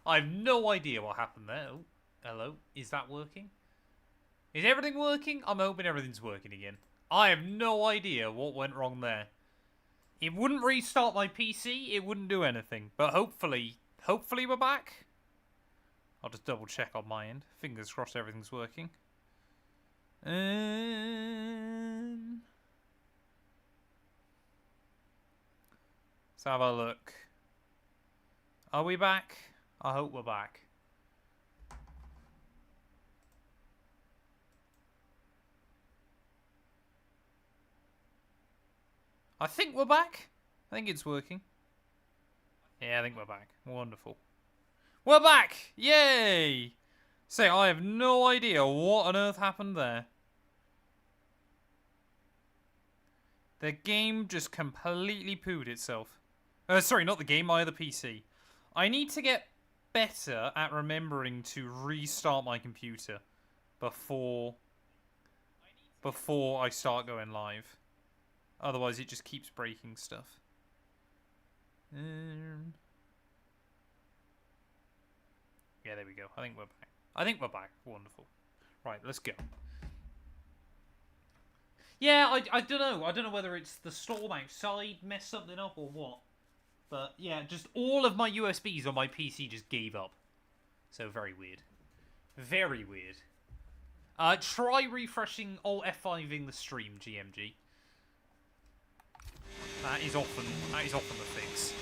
I have no idea what happened there. Oh, hello. Is that working? Is everything working? I'm hoping everything's working again. I have no idea what went wrong there. It wouldn't restart my PC. It wouldn't do anything. But hopefully we're back. I'll just double check on my end. Fingers crossed everything's working. Let's have a look. Are we back? I hope we're back. I think we're back. I think it's working. Yeah, I think we're back. Wonderful. We're back! Yay! Say, I have no idea what on earth happened there. The game just completely pooed itself. Sorry, not the game, my other PC. I need to get better at remembering to restart my computer before I start going live. Otherwise, it just keeps breaking stuff. Yeah, there we go. I think we're back. Wonderful. Right, let's go. Yeah, I don't know. I don't know whether it's the storm outside messed something up or what. But yeah, just all of my USBs on my PC just gave up. So very weird. Very weird. Try refreshing Alt F5ing the stream, GMG. That is often the fix.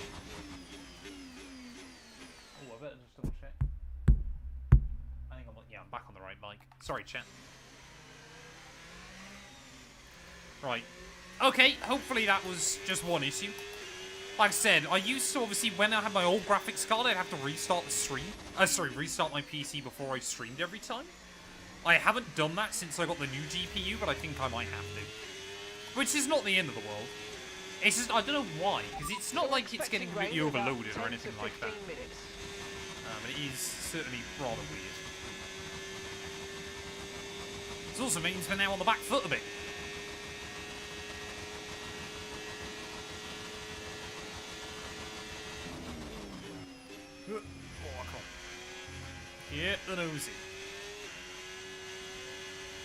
Oh, I better just double check. I think I'm back on the right mic. Sorry, chat. Right. Okay, hopefully that was just one issue. Like I said, I used to, obviously, when I had my old graphics card, I'd have to restart the stream. Restart my PC before I streamed every time. I haven't done that since I got the new GPU, but I think I might have to. Which is not the end of the world. It's just, I don't know why, because it's not like it's getting completely overloaded or anything like that. But it is certainly rather weird. This also means we're now on the back foot a bit. Oh, I can't. Yeah, the nosy.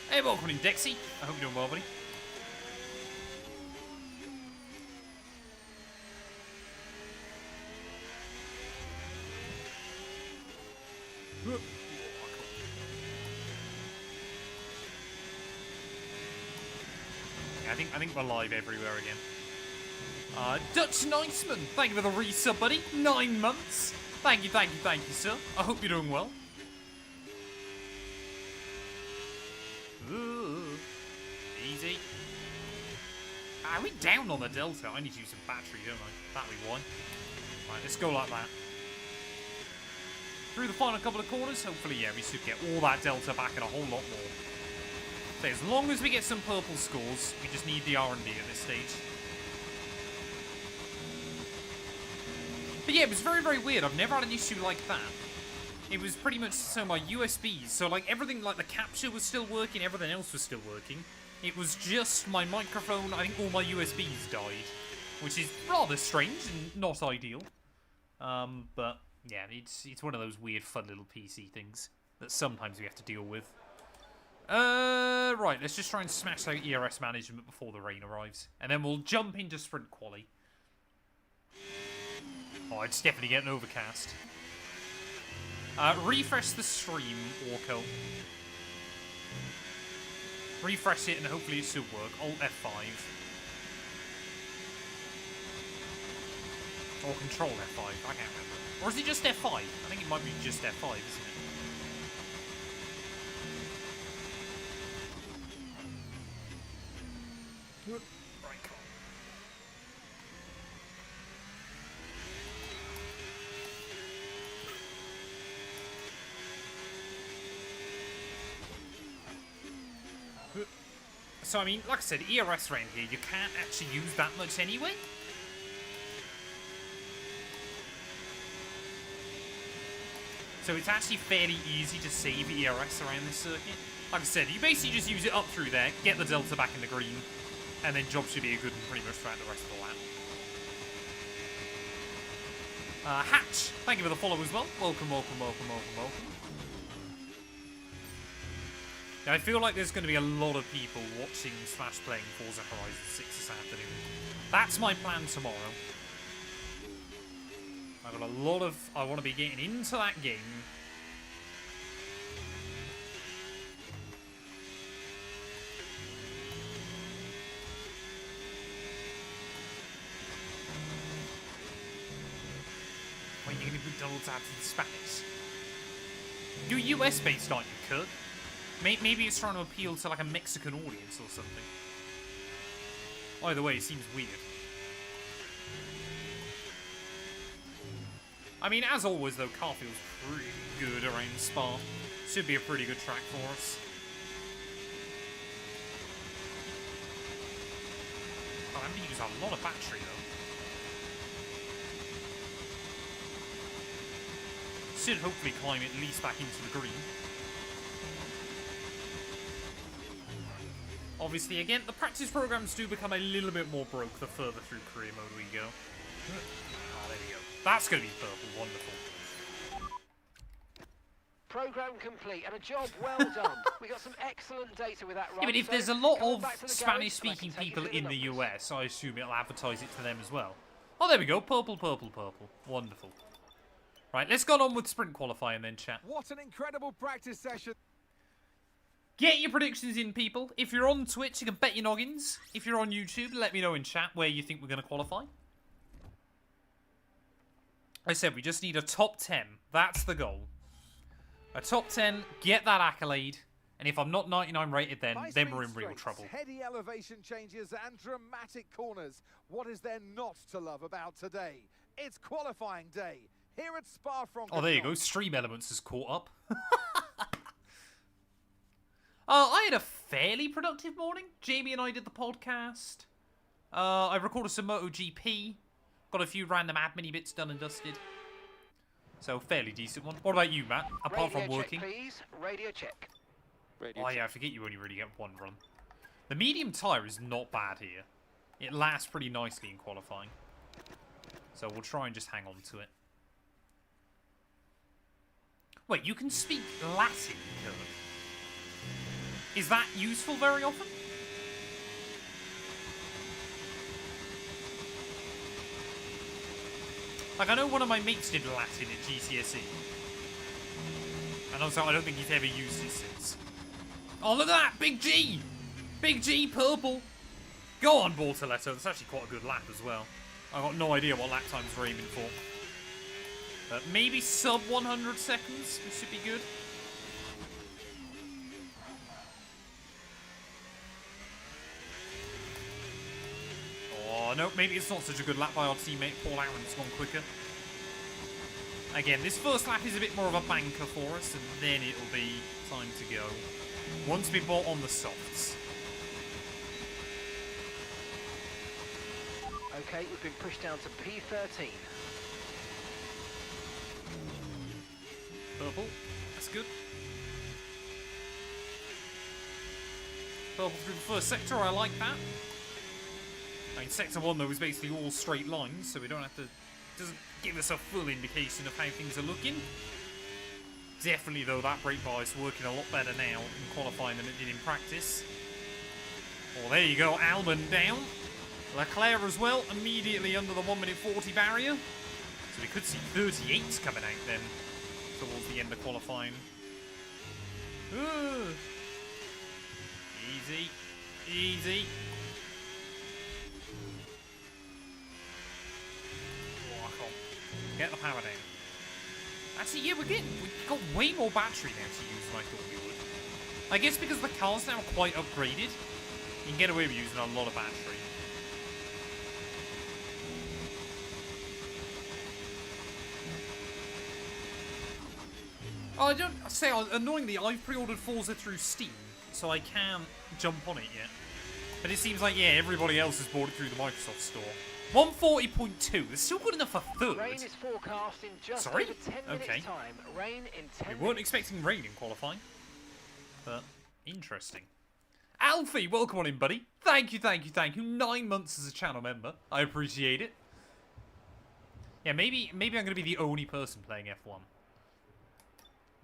Hey, welcome in, Dexy. I hope you're doing well, buddy. Yeah, I think we're live everywhere again. Dutch Niceman, thank you for the resub, buddy. 9 months. Thank you, sir. I hope you're doing well. Ooh, easy. Are we down on the Delta? I need to use some battery, don't I? That'll be why. Right, let's go like that. Through the final couple of corners, hopefully, yeah, we should get all that Delta back and a whole lot more. So as long as we get some purple scores, we just need the R&D at this stage. But yeah, it was very, very weird. I've never had an issue like that. It was pretty much, so my USBs, so like everything, like the capture was still working, everything else was still working. It was just my microphone, I think all my USBs died. Which is rather strange and not ideal. But yeah, it's one of those weird fun little PC things that sometimes we have to deal with. Right, let's just try and smash out ERS management before the rain arrives. And then we'll jump into sprint quali. Oh, it's definitely getting overcast. Refresh the stream, Orko. Refresh it and hopefully it should work. Alt F5. Or Control F5, I can't remember. Or is it just F5? I think it might be just F5, isn't it? Right, come on. So, I mean, like I said, ERS around here, you can't actually use that much anyway. So it's actually fairly easy to save ERS around this circuit. Like I said, you basically just use it up through there, get the Delta back in the green, and then job should be a good one pretty much throughout the rest of the lap. Hatch, thank you for the follow as well. Welcome, welcome, welcome, welcome, welcome. Now, I feel like there's going to be a lot of people watching / playing Forza Horizon 6 this afternoon. That's my plan tomorrow. I've got a lot of... I want to be getting into that game. Wait, you're going to put Donald's ads in Spanish? You're US-based, aren't you, Kirk? Maybe it's trying to appeal to like a Mexican audience or something. Either way, it seems weird. I mean, as always though, car feels pretty good around Spa. Should be a pretty good track for us. Oh, I'm going to use a lot of battery though. Should hopefully climb at least back into the green. Obviously, again, the practice programs do become a little bit more broke the further through career mode we go. Ah, there we go. That's going to be purple. Wonderful. Program complete and a job well done. We got some excellent data with that run. Yeah, but if there's a lot of Spanish-speaking people in the US, I assume it'll advertise it to them as well. Oh, there we go. Purple, purple, purple. Wonderful. Right, let's go on with sprint qualifying then, chat. What an incredible practice session. Get your predictions in, people. If you're on Twitch, you can bet your noggins. If you're on YouTube, let me know in chat where you think we're going to qualify. I said we just need a top 10. That's the goal. A top 10, get that accolade. And if I'm not 99 rated, then we're in real trouble. Heady elevation changes and dramatic corners. What is there not to love about today? It's qualifying day here at Spa-Francorchamps. Oh, there you go. Stream Elements has caught up. I had a fairly productive morning. Jamie and I did the podcast. I recorded some MotoGP. Got a few random admin bits done and dusted. So, fairly decent one. What about you, Matt? Apart from working. Check, please. Radio check. Oh, yeah, I forget you only really get one run. The medium tyre is not bad here. It lasts pretty nicely in qualifying. So, we'll try and just hang on to it. Wait, you can speak Latin, Kirk? Is that useful very often? Like, I know one of my mates did Latin at GCSE. And also, I don't think he's ever used it since. Oh, look at that! Big G! Big G, purple! Go on, Bortoletto. That's actually quite a good lap as well. I've got no idea what lap times we're aiming for. But maybe sub 100 seconds. We should be good. Oh, no, maybe it's not such a good lap by our teammate. Paul Aaron's gone quicker. Again, this first lap is a bit more of a banker for us, and then it'll be time to go. Once we bought on the softs. Okay, we've been pushed down to P13. Purple. That's good. Purple through the first sector. I like that. I mean, sector 1, though, is basically all straight lines, so we don't have to... doesn't give us a full indication of how things are looking. Definitely, though, that brake bar is working a lot better now in qualifying than it did in practice. Oh, there you go. Albon down. Leclerc as well, immediately under the 1:40 barrier. So we could see 38s coming out then towards the end of qualifying. Ooh. Easy. Easy. Oh, I can't get the power down. Actually, yeah, we've got way more battery now to use than I thought we would. I guess because the car's now quite upgraded, you can get away with using a lot of battery. Oh, I don't say, annoyingly, I've pre-ordered Forza through Steam, so I can't jump on it yet. But it seems like, yeah, everybody else has bought it through the Microsoft store. 140.2, it's still good enough for third. Rain is forecast in just Sorry? over 10 minutes time. Rain in 10 We weren't expecting rain in qualifying. But, interesting. Alfie, welcome on in, buddy. Thank you, thank you, thank you. 9 months as a channel member. I appreciate it. Yeah, maybe I'm going to be the only person playing F1.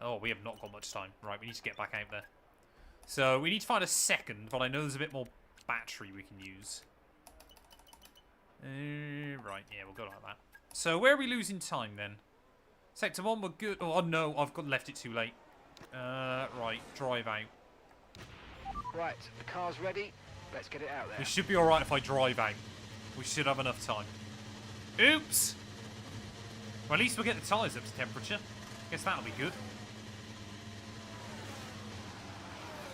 Oh, we have not got much time. Right, we need to get back out there. So, we need to find a second, but I know there's a bit more battery we can use. Right, yeah, we'll go like that. So, where are we losing time, then? Sector 1, we're good. Oh, no, I've left it too late. Right, drive out. Right, the car's ready. Let's get it out there. We should be alright if I drive out. We should have enough time. Oops! Well, at least we'll get the tyres up to temperature. Guess that'll be good.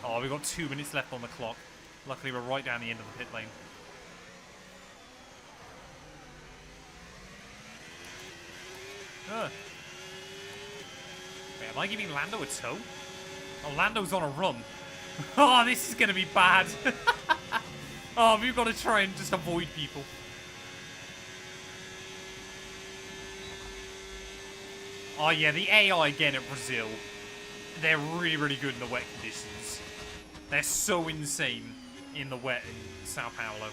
Oh, we've got 2 minutes left on the clock. Luckily, we're right down the end of the pit lane. Wait, am I giving Lando a tow? Oh, Lando's on a run. Oh, this is going to be bad. Oh, we've got to try and just avoid people. Oh, yeah, the AI again at Brazil. They're really, really good in the wet conditions. They're so insane in the wet in Sao Paulo.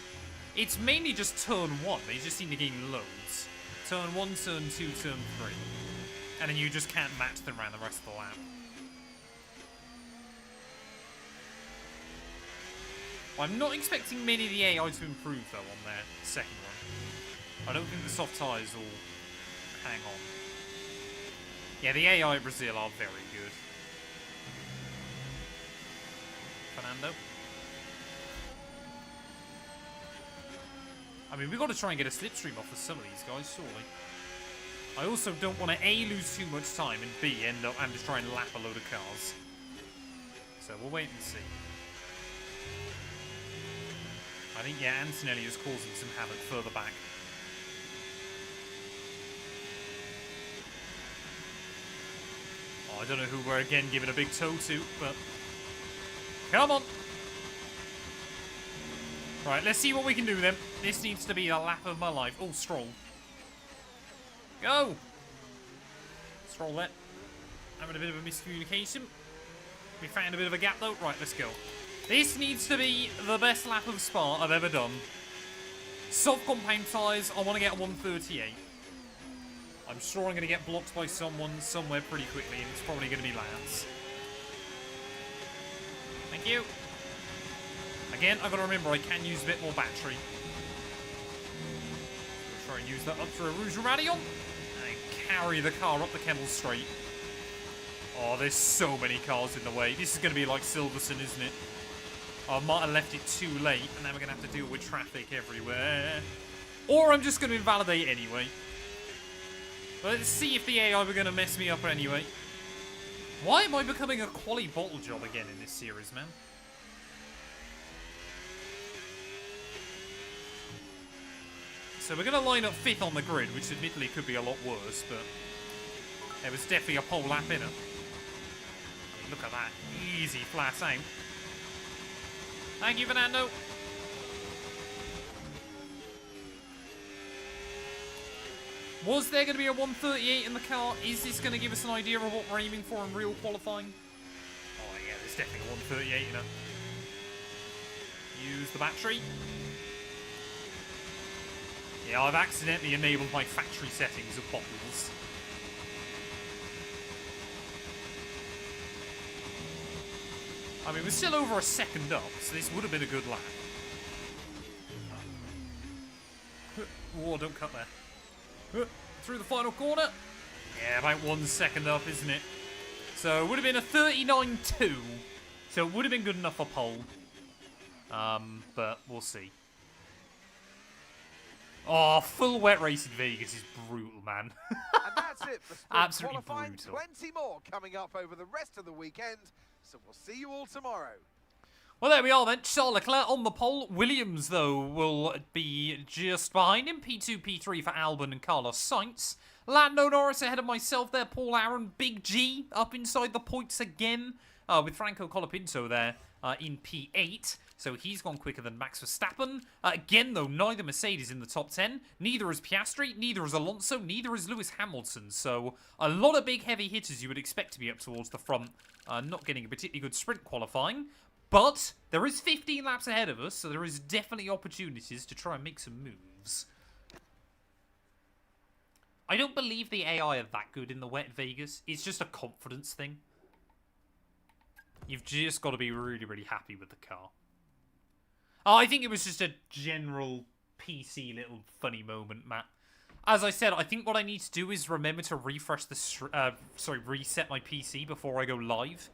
It's mainly just turn 1. They just seem to gain loads. Turn 1, turn 2, turn 3. And then you just can't match them around the rest of the lap. I'm not expecting many of the AI to improve, though, on their second one. I don't think the soft tyres will hang on. Yeah, the AI at Brazil are very good. Fernando. I mean, we've got to try and get a slipstream off of some of these guys, surely. I also don't want to A, lose too much time, and B, end up and just try and lap a load of cars. So we'll wait and see. I think, yeah, Antonelli is causing some havoc further back. Oh, I don't know who we're again giving a big toe to, but... Come on! Right, let's see what we can do then. This needs to be the lap of my life. Oh, Stroll. Go! Stroll there. Having a bit of a miscommunication. We found a bit of a gap though. Right, let's go. This needs to be the best lap of Spa I've ever done. Soft compound tyres, I want to get a 138. I'm sure I'm going to get blocked by someone somewhere pretty quickly, and it's probably going to be Lance. Thank you. Again, I've got to remember I can use a bit more battery. So try and use that up for a Rouge Radion. And carry the car up the Kemmel Straight. Oh, there's so many cars in the way. This is going to be like Silverstone, isn't it? I might have left it too late, and now we're going to have to deal with traffic everywhere. Or I'm just going to invalidate anyway. But let's see if the AI were going to mess me up anyway. Why am I becoming a quali bottle job again in this series, man? So we're going to line up 5th on the grid, which admittedly could be a lot worse, but there was definitely a pole lap in it. I mean, look at that. Easy flat out. Thank you, Fernando. Was there going to be a 138 in the car? Is this going to give us an idea of what we're aiming for in real qualifying? Oh, yeah, there's definitely a 138 in it. Use the battery. Yeah, I've accidentally enabled my factory settings of bottles. I mean, we're still over a second up, so this would have been a good lap. Whoa, don't cut there. Through the final corner. Yeah, about 1 second up, isn't it? So it would have been a 39.2. So it would have been good enough for pole. But we'll see. Oh, full wet race in Vegas is brutal, man. And that's it for sprint Absolutely qualifying. brutal. 20 more coming up over the rest of the weekend. So we'll see you all tomorrow. Well, there we are then. Charles Leclerc on the pole. Williams, though, will be just behind him. P2, P3 for Albon and Carlos Sainz. Lando Norris ahead of myself there. Paul Aaron, Big G up inside the points again. With Franco Colapinto there in P8. So he's gone quicker than Max Verstappen. Again, though, neither Mercedes in the top 10. Neither is Piastri. Neither is Alonso. Neither is Lewis Hamilton. So a lot of big heavy hitters you would expect to be up towards the front. Not getting a particularly good sprint qualifying. But there is 15 laps ahead of us, so there is definitely opportunities to try and make some moves. I don't believe the AI are that good in the wet Vegas. It's just a confidence thing. You've just got to be really, really happy with the car. Oh, I think it was just a general PC little funny moment, Matt. As I said, I think what I need to do is remember to refresh the... reset my PC before I go live.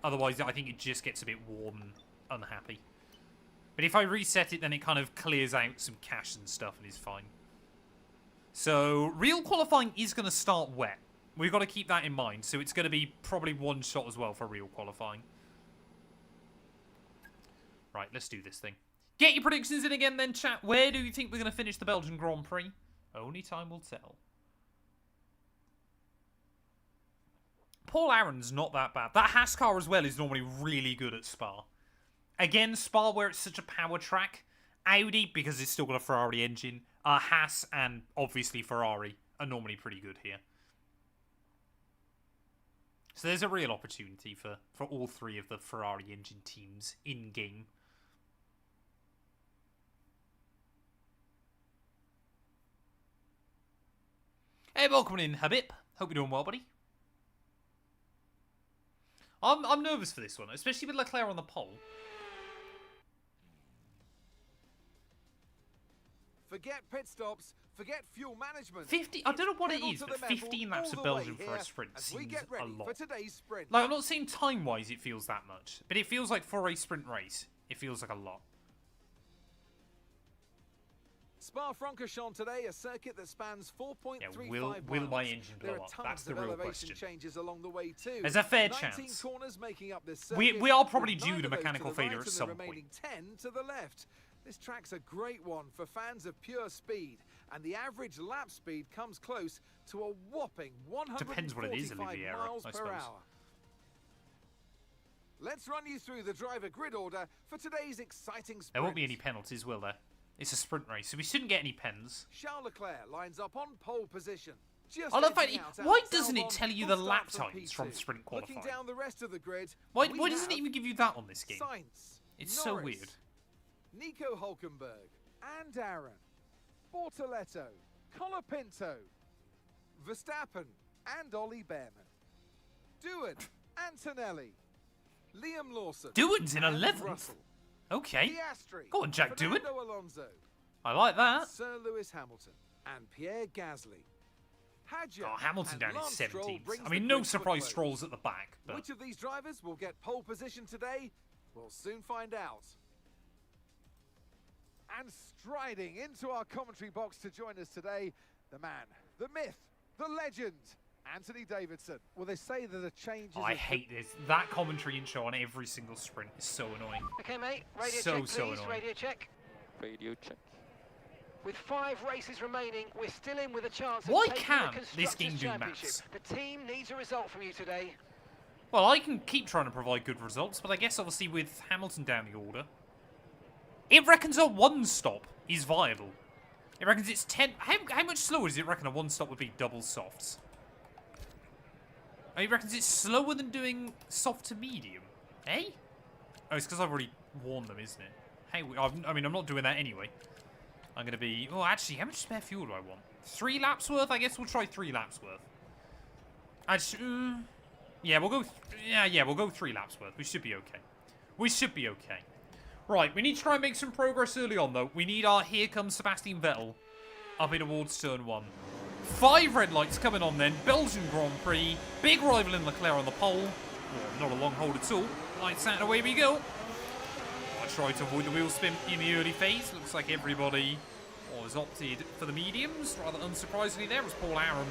Otherwise, I think it just gets a bit warm and unhappy. But if I reset it, then it kind of clears out some cache and stuff and is fine. So, real qualifying is going to start wet. We've got to keep that in mind. So it's going to be probably one shot as well for real qualifying. Right, let's do this thing. Get your predictions in again then, chat. Where do you think we're going to finish the Belgian Grand Prix? Only time will tell. Paul Aaron's not that bad. That Haas car as well is normally really good at Spa. Again, Spa where it's such a power track. Audi, because it's still got a Ferrari engine. Haas and obviously Ferrari are normally pretty good here. So there's a real opportunity for all three of the Ferrari engine teams in-game. Hey, welcome in, Habib. Hope you're doing well, buddy. I'm nervous for this one, especially with Leclerc on the pole. Forget pit stops, forget fuel management. 50, I don't know what it is, but 15 laps of Belgium for a sprint seems a lot. Like, I'm not saying time-wise it feels that much, but it feels like for a sprint race, it feels like a lot. Spa-Francorchamps today, a circuit that spans 4.35 miles. Will my engine blow up? That's the real question. Changes along the way too. There's a fair chance. Corners making up this circuit, we are probably due to mechanical failure at some point. 10 to the left. This track's a great one for fans of pure speed, and the average lap speed comes close to a whopping 145 miles per hour. Let's run you through the driver grid order for today's exciting sprint. There won't be any penalties, will there? It's a sprint race, so we shouldn't get any pens. Charles Leclerc lines up on pole position. I love that. Why doesn't it tell you the lap times from sprint qualifying? Looking down the rest of the grid, why doesn't it even give you that on this game? Sainz, It's Norris, so weird. Nico Hülkenberg, and Aaron, Bortoletto, Colapinto, Verstappen, and Ollie Behrman. Doohan, Antonelli, Liam Lawson. Doohan's in and 11th? Russell. Okay. Piastri, Go on, Jack Doohan. Fernando Alonso, I like that. Sir Lewis Hamilton, and Pierre Gasly. Hadjar Oh, Hamilton and down in Lance Stroll 17th. brings I mean, the no grid to a surprise close. Stroll's at the back. But Which of these drivers will get pole position today? We'll soon find out. And striding into our commentary box to join us today, the man, the myth, the legend, Anthony Davidson. Well, they say that a change is... I hate this. That commentary intro on every single sprint is so annoying. Okay, mate. Radio So, check, so please. annoying. Radio check. Radio check. With 5 races remaining, we're still in with a chance Why of taking can't the this Constructors' game do Championship. maths? The team needs a result from you today. Well, I can keep trying to provide good results, but I guess obviously with Hamilton down the order, it reckons a one stop is viable. It reckons it's 10. How much slower does it reckon a one stop would be double softs? Oh, it reckons it's slower than doing soft to medium. Eh? Oh, it's because I've already warned them, isn't it? Hey, I mean, I'm not doing that anyway. I'm going to be... Oh, actually, how much spare fuel do I want? 3 laps worth? I guess we'll try 3 laps worth. Actually, yeah, we'll go... Yeah, we'll go 3 laps worth. We should be okay. We should be okay. Right, we need to try and make some progress early on, though. We need our Here Comes Sebastian Vettel up in towards turn 1. 5 red lights coming on then. Belgian Grand Prix. Big rival in Leclerc on the pole. Oh, not a long hold at all. Lights out and away we go. I tried to avoid the wheel spin in the early phase. Looks like everybody has opted for the mediums. Rather unsurprisingly there was Paul Aaron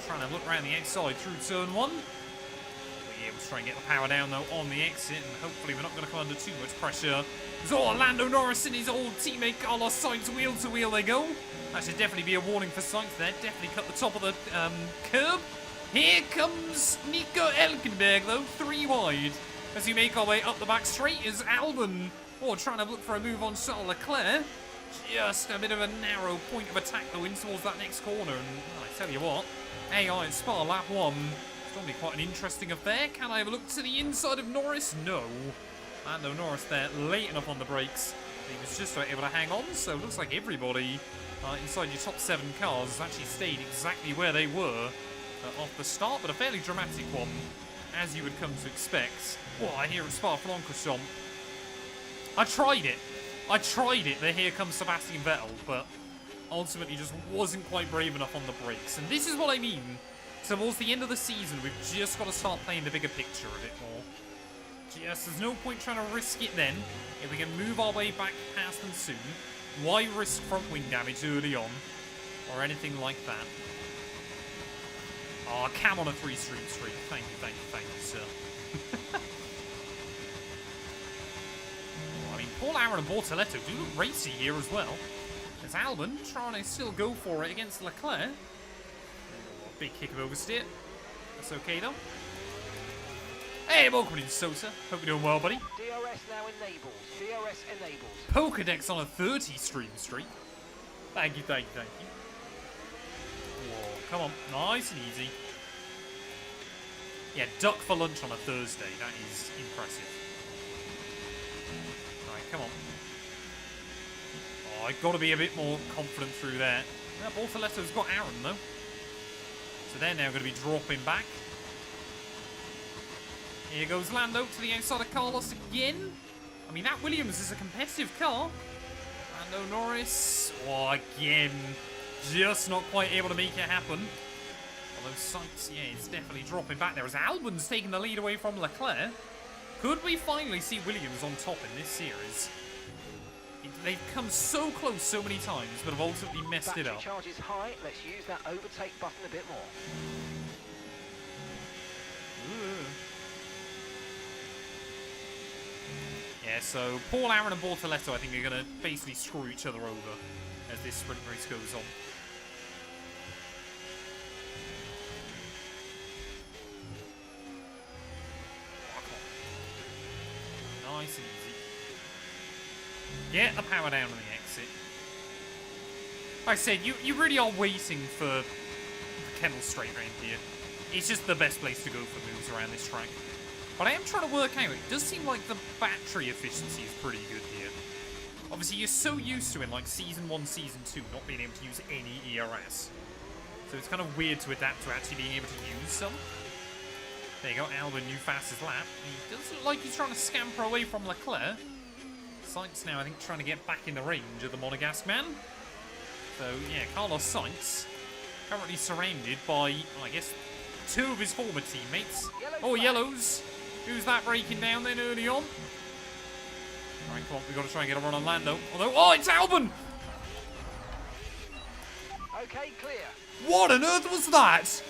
trying to look around the outside through turn 1. Yeah, we'll try and get the power down though on the exit, and hopefully we're not going to come under too much pressure. There's Orlando Norris and his old teammate Carlos Sainz wheel to wheel they go. That should definitely be a warning for Sainz there. Definitely cut the top of the curb. Here comes Nico Hülkenberg though, 3 wide. As we make our way up the back straight is Albon. Trying to look for a move on Charles Leclerc. Just a bit of a narrow point of attack though in towards that next corner. And I tell you what, AI at Spa lap 1. It's going to be quite an interesting affair. Can I have a look to the inside of Norris? No. Lando Norris there late enough on the brakes. He was just about able to hang on, so it looks like everybody inside your top 7 cars actually stayed exactly where they were off the start, but a fairly dramatic one, as you would come to expect. Oh, I hear it, Spa-Francorchamps. I tried it. The here comes Sebastian Vettel, but ultimately just wasn't quite brave enough on the brakes. And this is what I mean. Towards the end of the season, we've just got to start playing the bigger picture a bit more. There's no point trying to risk it then. If we can move our way back past them soon, why risk front wing damage early on? Or anything like that. Oh, Cam on a 3-stream streak. Thank you, sir. I mean, Paul Aaron and Bortoletto do look racy here as well. There's Albon trying to still go for it against Leclerc. Big kick of oversteer. That's okay, though. Hey, welcome in, Sosa. Hope you're doing well, buddy. DRS now enables. DRS enables. Pokedex on a 30-stream streak. Thank you. Whoa, come on. Nice and easy. Yeah, duck for lunch on a Thursday. That is impressive. Right, come on. Oh, I've got to be a bit more confident through there. Yeah, Bortoletto's got Aaron, though. So they're now going to be dropping back. Here goes Lando to the outside of Carlos again. I mean, that Williams is a competitive car. Lando Norris. Oh, again. Just not quite able to make it happen. Although Sainz, yeah, is definitely dropping back there as Albon's taking the lead away from Leclerc. Could we finally see Williams on top in this series? They've come so close so many times, but have ultimately messed it up. Battery charge is high. Let's use that overtake button a bit more. Yeah, so Paul Aaron and Bortoletto, I think, are going to basically screw each other over as this sprint race goes on. Nice and easy. Get the power down on the exit. Like I said, you really are waiting for the Kennel straight round here. It's just the best place to go for moves around this track. But I am trying to work out, it does seem like the battery efficiency is pretty good here. Obviously, you're so used to in like Season 1, Season 2, not being able to use any ERS. So it's kind of weird to adapt to actually being able to use some. There you go, Albon, new fastest lap. He does look like he's trying to scamper away from Leclerc. Sainz now, I think, trying to get back in the range of the Monegasque man. So, yeah, Carlos Sainz currently surrounded by, I guess, 2 of his former teammates. Oh, yellows. Who's that breaking down then early on? Alright, come on, we've got to try and get a run on Lando. Although, oh, it's Albon! Okay, clear. What on earth was that?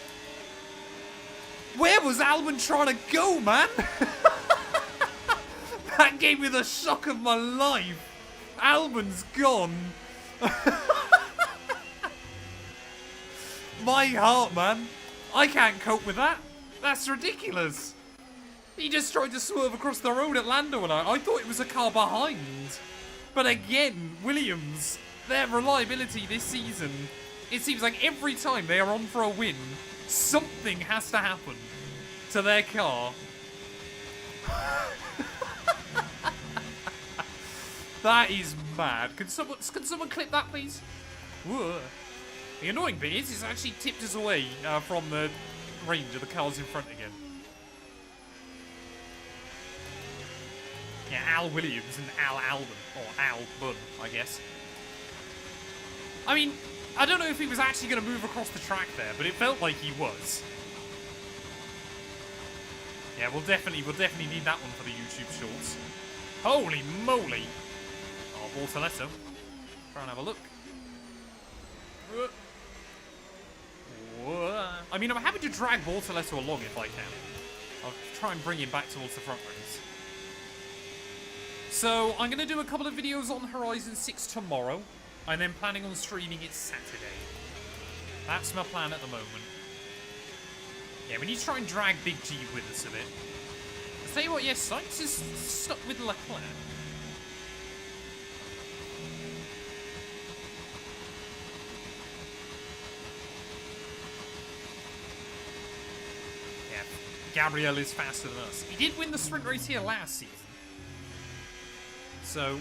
Where was Albon trying to go, man? That gave me the shock of my life. Albon's gone. My heart, man. I can't cope with that. That's ridiculous. He just tried to swerve across the road at Lando and I thought it was a car behind. But again, Williams, their reliability this season, it seems like every time they are on for a win, something has to happen to their car. That is mad. Can someone clip that, please? Whoa. The annoying bit is it's actually tipped us away from the range of the cars in front again. Yeah, Al Williams and Al Albon, or Albon, I guess. I mean, I don't know if he was actually going to move across the track there, but it felt like he was. Yeah, we'll definitely need that one for the YouTube shorts. Holy moly! Oh, Bortoletto. Try and have a look. I mean, I'm happy to drag Bortoletto along if I can. I'll try and bring him back towards the front ranks. So, I'm going to do a couple of videos on Horizon 6 tomorrow. I'm then planning on streaming it Saturday. That's my plan at the moment. Yeah, we need to try and drag Big G with us a bit. I'll tell you what, yes, Sainz is stuck with Leclerc. Yeah, Gabriel is faster than us. He did win the sprint race here last season. So,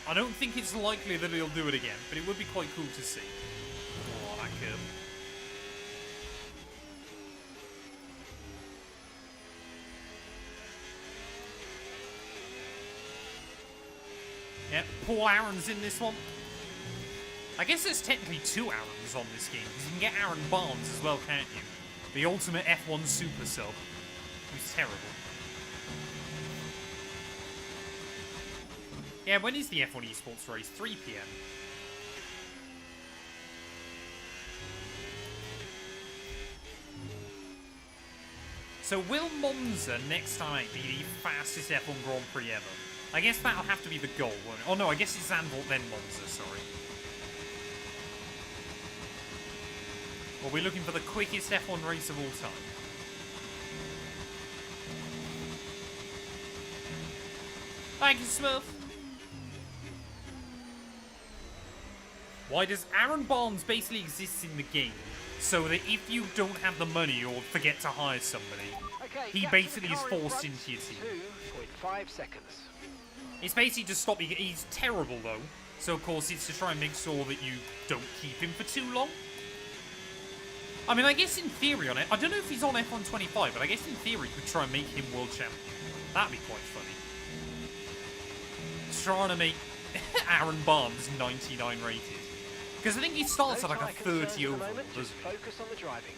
I don't think it's likely that he'll do it again, but it would be quite cool to see. curb. Yep, poor Aaron's in this one. I guess there's technically 2 Aarons on this game, because you can get Aaron Barnes as well, can't you? The ultimate F1 super sub, who's terrible. Yeah, when is the F1 esports race? 3 PM. So will Monza next time be the fastest F1 Grand Prix ever? I guess that'll have to be the goal, won't it? Oh no, I guess it's Zandvoort then Monza, sorry. Well, we're looking for the quickest F1 race of all time. Thank you, Smurf. Why does Aaron Barnes basically exist in the game? So that if you don't have the money or forget to hire somebody, Okay, he basically is forced into your team. 2.5 seconds. It's basically to stop you. He's terrible though, so of course it's to try and make sure that you don't keep him for too long. I mean, I guess in theory on it, I don't know if he's on F1 25, but I guess in theory you could try and make him world champion. That'd be quite funny. Trying to make Aaron Barnes 99 rated. Because I think he starts at like a 30 overall, doesn't he? Focus on the driving.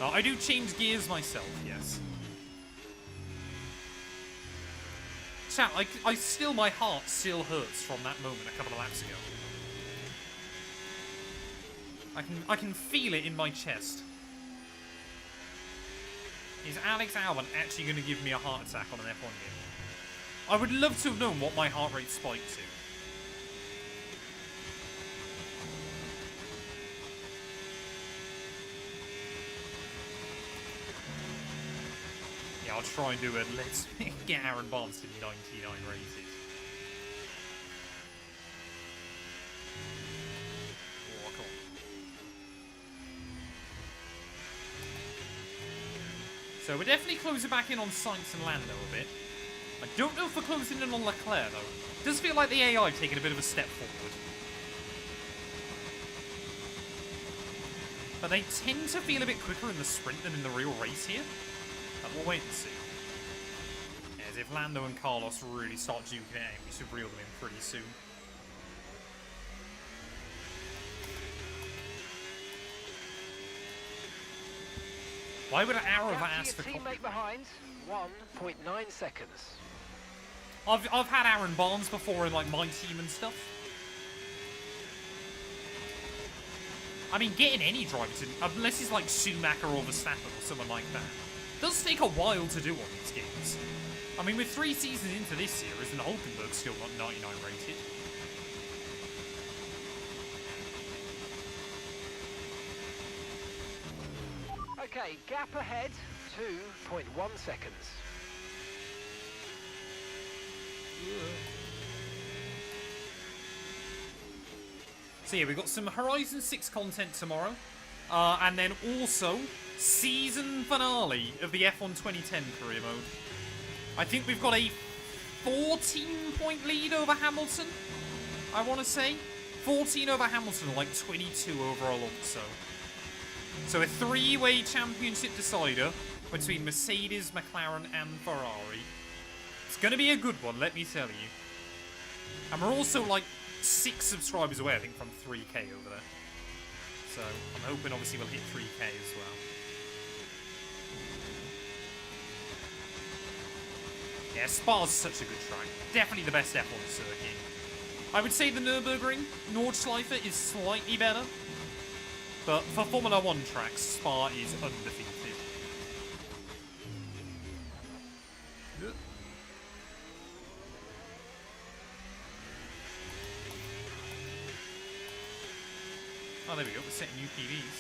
I do change gears myself, yes. Chat, I still, my heart still hurts from that moment a couple of laps ago. I can feel it in my chest. Is Alex Albon actually going to give me a heart attack on an F1 game? I would love to have known what my heart rate spiked to. Yeah, I'll try and do it. Let's get Aaron Barnes to 99 rated. Oh, come on. So we're definitely closing back in on Sainz and Lando a bit. I don't know if we're closing in on Leclerc though. It does feel like the AI taking a bit of a step forward. But they tend to feel a bit quicker in the sprint than in the real race here. But we'll wait and see. As if Lando and Carlos really start duking it out, we should reel them in pretty soon. Why would an arrow have asked for teammate behind 1.9 seconds. I've had Aaron Barnes before in like my team and stuff. I mean, getting any driver to, unless he's like Schumacher or Verstappen or someone like that, does take a while to do on these games. I mean, with 3 seasons into this series, and Hulkenberg's still not 99 rated. Okay, gap ahead, 2.1 seconds. So yeah, we've got some Horizon 6 content tomorrow. And then also, season finale of the F1 2010 career mode. I think we've got a 14-point lead over Hamilton, I want to say. 14 over Hamilton, like 22 over Alonso. So a 3-way championship decider between Mercedes, McLaren and Ferrari. It's going to be a good one, let me tell you. And we're also like 6 subscribers away, I think, from 3K over there. So I'm hoping obviously we'll hit 3K as well. Yeah, Spa's such a good track. Definitely the best F1 circuit. I would say the Nürburgring, Nordschleife, is slightly better. But for Formula 1 tracks, Spa is undefeated. Oh, there we go. We're setting new PVs.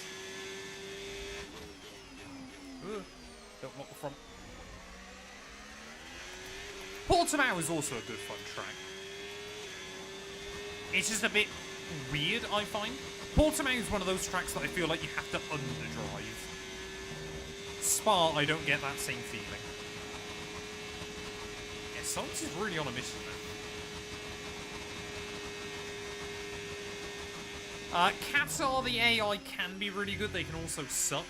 Don't want the front. Portimao is also a good fun track. It's just a bit weird, I find. Portimao is one of those tracks that I feel like you have to underdrive. Spa, I don't get that same feeling. Yeah, Sainz is really on a mission now. Qatar, the AI can be really good. They can also suck.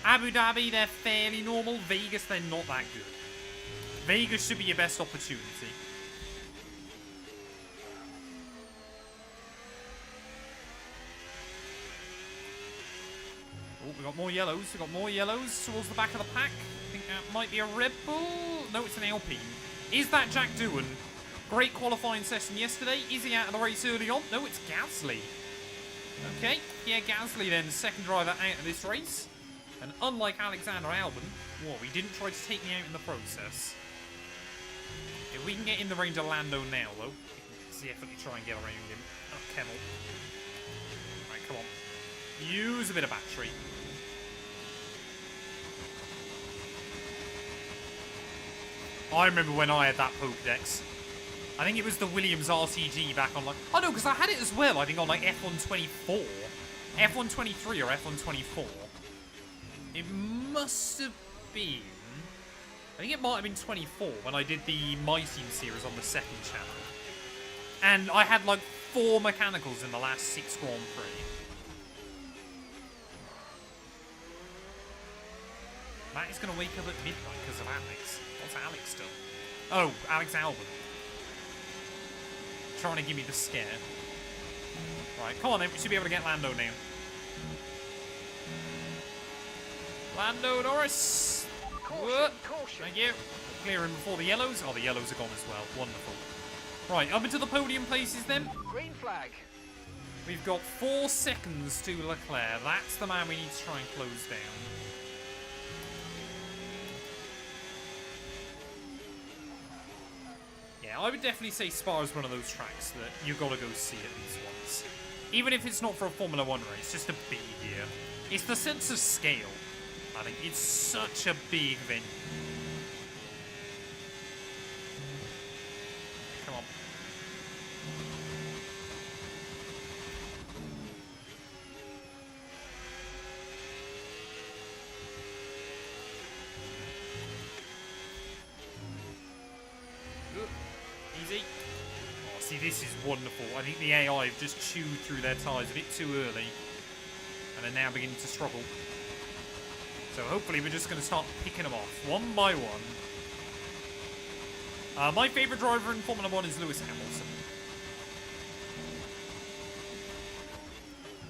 Abu Dhabi, they're fairly normal. Vegas, they're not that good. Vegas should be your best opportunity. Oh, we got more yellows. We got more yellows towards the back of the pack. I think that might be a Red Bull. No, it's an Alpine. Is that Jack Doohan? Great qualifying session yesterday. Is he out of the race early on? No, it's Gasly. Okay, yeah, Gasly then, second driver out of this race. And unlike Alexander Albon, well, he didn't try to take me out in the process. If we can get in the range of Lando now, though, we can definitely try and get around him. Oh, Kemmel. Right, come on. Use a bit of battery. I remember when I had that Pokédex. I think it was the Williams RTG back on like... Oh no, because I had it as well, I think on like F124. F123 or F124. It must have been... I think it might have been 24 when I did the My Team series on the second channel. And I had like 4 mechanicals in the last 6 Grand Prix. Matt is going to wake up at midnight because of Alex. What's Alex done? Oh, Alex Albon. Trying to give me the scare. Right, come on then. We should be able to get Lando now. Lando Norris. Caution. Thank you. Clear him before the yellows. Oh, the yellows are gone as well. Wonderful. Right, up into the podium places then. Green flag. We've got 4 seconds to Leclerc. That's the man we need to try and close down. Yeah, I would definitely say Spa is one of those tracks that you've got to go see at least once. Even if it's not for a Formula 1 race, just to be here. It's the sense of scale. I think it's such a big venue. Come on. Easy. Oh, see, this is wonderful. I think the AI have just chewed through their tyres a bit too early. And are now beginning to struggle. So hopefully we're just going to start picking them off, one by one. My favourite driver in Formula 1 is Lewis Hamilton.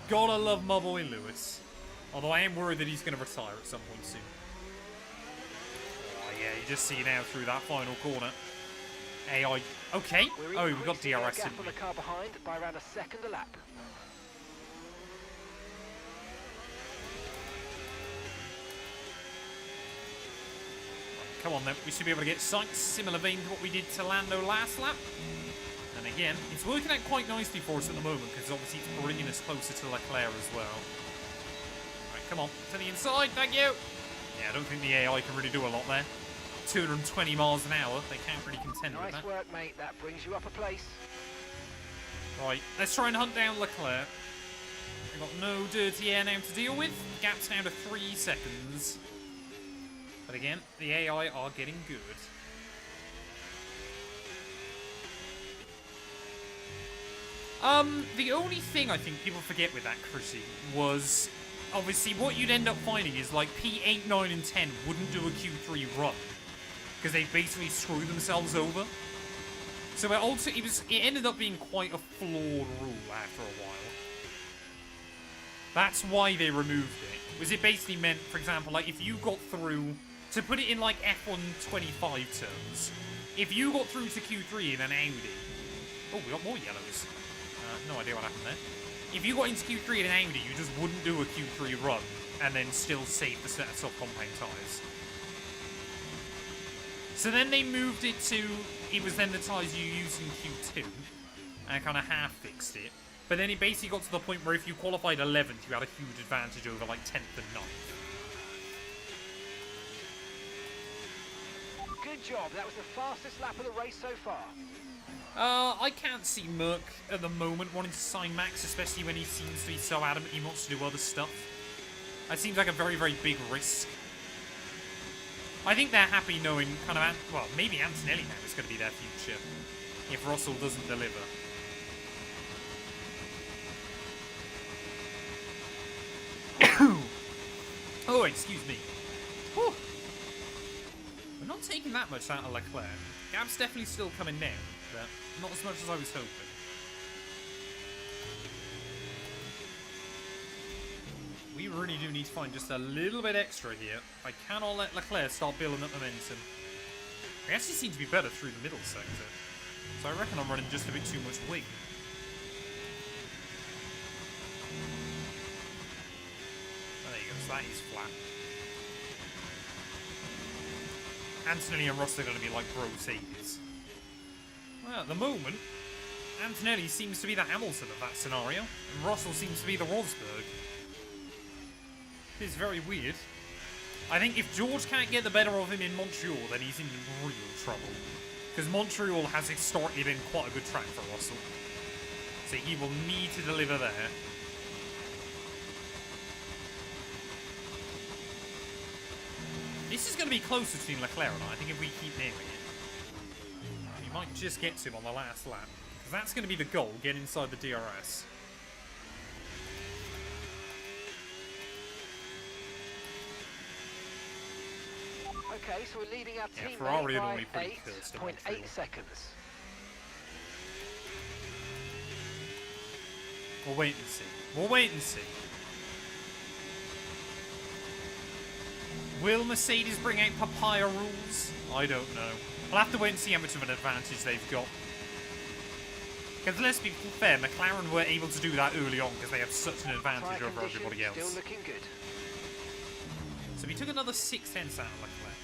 Gotta love my boy Lewis. Although I am worried that he's going to retire at some point soon. Oh yeah, you just see now through that final corner. AI. Okay. Oh, we got DRS, didn't we? The car behind by around a second a lap. Come on then, we should be able to get sights similar vein to what we did to Lando last lap. And again, it's working out quite nicely for us at the moment because obviously it's bringing us closer to Leclerc as well. Right, come on, to the inside, thank you. Yeah, I don't think the AI can really do a lot there. 220 miles an hour, they can't really contend with that. Nice work, mate, that brings you up a place. Right, let's try and hunt down Leclerc. We've got no dirty air now to deal with. Gap's down to 3 seconds. But again, the AI are getting good. The only thing I think people forget with that, Chrissy, was obviously what you'd end up finding is like P8, 9, and 10 wouldn't do a Q3 run because they basically screw themselves over. So it ended up being quite a flawed rule after a while. That's why they removed it. Was it basically meant, for example, like if you got through, to put it in like F1 25 terms, if you got through to Q3 in an Audi, oh, we got more yellows. No idea what happened there. If you got into Q3 in an Audi, you just wouldn't do a Q3 run and then still save the set of subcompound tyres. So then they moved it to, it was then the tyres you used in Q2, and kind of half fixed it. But then it basically got to the point where if you qualified 11th, you had a huge advantage over like 10th and 9th. Good job, that was the fastest lap of the race so far. I can't see Merc at the moment wanting to sign Max, especially when he seems to be so adamant he wants to do other stuff. That seems like a very, very big risk. I think they're happy knowing kind of, well, maybe Antonelli now is going to be their future if Russell doesn't deliver. Oh, excuse me. Whew. We're not taking that much out of Leclerc. Gap's definitely still coming down, but not as much as I was hoping. We really do need to find just a little bit extra here. I cannot let Leclerc start building up momentum. We actually seem to be better through the middle sector. So I reckon I'm running just a bit too much wing. Oh, there you go, so that is flat. Antonelli and Russell are going to be like bro saviors. Well, at the moment, Antonelli seems to be the Hamilton of that scenario, and Russell seems to be the Rosberg. It's very weird. I think if George can't get the better of him in Montreal, then he's in real trouble. Because Montreal has historically been quite a good track for Russell. So he will need to deliver there. This is going to be closer between Leclerc and I think if we keep nearing it. We might just get to him on the last lap. Because that's going to be the goal, get inside the DRS. Okay, so we're leading our team Ferrari are by normally pretty cursed. 8.8 seconds. We'll wait and see. We'll wait and see. Will Mercedes bring out papaya rules? I don't know. We'll have to wait and see how much of an advantage they've got. Because let's be fair, McLaren were able to do that early on because they have such an advantage over everybody else. Still looking good. So we took another 6 tenths out of Leclerc.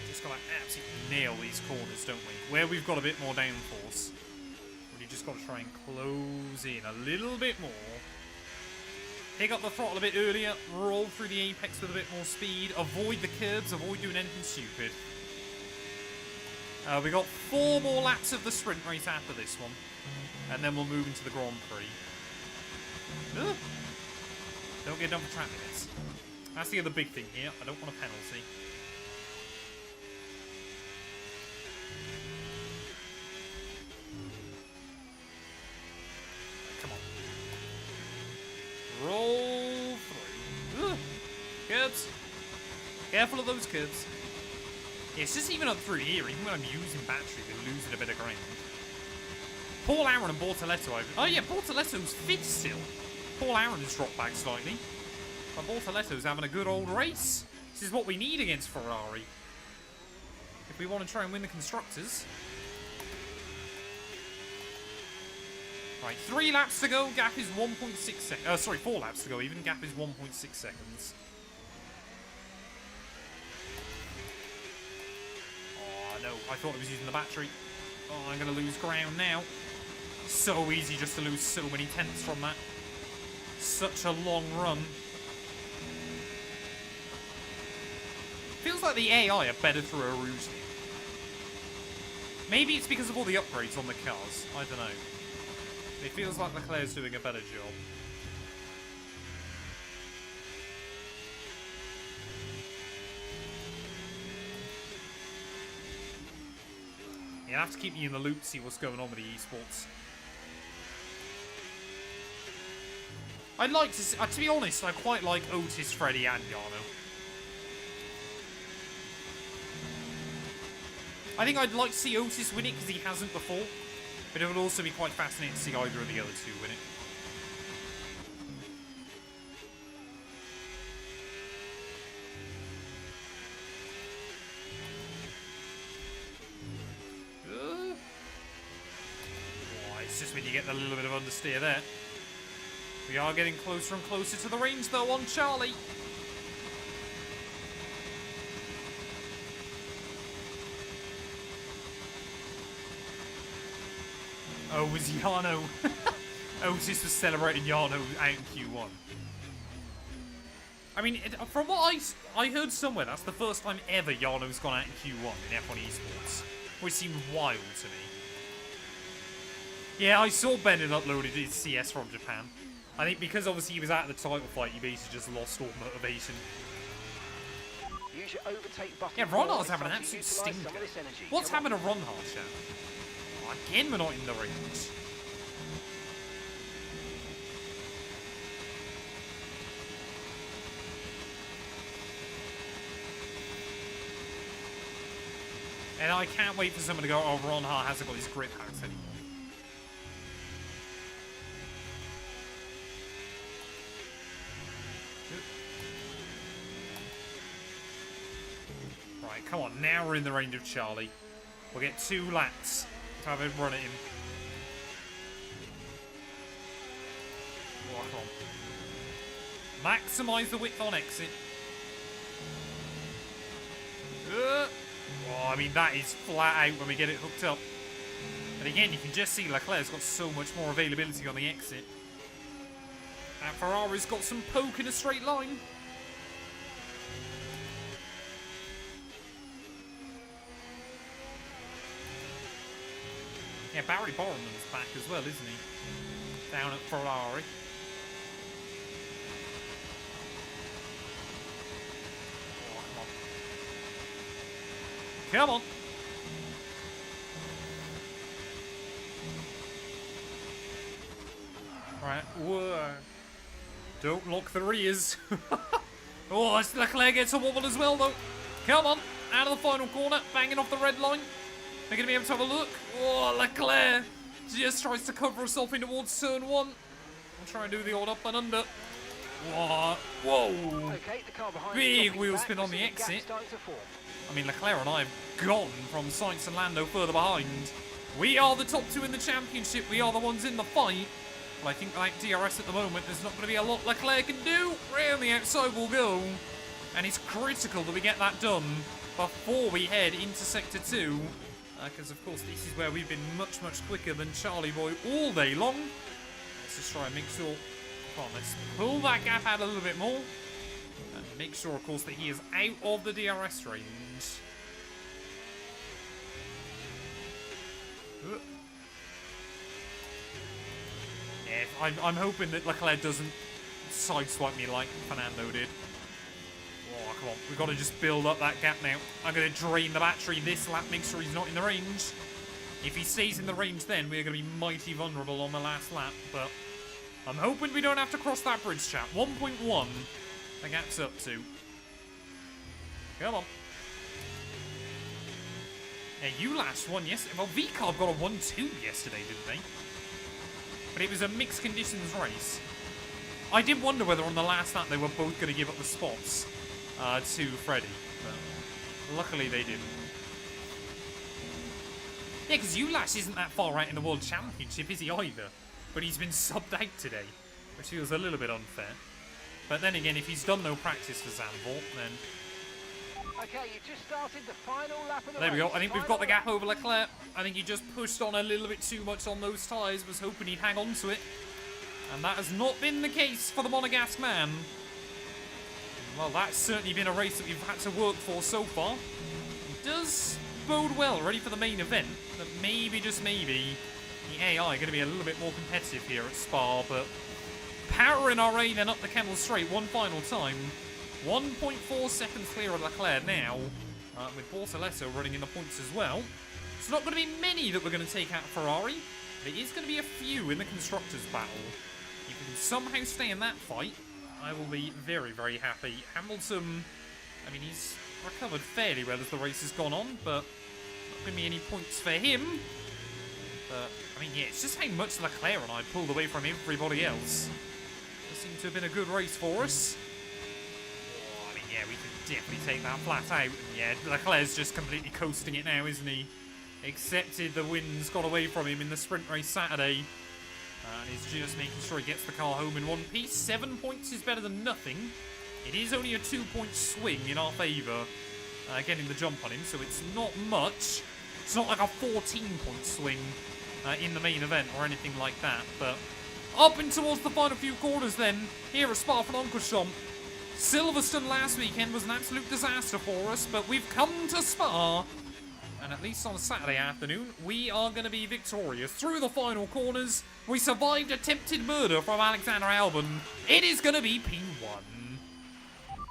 Just got to absolutely nail these corners, don't we? Where we've got a bit more downforce. We've just got to try and close in a little bit more. Pick up the throttle a bit earlier, roll through the apex with a bit more speed, avoid the curbs, avoid doing anything stupid. We got 4 more laps of the sprint race after this one, and then we'll move into the Grand Prix. Ugh. Don't get done for track minutes. That's the other big thing here. I don't want a penalty. Come on. Roll through. Ugh. Curbs. Careful of those curbs. Yeah, it's just even up through here. Even when I'm using battery, we're losing a bit of ground. Paul Aaron and Bortoletto. Oh yeah, Bortoletto's fit still. Paul Aaron has dropped back slightly. But Bortoletto's having a good old race. This is what we need against Ferrari. If we want to try and win the Constructors. Right, 3 laps to go. Gap is 1.6 seconds. Sorry, 4 laps to go even. Gap is 1.6 seconds. Oh, no. I thought I was using the battery. Oh, I'm going to lose ground now. So easy just to lose so many tenths from that. Such a long run. Feels like the AI are better through a route. Maybe it's because of all the upgrades on the cars. I don't know. It feels like Leclerc's doing a better job. You have to keep me in the loop to see what's going on with the esports. I'd like to see, to be honest, I quite like Otis, Freddie, and Yano. I think I'd like to see Otis win it because he hasn't before. But it would also be quite fascinating to see either of the other two win it. Oh, it's just when you get a little bit of understeer there. We are getting closer and closer to the range, though, on Charlie. Oh, was Yano? Otis was celebrating Yano out in Q1. I mean, from what I heard somewhere, that's the first time ever Yano's gone out in Q1 in F1 Esports, which seemed wild to me. Yeah, I saw Bennett uploaded his CS from Japan. I think because obviously he was out of the title fight, he basically just lost all motivation. Use your overtake button. Yeah, Ronhardt's having an absolute stinker. What's happened to Ronhard, chat? Oh, again, we're not in the range. And I can't wait for someone to go, oh, Ron Hart hasn't got his grip hacks anymore. Right, come on. Now we're in the range of Charlie. We'll get 2 laps to have a run at him. Oh, come on. Maximise the width on exit. Oh, I mean, that is flat out when we get it hooked up. But again, you can just see Leclerc's got so much more availability on the exit. And Ferrari's got some poke in a straight line. Yeah, Barry Borman's back as well, isn't he? Down at Ferrari. Come on. Right. Whoa. Don't lock the rears. Oh, Leclerc gets a wobble as well, though. Come on. Out of the final corner. Banging off the red line. They're going to be able to have a look. Oh, Leclerc just tries to cover herself in towards turn 1. I'll try and do the old up and under. Whoa. Whoa. Okay, the car behind Big wheel spin on the exit. I mean, Leclerc and I have gone from Sainz and Lando further behind. We are the top 2 in the championship. We are the ones in the fight. But I think, like DRS at the moment, there's not going to be a lot Leclerc can do. Round the outside we'll go. And it's critical that we get that done before we head into Sector 2. Because, of course, this is where we've been much, much quicker than Charlie Boy all day long. Let's just try and make sure... Come on, let's pull that gap out a little bit more. And make sure, of course, that he is out of the DRS range. Yeah, I'm hoping that Leclerc doesn't sideswipe me like Fernando did. Oh, come on. We've got to just build up that gap now. I'm going to drain the battery this lap, make sure he's not in the range. If he stays in the range, then we're going to be mighty vulnerable on the last lap. But I'm hoping we don't have to cross that bridge, chat. 1.1. The gap's up to. Come on. Yeah, you last won yesterday. Well, VCarb got a 1-2 yesterday, didn't they? But it was a mixed conditions race. I did wonder whether on the last lap they were both going to give up the spots to Freddie. But luckily they didn't. Yeah, because Ulash isn't that far out in the World Championship, is he either? But he's been subbed out today, which feels a little bit unfair. But then again, if he's done no practice for Zandvoort, then... Okay, you just started the final lap of the There we go. race. I think we've got the gap over Leclerc. I think he just pushed on a little bit too much on those tyres, was hoping he'd hang on to it. And that has not been the case for the Monegasque man. Well, that's certainly been a race that we've had to work for so far. It does bode well, ready for the main event. That maybe, just maybe, the AI are going to be a little bit more competitive here at Spa, but powering our way then up the Kemmel Straight one final time. 1.4 seconds clear of Leclerc now, with Bortoleto running in the points as well. It's not going to be many that we're going to take out Ferrari, but it is going to be a few in the Constructors' battle. If we can somehow stay in that fight, I will be very, very happy. Hamilton, I mean, he's recovered fairly well as the race has gone on, but not going to be any points for him. But, I mean, yeah, it's just how much Leclerc and I pulled away from everybody else. It seemed to have been a good race for us. Oh, I mean, yeah, we can definitely take that flat out. And yeah, Leclerc's just completely coasting it now, isn't he? Accepted the wins got away from him in the sprint race Saturday. And he's just making sure he gets the car home in one piece. 7 points is better than nothing. It is only a 2-point swing in our favour, getting the jump on him, so it's not much. It's not like a 14-point swing in the main event or anything like that. But up and towards the final few corners then, here at Spa-Francorchamps. Silverstone last weekend was an absolute disaster for us, but we've come to Spa. And at least on a Saturday afternoon, we are going to be victorious. Through the final corners, we survived attempted murder from Alexander Albon. It is going to be P1.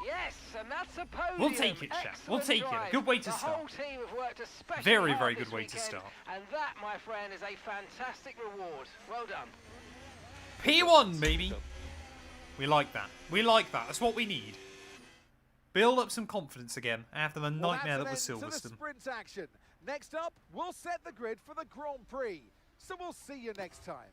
Yes, and that's a podium. We'll take it, Shaq. We'll take it. A good way to the start. Whole team have worked especially Very, hard very this good way to weekend, start. And that, my friend, is a fantastic reward. Well done. P1, baby. We like that. We like that. That's what we need. Build up some confidence again after the nightmare that was Silverstone. Sprint action. Next up, we'll set the grid for the Grand Prix. So we'll see you next time.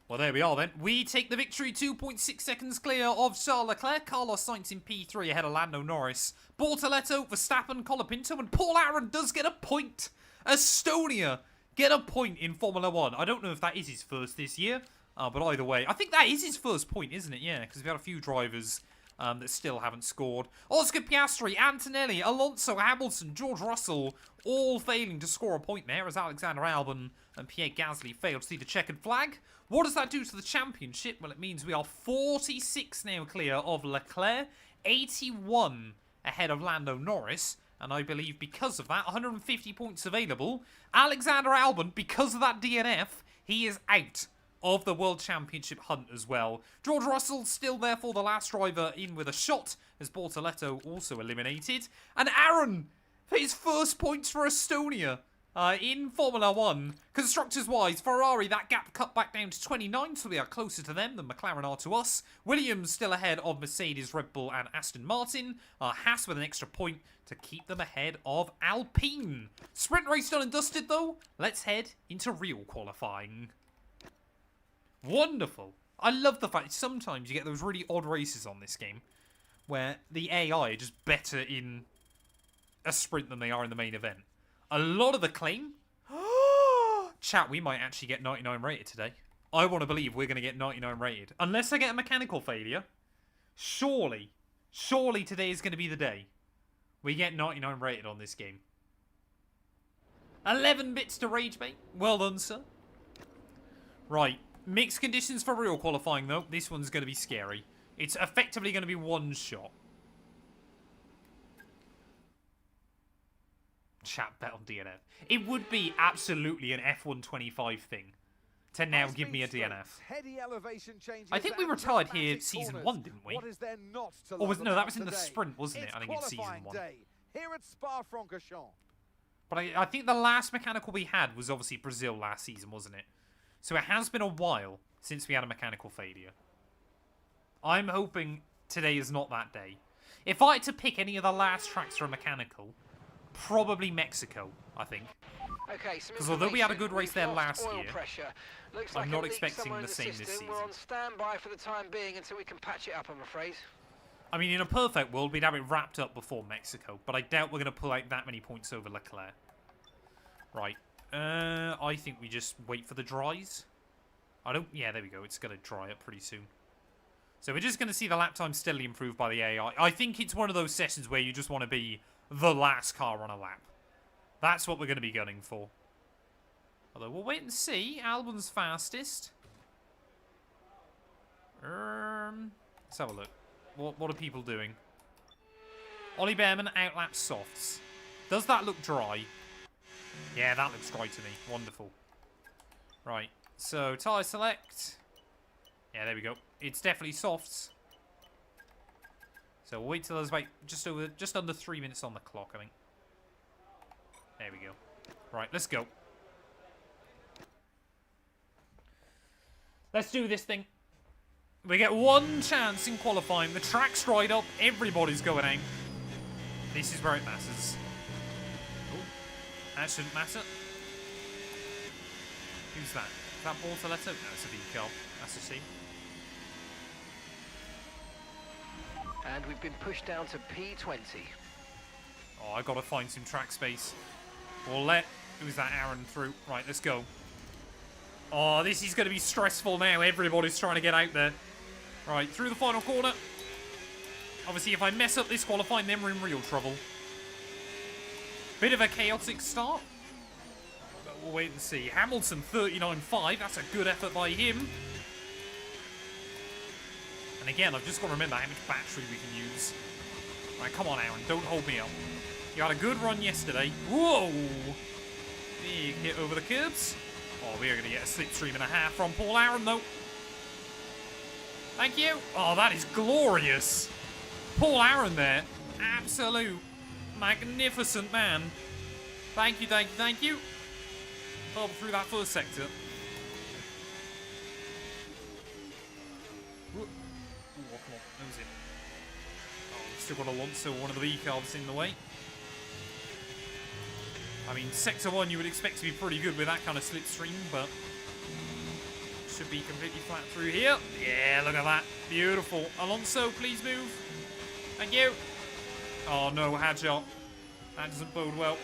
Well, there we are then. We take the victory, 2.6 seconds clear of Charles Leclerc. Carlos Sainz in P3 ahead of Lando Norris. Bortoletto, Verstappen, Colapinto, and Paul Aron does get a point. Estonia get a point in Formula 1. I don't know if that is his first this year, but either way, I think that is his first point, isn't it? Yeah, because we've had a few drivers that still haven't scored. Oscar Piastri, Antonelli, Alonso, Hamilton, George Russell, all failing to score a point there as Alexander Albon and Pierre Gasly failed to see the checkered flag. What does that do to the championship? Well, it means we are 46 now clear of Leclerc, 81 ahead of Lando Norris, and I believe because of that, 150 points available. Alexander Albon, because of that DNF, he is out of the World Championship hunt as well. George Russell still therefore the last driver in with a shot, as Bortoletto also eliminated. And Aaron for his first points for Estonia in Formula 1. Constructors-wise, Ferrari, that gap cut back down to 29, so we are closer to them than McLaren are to us. Williams still ahead of Mercedes, Red Bull and Aston Martin. Haas with an extra point to keep them ahead of Alpine. Sprint race done and dusted though. Let's head into real qualifying. Wonderful. I love the fact sometimes you get those really odd races on this game where the AI are just better in a sprint than they are in the main event. A lot of the claim... Chat, we might actually get 99 rated today. I want to believe we're going to get 99 rated. Unless I get a mechanical failure. Surely today is going to be the day we get 99 rated on this game. 11 bits to rage bait. Well done, sir. Right. Mixed conditions for real qualifying, though. This one's going to be scary. It's effectively going to be one shot. Chat bet on DNF. It would be absolutely an F125 thing to now give me a DNF. I think we retired here season 1, didn't we? Or was no, that was in the sprint, wasn't it? I think in season 1. Here at Spa-Francorchamps. But I think the last mechanical we had was obviously Brazil last season, wasn't it? So it has been a while since we had a mechanical failure. I'm hoping today is not that day. If I had to pick any of the last tracks for a mechanical, probably Mexico, I think. Okay, because although we had a good race there last year, looks I'm like not expecting the same this season. We're on standby for the time being until we can patch it up, I'm afraid. I mean, in a perfect world, we'd have it wrapped up before Mexico, but I doubt we're going to pull out that many points over Leclerc. Right. I think we just wait for the dries. Yeah, there we go. It's going to dry up pretty soon. So we're just going to see the lap time steadily improve by the AI. I think it's one of those sessions where you just want to be the last car on a lap. That's what we're going to be gunning for. Although we'll wait and see. Albon's fastest. Let's have a look. What are people doing? Ollie Behrman outlaps softs. Does that look dry? Yeah, that looks dry to me. Wonderful. Right. So, tyre select. Yeah, there we go. It's definitely softs. So, we'll wait till there's about just under 3 minutes on the clock, I think. There we go. Right, let's go. Let's do this thing. We get one chance in qualifying. The track's dried up. Everybody's going out. This is where it matters. That shouldn't matter. Who's that? Is that Bortoletto? No, it's a decal. That's a shame. And we've been pushed down to P20. Oh, I gotta find some track space. We'll let... Who's that Aaron through? Right, let's go. Oh, this is gonna be stressful now. Everybody's trying to get out there. Right, through the final corner. Obviously, if I mess up this qualifying, then we're in real trouble. Bit of a chaotic start. But we'll wait and see. Hamilton, 39.5. That's a good effort by him. And again, I've just got to remember how much battery we can use. Right, come on, Aaron. Don't hold me up. You had a good run yesterday. Whoa! Big hit over the curbs. Oh, we are going to get a slipstream and a half from Paul Aaron, though. Thank you. Oh, that is glorious. Paul Aaron there. Absolute magnificent man. Thank you, thank you, thank you. Bubble through that first sector. Ooh, come on. That was it. Oh, we've still got Alonso, one of the V-carbs in the way. I mean, Sector 1 you would expect to be pretty good with that kind of slipstream, but should be completely flat through here. Yeah, look at that. Beautiful. Alonso, please move. Thank you. Oh, no, Hadjar. That doesn't bode well.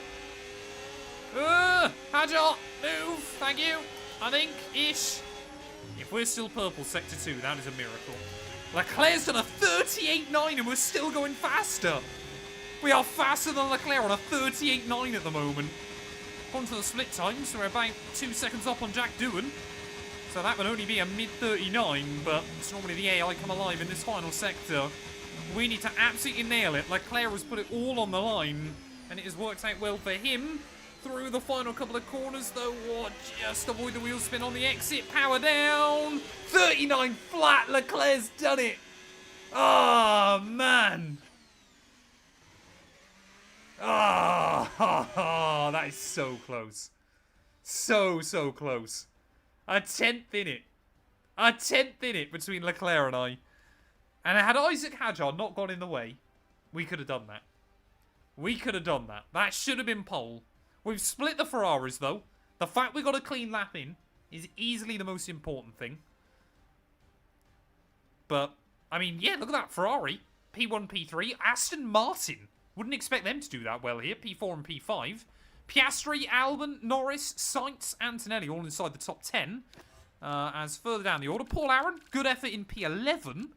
Hadjar, move. Thank you. I think, ish. If we're still purple, Sector 2, that is a miracle. Leclerc's done a 38.9 and we're still going faster. We are faster than Leclerc on a 38.9 at the moment. According to the split times, so we're about 2 seconds up on Jack Doohan. So that would only be a mid-39, but it's normally the AI come alive in this final sector. We need to absolutely nail it. Leclerc has put it all on the line, and it has worked out well for him. Through the final couple of corners, though, just avoid the wheel spin on the exit. Power down. 39 flat. Leclerc's done it. Oh, man. Oh, that is so close. So close. A 10th in it. A 10th in it between Leclerc and I. And had Isaac Hadjar not gone in the way, we could have done that. We could have done that. That should have been pole. We've split the Ferraris, though. The fact we got a clean lap in is easily the most important thing. But, I mean, yeah, look at that. Ferrari, P1, P3. Aston Martin. Wouldn't expect them to do that well here. P4 and P5. Piastri, Albon, Norris, Sainz, Antonelli all inside the top 10. As further down the order, Paul Aaron, good effort in P11.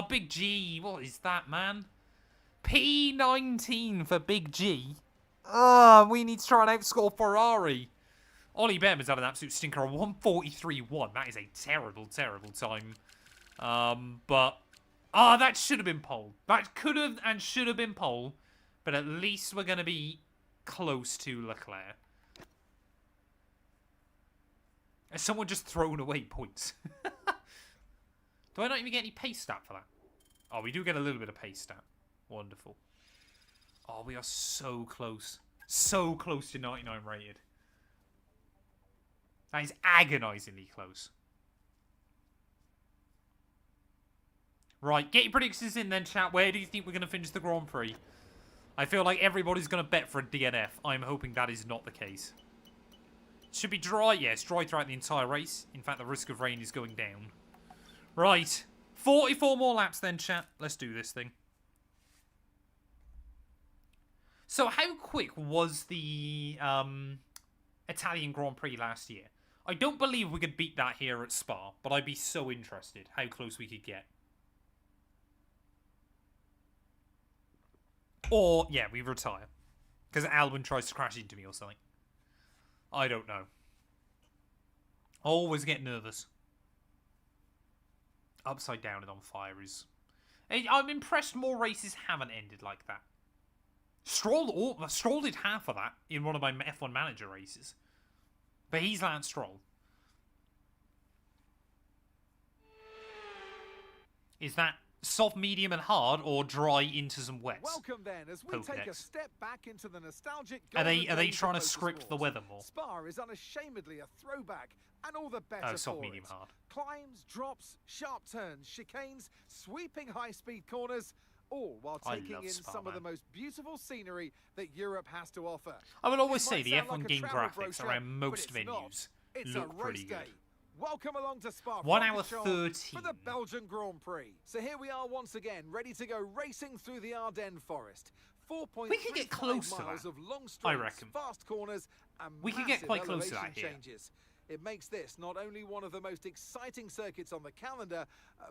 Big G. What is that, man? P19 for Big G. We need to try and outscore Ferrari. Ollie Behrman's had an absolute stinker of 1:43.1. That is a terrible, terrible time. That should have been pole. That could have and should have been pole. But at least we're going to be close to Leclerc. Has someone just thrown away points? Do I not even get any pace stat for that? Oh, we do get a little bit of pace stat. Wonderful. Oh, we are so close. So close to 99 rated. That is agonizingly close. Right, get your predictions in then, chat. Where do you think we're going to finish the Grand Prix? I feel like everybody's going to bet for a DNF. I'm hoping that is not the case. Should be dry. Yes, dry throughout the entire race. In fact, the risk of rain is going down. Right. 44 more laps then, chat. Let's do this thing. So how quick was the Italian Grand Prix last year? I don't believe we could beat that here at Spa, but I'd be so interested how close we could get. Or, yeah, we retire. Because Albon tries to crash into me or something. I don't know. I always get nervous. Upside down and on fire is... I'm impressed more races haven't ended like that. Stroll did half of that in one of my F1 Manager races. But he's Lance Stroll. Is that soft, medium, and hard, or dry into some wets? Welcome then, as we take a step back into the nostalgic. Are they trying to script the weather more? Spa is unashamedly a throwback, and all the better soft, for medium, it. hard. Climbs, drops, sharp turns, chicanes, sweeping high-speed corners, all while taking in some of the most beautiful scenery that Europe has to offer. I will always say the F1 game graphics around most venues look pretty good. Welcome along to Spa 1 hour 13 for the Belgian Grand Prix. So here we are once again, ready to go racing through the Ardennes forest. 4.3 we could get close to miles that. Of long straights, I reckon. Fast corners, and we could get quite close to that here. Changes. It makes this not only one of the most exciting circuits on the calendar,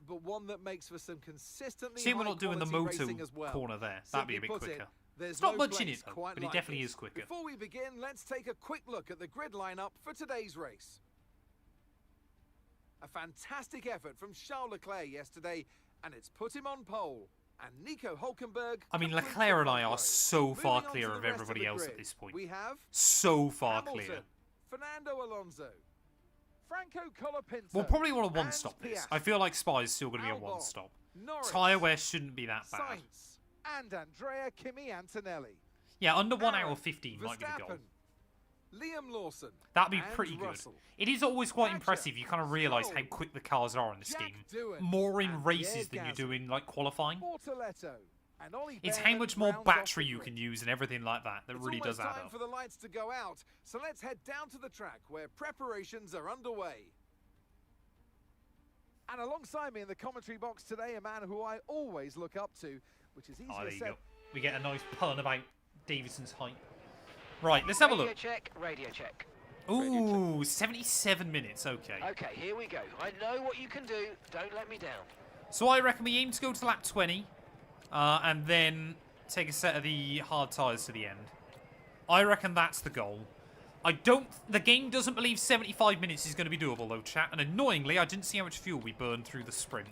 but one that makes for some consistently See, we're not doing the moto well. corner there. That'd be a bit quicker. There's it's not no much in it, though, but it definitely is quicker. Before we begin, let's take a quick look at the grid lineup for today's race. A fantastic effort from Charles Leclerc yesterday, and it's put him on pole. And Nico Hülkenberg. I mean, Leclerc and I are so far clear of everybody else at this point. We have so far Hamilton, clear. Fernando Alonso, Franco Colapinto. We'll probably want to one-stop this. I feel like Spa is still going to be a one-stop. Tyre wear shouldn't be that bad. Sainz, and Andrea Kimi Antonelli. Yeah, under 1 hour 15 might be the goal. Liam Lawson. That'd be pretty good. It is always quite impressive. You kind of realise how quick the cars are in this game. More in races than you do in, like, qualifying. Bortoletto, And Ollie It's how Behrman much more rounds off battery the you grid. can use and everything like that that really does add It's almost time up. for the lights to go out, so let's head down to the track where preparations are underway. And alongside me in the commentary box today, a man who I always look up to, which is easier Oh, there you said. go. We get a nice pun about Davidson's height. Right, let's have a look. Radio check. Ooh, 77 minutes, okay. Okay, here we go. I know what you can do. Don't let me down. So I reckon we aim to go to lap 20, and then take a set of the hard tyres to the end. I reckon that's the goal. The game doesn't believe 75 minutes is going to be doable though, chat, and annoyingly, I didn't see how much fuel we burned through the sprint.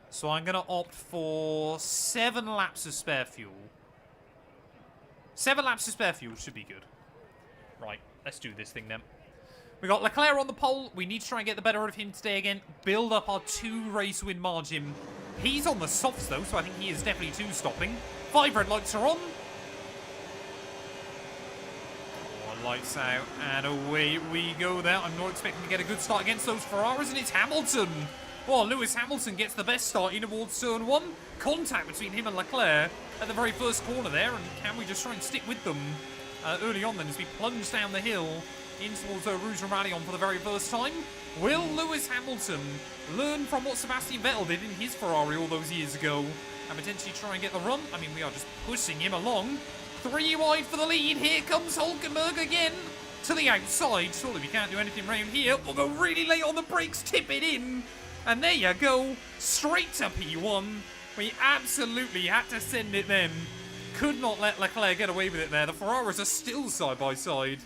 So I'm going to opt for 7 laps of spare fuel. 7 laps of spare fuel should be good. Right, let's do this thing then. We got Leclerc on the pole. We need to try and get the better of him today again. Build up our 2 race win margin. He's on the softs though, so I think he is definitely 2 stopping. 5 red lights are on. 4 lights out, and away we go there. I'm not expecting to get a good start against those Ferraris, and it's Hamilton. Well, Lewis Hamilton gets the best start in towards turn 1. Contact between him and Leclerc at the very first corner there, and can we just try and stick with them early on then as we plunge down the hill in towards Rouge Rallye for the very first time? Will Lewis Hamilton learn from what Sebastian Vettel did in his Ferrari all those years ago and potentially try and get the run? I mean, we are just pushing him along. 3 wide for the lead. Here comes Hulkenberg again to the outside. Surely we can't do anything around here. We'll go really late on the brakes, tip it in. And there you go, straight to P1. We absolutely had to send it then. Could not let Leclerc get away with it there. The Ferraris are still side by side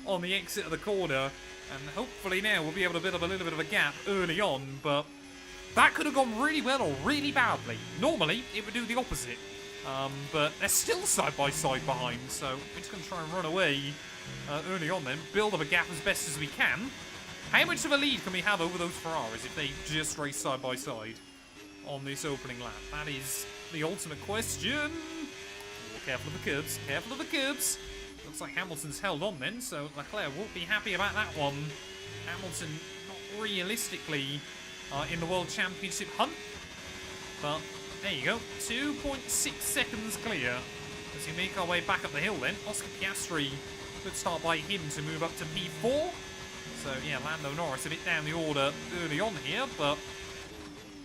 on the exit of the corner. And hopefully now we'll be able to build up a little bit of a gap early on. But that could have gone really well or really badly. Normally, it would do the opposite. But they're still side by side behind. So we're just going to try and run away early on then. Build up a gap as best as we can. How much of a lead can we have over those Ferraris if they just race side by side on this opening lap? That is the ultimate question. Oh, careful of the curbs, careful of the curbs. Looks like Hamilton's held on then, so Leclerc won't be happy about that one. Hamilton not realistically in the World Championship hunt. But there you go, 2.6 seconds clear as we make our way back up the hill then. Oscar Piastri, good start by him to move up to P4. So, yeah, Lando Norris a bit down the order early on here, but,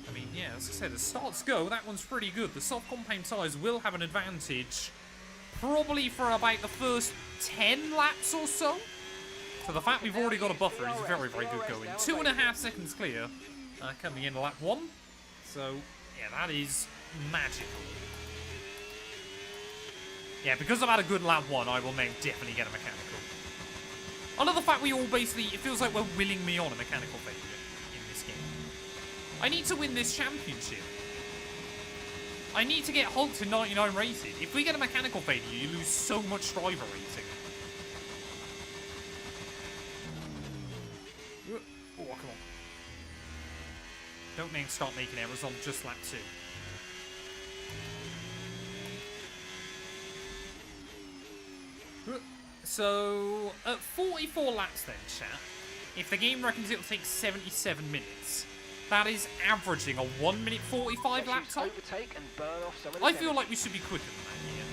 I mean, yeah, as I said, as starts go, that one's pretty good. The soft compound tyres will have an advantage, probably for about the first 10 laps or so. So the fact we've already got a buffer is very, very good going. 2.5 seconds clear coming in lap 1. So, yeah, that is magical. Yeah, because I've had a good lap 1, I will now definitely get a mechanical. I love the fact we all basically, it feels like we're willing me on a mechanical failure in this game. I need to win this championship. I need to get Hulk to 99 rated. If we get a mechanical failure, you lose so much driver rating. Oh, come on. Don't now start making errors on just lap 2. So, at 44 laps then, chat, if the game reckons it'll take 77 minutes, that is averaging a 1 minute 45 lap time. I feel like we should be quicker than that here.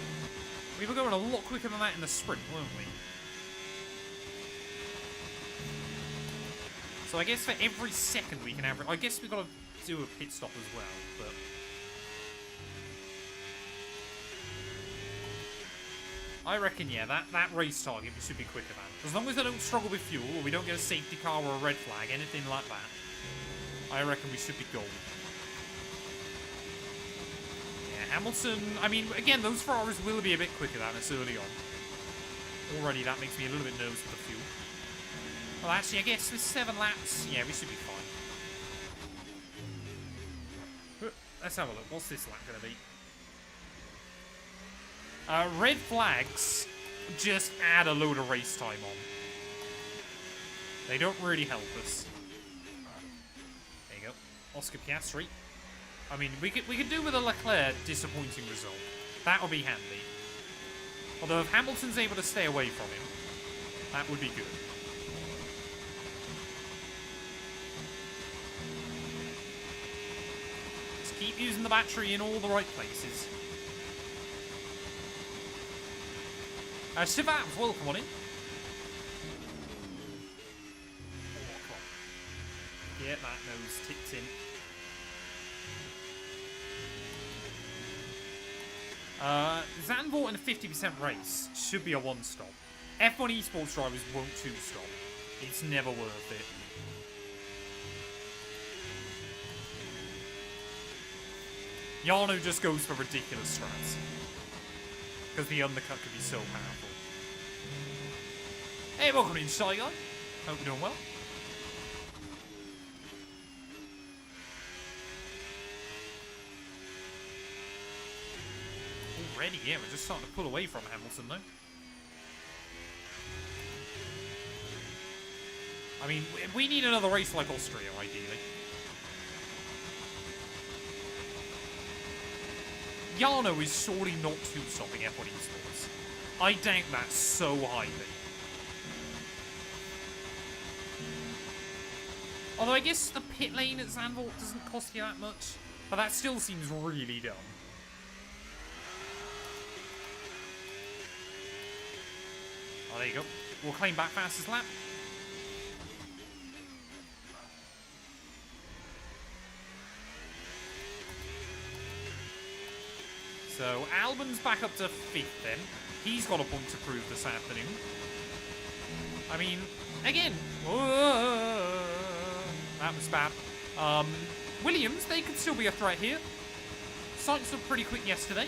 We were going a lot quicker than that in the sprint, weren't we? So I guess for every second we can average... I guess we've got to do a pit stop as well, but... I reckon, yeah, that race target we should be quicker than. As long as they don't struggle with fuel, or we don't get a safety car or a red flag, anything like that, I reckon we should be golden. Yeah, Hamilton, I mean, again, those Ferraris will be a bit quicker than us early on. Already that makes me a little bit nervous with the fuel. Well, actually, I guess with 7 laps, yeah, we should be fine. Let's have a look. What's this lap going to be? Red flags just add a load of race time on. They don't really help us. There you go. Oscar Piastri. I mean, we could do with a Leclerc disappointing result. That would be handy. Although if Hamilton's able to stay away from him, that would be good. Just keep using the battery in all the right places. Shivav, welcome on in. Yeah, that nose tipped in. Zandvoort in a 50% race should be a one-stop. F1 esports drivers won't two-stop. It's never worth it. Jarno just goes for ridiculous strats. Because the undercut could be so powerful. Hey, welcome in, Shy Guy. Hope you're doing well. Already, yeah, we're just starting to pull away from Hamilton, though. I mean, we need another race like Austria, ideally. Jarno is surely not two-stopping F1 esports. I doubt that so highly. Although I guess the pit lane at Zandvoort doesn't cost you that much, but that still seems really dumb. Oh, there you go. We'll claim back fastest lap. So, Albon's back up to 5th then. He's got a point to prove this afternoon. I mean, again, that was bad. Williams, they could still be a threat here. Sainz looked pretty quick yesterday.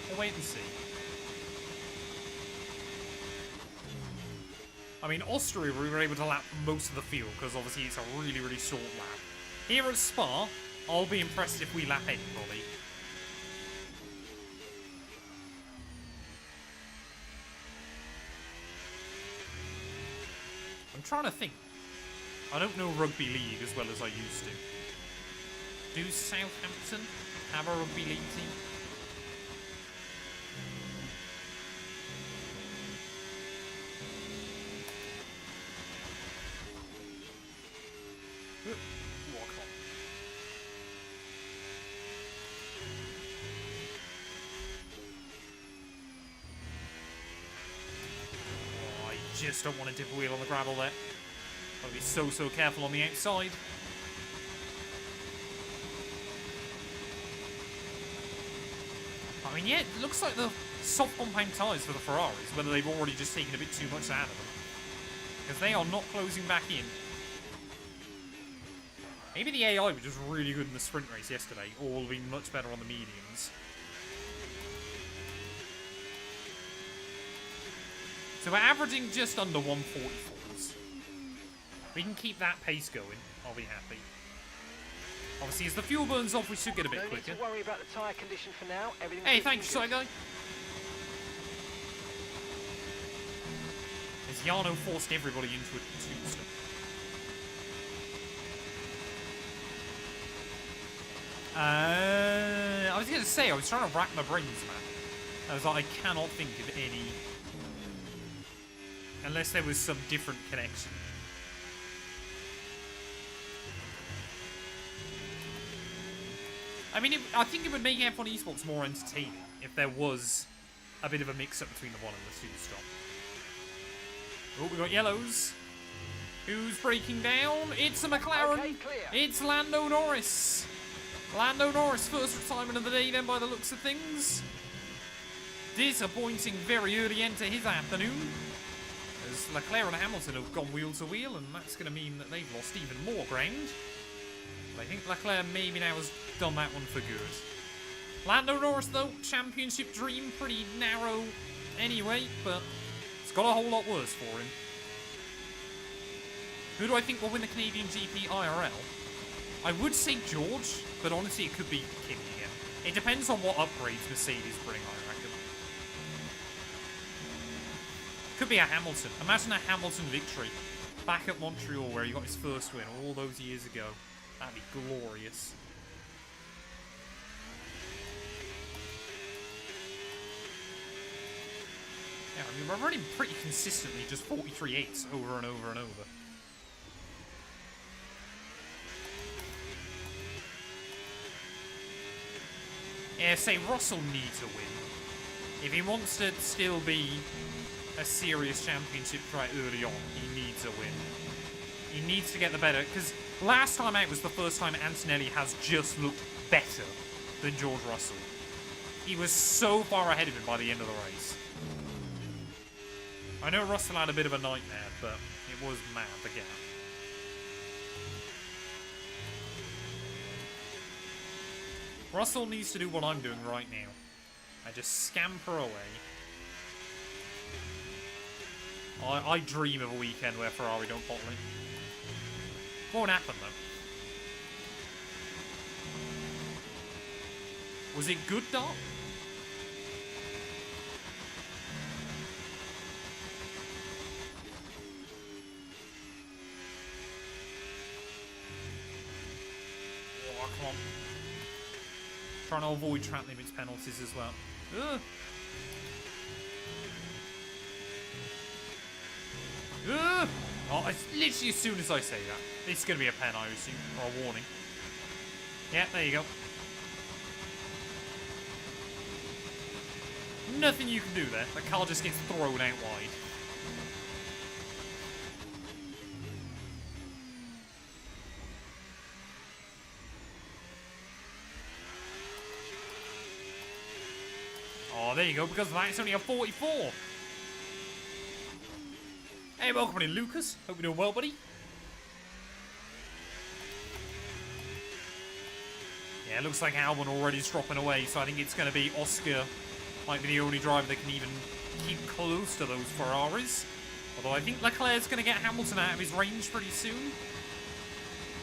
We'll wait and see. I mean, Austria, we were able to lap most of the field because obviously it's a really, really short lap. Here at Spa, I'll be impressed if we lap anybody. I'm trying to think. I don't know rugby league as well as I used to. Do Southampton have a rugby league team? Just don't want to dip a wheel on the gravel there. Gotta be so careful on the outside. I mean, yeah, it looks like the soft compound tyres for the Ferraris, whether they've already just taken a bit too much out of them. Because they are not closing back in. Maybe the AI was just really good in the sprint race yesterday, or will be much better on the mediums. So we're averaging just under 144s. We can keep that pace going. I'll be happy. Obviously, as the fuel burns off, we should get a bit quicker. No need to worry about the tyre condition for now. Hey, thanks, Shy Guy. As Jarno forced everybody into a two-stop. I was going to say, I was trying to rack my brains, man. I was like, I cannot think of any... Unless there was some different connection. I mean, I think it would make F1 esports more entertaining if there was a bit of a mix-up between the one and the two-stop. Oh, we got yellows. Who's breaking down? It's a McLaren. Okay, it's Lando Norris. Lando Norris, first retirement of the day then by the looks of things. Disappointing very early into his afternoon. As Leclerc and Hamilton have gone wheel to wheel, and that's going to mean that they've lost even more ground. But I think Leclerc maybe now has done that one for good. Lando Norris, though, championship dream, pretty narrow anyway, but it's got a whole lot worse for him. Who do I think will win the Canadian GP IRL? I would say George, but honestly it could be Kimi again. It depends on what upgrades Mercedes bring, I reckon. Could be a Hamilton. Imagine a Hamilton victory back at Montreal where he got his first win all those years ago. That'd be glorious. Yeah, I mean, we're running pretty consistently just 43.8s over and over and over. Yeah, say Russell needs a win. If he wants to still be a serious championship threat early on, he needs a win. He needs to get the better, because last time out was the first time Antonelli has just looked better than George Russell. He was so far ahead of him by the end of the race. I know Russell had a bit of a nightmare, but it was mad, the gap. Russell needs to do what I'm doing right now. I just scamper away. I dream of a weekend where Ferrari don't bottle it. Won't happen, though. Was it good, Dart? Oh, come on. Trying to avoid track limits penalties as well. Ugh. Ugh. Oh, it's literally as soon as I say that. It's going to be a pen, I assume, or a warning. Yeah, there you go. Nothing you can do there. The car just gets thrown out wide. Oh, there you go. Because of that, it's only a 44. Hey, welcome in, Lucas. Hope you're doing well, buddy. Yeah, it looks like Albon already is dropping away, so I think it's going to be Oscar. Might be the only driver that can even keep close to those Ferraris. Although I think Leclerc's going to get Hamilton out of his range pretty soon.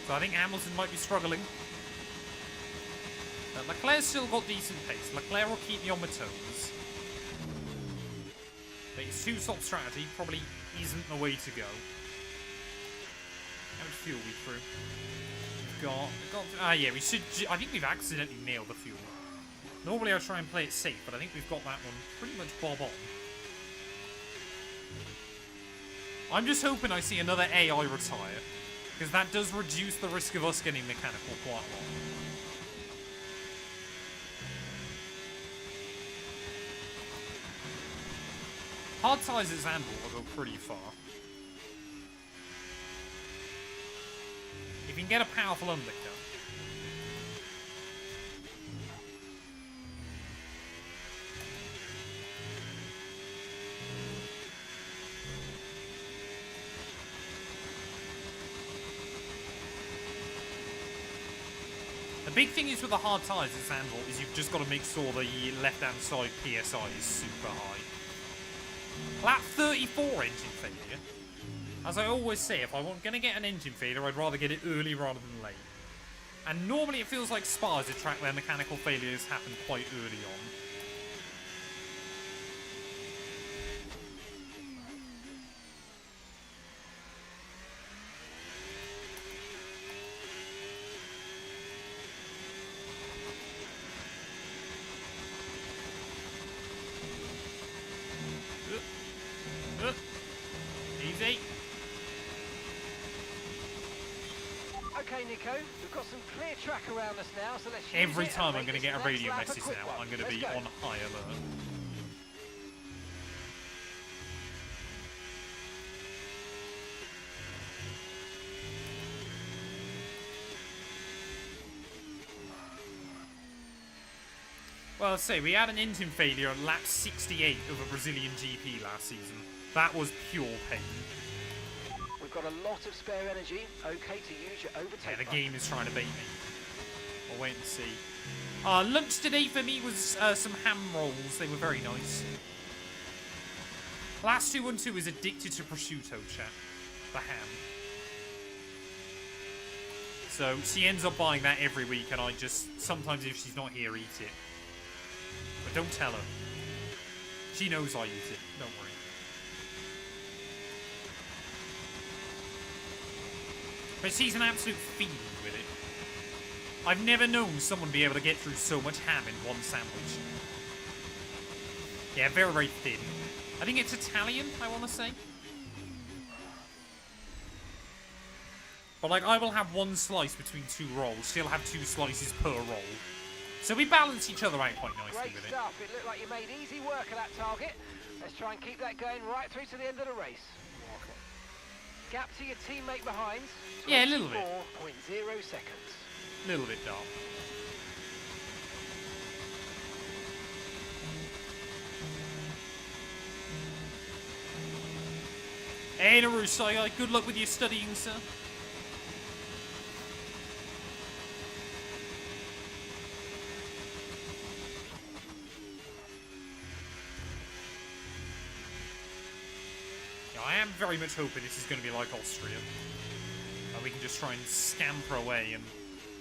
So I think Hamilton might be struggling. But Leclerc's still got decent pace. Leclerc will keep me on my toes. But his two-stop strategy probably isn't the way to go. How much fuel we through? Yeah, we should. I think we've accidentally nailed the fuel. Normally I try and play it safe, but I think we've got that one pretty much bob on. I'm just hoping I see another AI retire, because that does reduce the risk of us getting mechanical quite a lot. Hard tyres at Zandvoort will go pretty far. If you can get a powerful undercut. The big thing is with the hard tyres at Zandvoort is you've just got to make sure the left-hand side PSI is super high. Lap 34 engine failure. As I always say, if I'm going to get an engine failure, I'd rather get it early rather than late. And normally it feels like Spa is a track where mechanical failures happen quite early on. Easy. Okay, Nico, we've got some clear track around us now, so let's Every time I'm going to get a radio message now, I'm going to be on high alert. Well, let's say we had an engine failure at lap 68 of a Brazilian GP last season. That was pure pain. We've got a lot of spare energy. Okay to use your overtake. Yeah, the game is trying to beat me. I'll wait and see. Lunch today for me was some ham rolls. They were very nice. Last 212 is addicted to prosciutto, chat. The ham. So she ends up buying that every week, and I just, sometimes if she's not here, eat it. But don't tell her. She knows I eat it. Don't worry. But she's an absolute fiend with it. I've never known someone be able to get through so much ham in one sandwich. Yeah, very, very thin. I think it's Italian, I want to say. But, like, I will have one slice between two rolls. She'll have 2 slices per roll. So we balance each other out quite nicely Great with it. stuff. It looked like you made easy work of that target. Let's try and keep that going right through to the end of the race. Gap to your teammate behind. Yeah, a little bit. 4.0 seconds. A little bit dark. Hey, Naruto, good luck with your studying, sir. Yeah, I am very much hoping this is going to be like Austria. And we can just try and scamper away and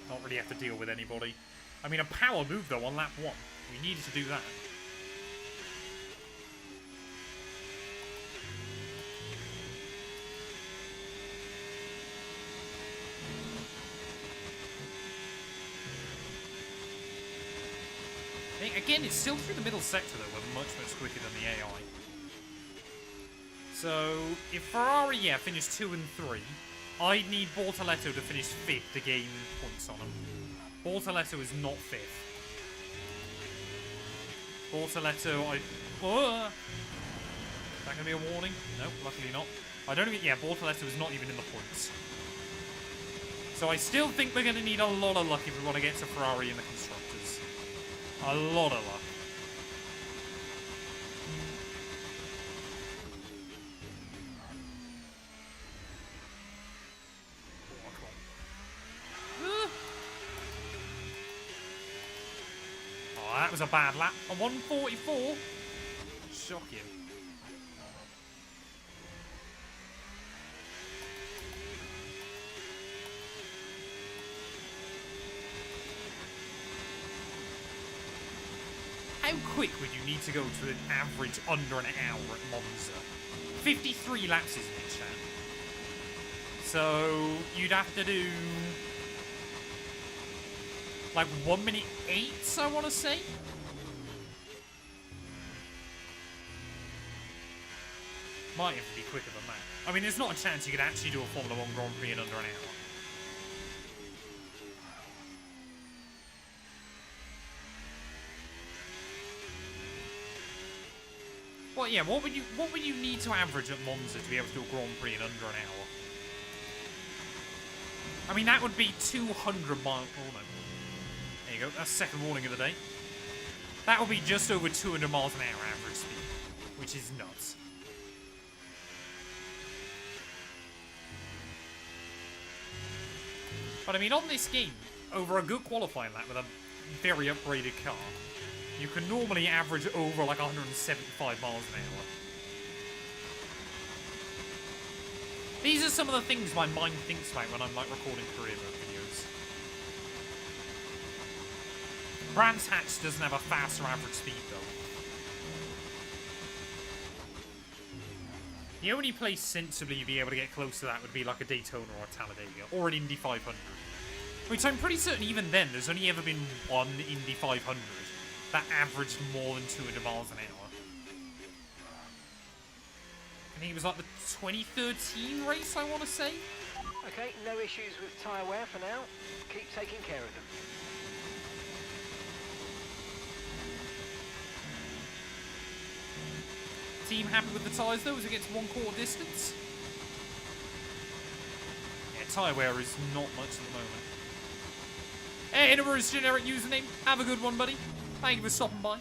not really have to deal with anybody. I mean, a power move, though, on lap 1. We needed to do that. Again, it's still through the middle sector, though. We're much, much quicker than the AI. So, if Ferrari, yeah, finished 2 and 3, I'd need Bortoletto to finish 5th to gain points on him. Bortoletto is not 5th. Bortoletto, is that going to be a warning? No, luckily not. I don't even... Yeah, Bortoletto is not even in the points. So I still think we're going to need a lot of luck if we want to get to Ferrari in the Constructors. A lot of luck. Oh, that was a bad lap. A 144. Shocking. How quick would you need to go to an average under an hour at Monza? 53 laps, isn't it, chat? So you'd have to do like 1 minute 8, I want to say. Might have to be quicker than that. I mean, there's not a chance you could actually do a Formula 1 Grand Prix in under an hour. Well, yeah, what would you need to average at Monza to be able to do a Grand Prix in under an hour? I mean, that would be 200 miles. Oh no. There you go. That's the second warning of the day. That would be just over 200 miles an hour average speed, which is nuts. But I mean, on this game, over a good qualifying lap with a very upgraded car, you can normally average over like 175 miles an hour. These are some of the things my mind thinks about when I'm like recording career mode videos. Brands Hatch doesn't have a faster average speed though. The only place sensibly you'd be able to get close to that would be like a Daytona or a Talladega, or an Indy 500. Which I'm pretty certain even then, there's only ever been one Indy 500 that averaged more than 200 miles an hour. I think it was like the 2013 race, I want to say. Okay, no issues with tyre wear for now. Keep taking care of them. Team happy with the tyres though as it gets 1/4 distance. Yeah, tyre wear is not much at the moment. Hey, Innover's generic username. Have a good one, buddy. Thank you for stopping by.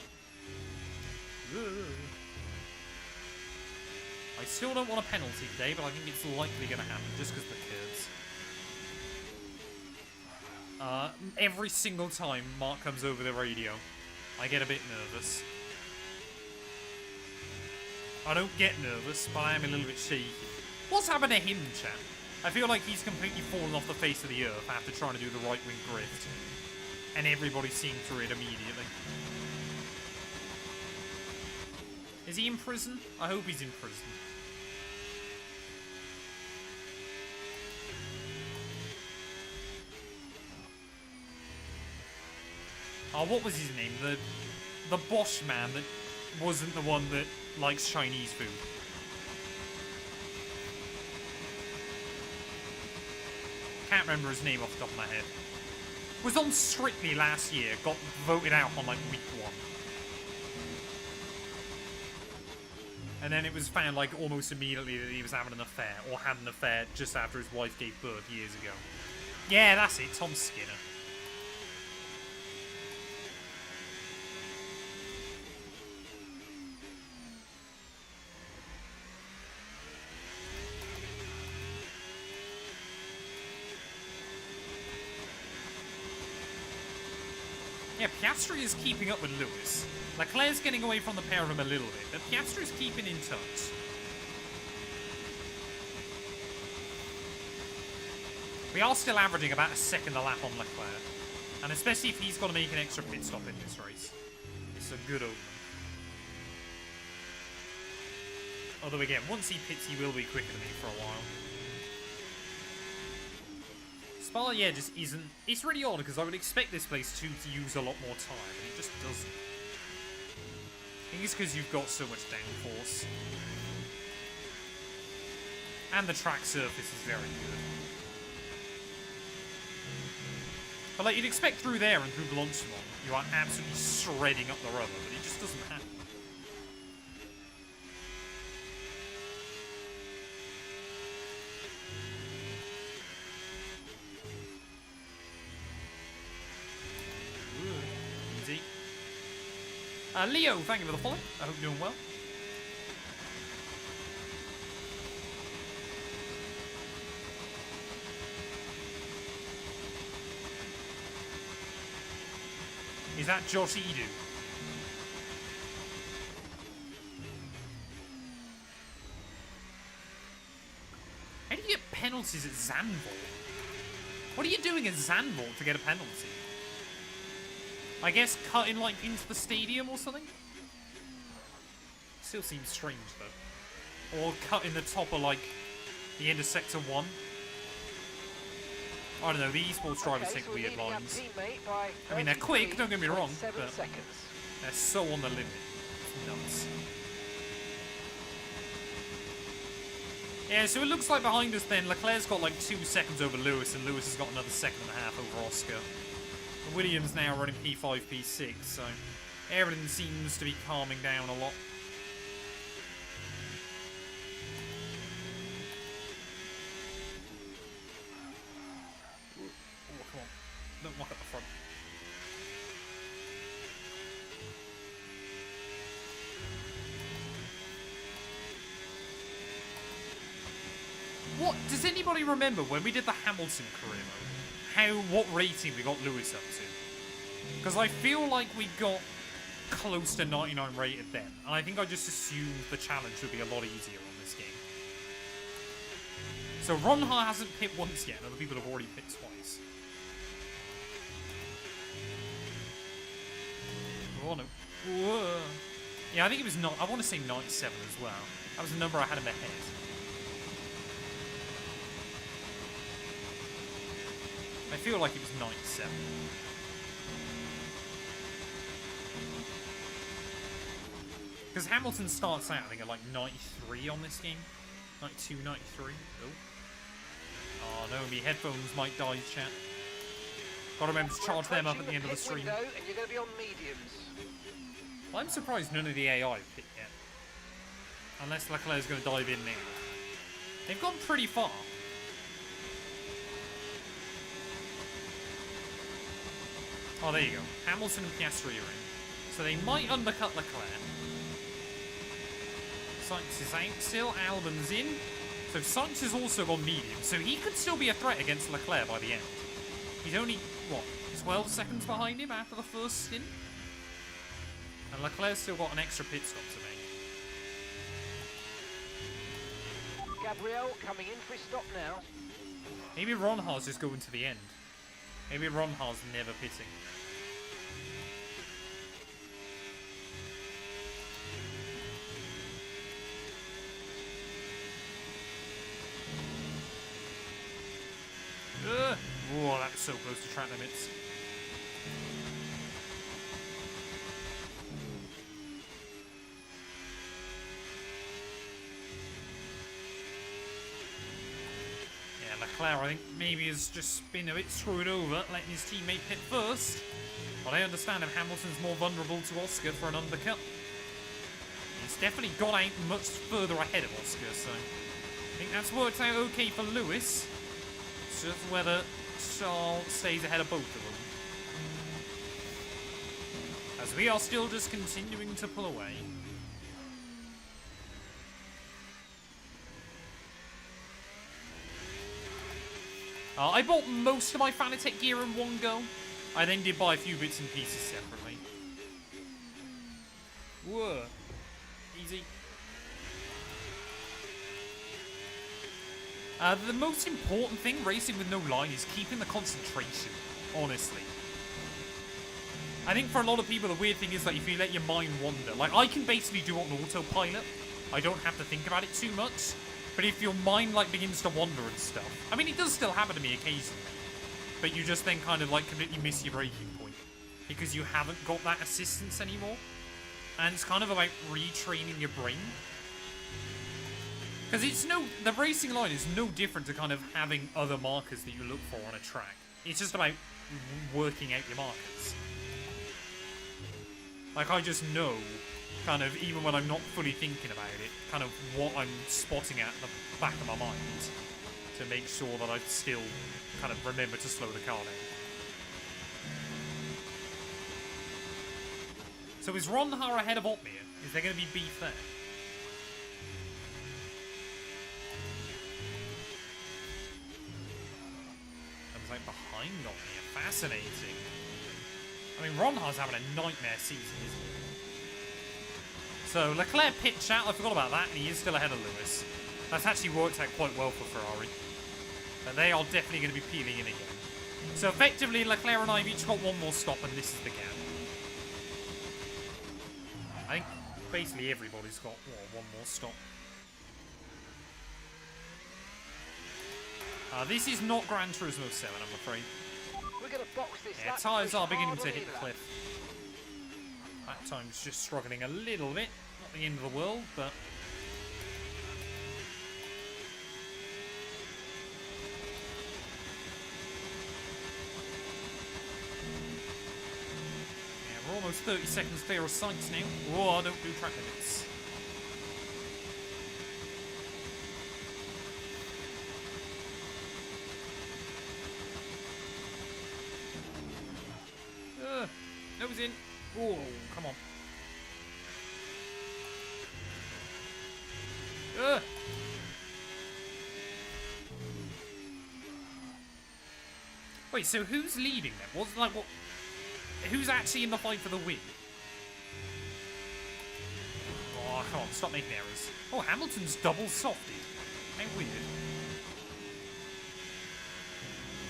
I still don't want a penalty today, but I think it's likely going to happen just because of the curves. Every single time Mark comes over the radio, I get a bit nervous. I don't get nervous, but I am a little bit shaky. What's happened to him, chat? I feel like he's completely fallen off the face of the earth after trying to do the right-wing grift. And everybody's seeing through it immediately. Is he in prison? I hope he's in prison. Oh, what was his name? The Bosch man that wasn't the one that likes Chinese food. Can't remember his name off the top of my head. was on Strictly last year, got voted out on like week 1. And then it was found like almost immediately that he was having an affair, or had an affair just after his wife gave birth years ago. Yeah, that's it, Tom Skinner. Yeah, Piastri is keeping up with Lewis. Leclerc's getting away from the pair of them a little bit, but Piastri's keeping in touch. We are still averaging about a second a lap on Leclerc. And especially if he's got to make an extra pit stop in this race. It's a good omen. Although again, once he pits, he will be quicker than me for a while. Spa, yeah, just isn't... It's really odd, because I would expect this place to use a lot more time, and it just doesn't. I think it's because you've got so much downforce. And the track surface is very good. But like, you'd expect through there and through Blonsmont, you are absolutely shredding up the rubber, but it just doesn't happen. Easy. Leo, thank you for the follow. I hope you're doing well. Is that Josh Edu? How do you get penalties at Zandvoort? What are you doing at Zandvoort to get a penalty? I guess cutting like into the stadium or something? Still seems strange though. Or cutting the top of like the end of Sector 1. I don't know, the esports drivers take weird lines. I mean, they're quick, don't get me wrong, but they're so on the limit. It's nuts. Yeah, so it looks like behind us then, Leclerc's got like 2 seconds over Lewis, and Lewis has got another 1.5 seconds over Oscar. And Williams now running P5, P6, so everything seems to be calming down a lot. Don't look at the front. What does anybody remember when we did the Hamilton career mode? What rating we got Lewis up to? Because I feel like we got close to 99 rated then, and I think I just assumed the challenge would be a lot easier on this game. So Ronha hasn't pit once yet, other people have already pit twice. Oh no. Whoa. Yeah, I think it was not. I want to say 97 as well. That was the number I had in my head. I feel like it was 97. Because Hamilton starts out, I think, at like 93 on this game. 92, 93. Oh no, my headphones might die, chat. Gotta remember to charge them up at the end of the stream. And you're going to be on mediums. Well, I'm surprised none of the AI have pit yet. Unless Leclerc's going to dive in now. They've gone pretty far. Oh, there you go. Hamilton and Piastri are in. So they might undercut Leclerc. Sainz is out still. Albon's in. So Sainz has also gone medium. So he could still be a threat against Leclerc by the end. He's only, what, 12 seconds behind him after the first stint? And Leclerc's still got an extra pit stop to make. Gabriel coming in for his stop now. Maybe Ronha's just going to the end. Maybe Ronha's never pitting. Whoa, that's so close to track limits. Leclerc, I think, maybe has just been a bit screwed over, letting his teammate pit first. But I understand if Hamilton's more vulnerable to Oscar for an undercut. He's definitely got out much further ahead of Oscar, so I think that's worked out okay for Lewis. It's just whether Charles stays ahead of both of them. As we are still just continuing to pull away. I bought most of my Fanatec gear in one go. I then did buy a few bits and pieces separately. Whoa. Easy. The most important thing racing with no line is keeping the concentration, honestly. I think for a lot of people, the weird thing is that if you let your mind wander, like I can basically do it on autopilot. I don't have to think about it too much. But if your mind like begins to wander and stuff, I mean, it does still happen to me occasionally. But you just then kind of like completely miss your braking point because you haven't got that assistance anymore. And it's kind of about retraining your brain. Because the racing line is no different to kind of having other markers that you look for on a track. It's just about working out your markers. Like, I just know, kind of, even when I'm not fully thinking about it, kind of what I'm spotting at the back of my mind to make sure that I still kind of remember to slow the car down. So is Ron Hara ahead of Otmir? Is there going to be beef there? Comes out behind Otmir. Fascinating. I mean, Ron Hara's having a nightmare season, isn't he? So Leclerc pitched out. I forgot about that, and he is still ahead of Lewis. That's actually worked out quite well for Ferrari. But they are definitely going to be peeling in again. So effectively, Leclerc and I have each got one more stop, and this is the gap. I think basically everybody's got one more stop. This is not Gran Turismo 7, I'm afraid. We're going to box this. Yeah, tyres are beginning to hit the cliff. That time's just struggling a little bit. Not the end of the world, but... yeah, we're almost 30 seconds clear of sights now. Oh, I don't do track limits. Nose in. Oh, come on. Wait, so who's leading then? What's like what? Who's actually in the fight for the win? Oh, come on, stop making errors. Oh, Hamilton's double softed. How weird.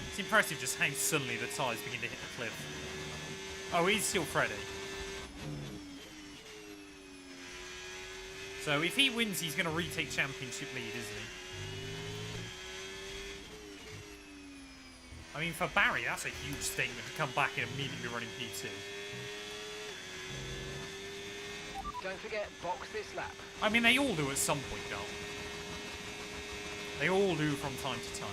It's impressive just how suddenly the tyres begin to hit the cliff. Oh, he's still Freddy. So if he wins, he's going to retake championship lead, isn't he? I mean, for Barry, that's a huge statement to come back and immediately running P2. Don't forget, box this lap. I mean, they all do at some point, don't they? They all do from time to time.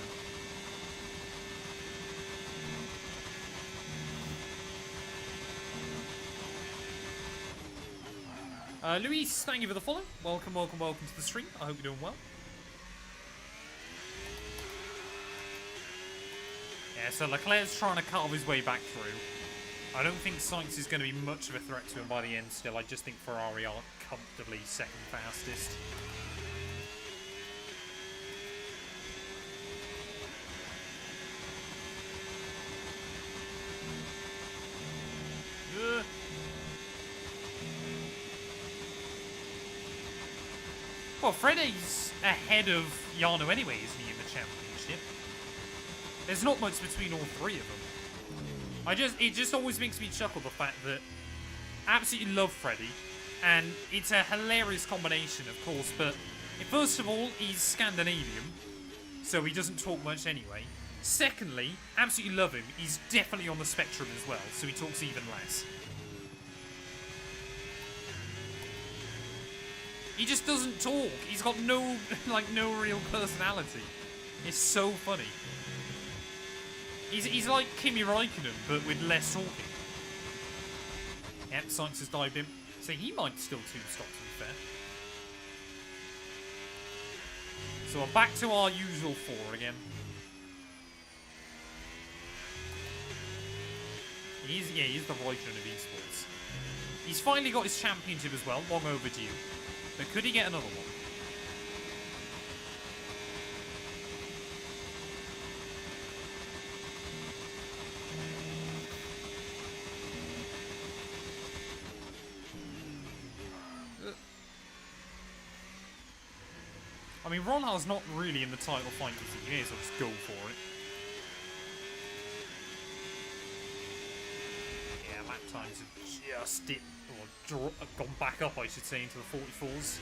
Luis, thank you for the follow. Welcome, welcome, welcome to the stream. I hope you're doing well. Yeah, so Leclerc's trying to carve his way back through. I don't think Sainz is going to be much of a threat to him by the end still. I just think Ferrari are comfortably second fastest. Well, Freddy's ahead of Yano anyway, isn't he, in the championship? There's not much between all three of them. It just always makes me chuckle, the fact that I absolutely love Freddy, and it's a hilarious combination, of course, but first of all, he's Scandinavian, so he doesn't talk much anyway. Secondly, absolutely love him, he's definitely on the spectrum as well, so he talks even less. He just doesn't talk. He's got no real personality. It's so funny. He's like Kimi Räikkönen, but with less talking. Yep, Science has dived him. So he might still two-stop, to be fair. So we're back to our usual 4 again. He's the Räikkönen of esports. He's finally got his championship as well, long overdue. But could he get another one? I mean, Ronald's not really in the title fight this year. He may as well just go for it. Yeah, lap times have just dipped, or gone back up, I should say, into the 44s.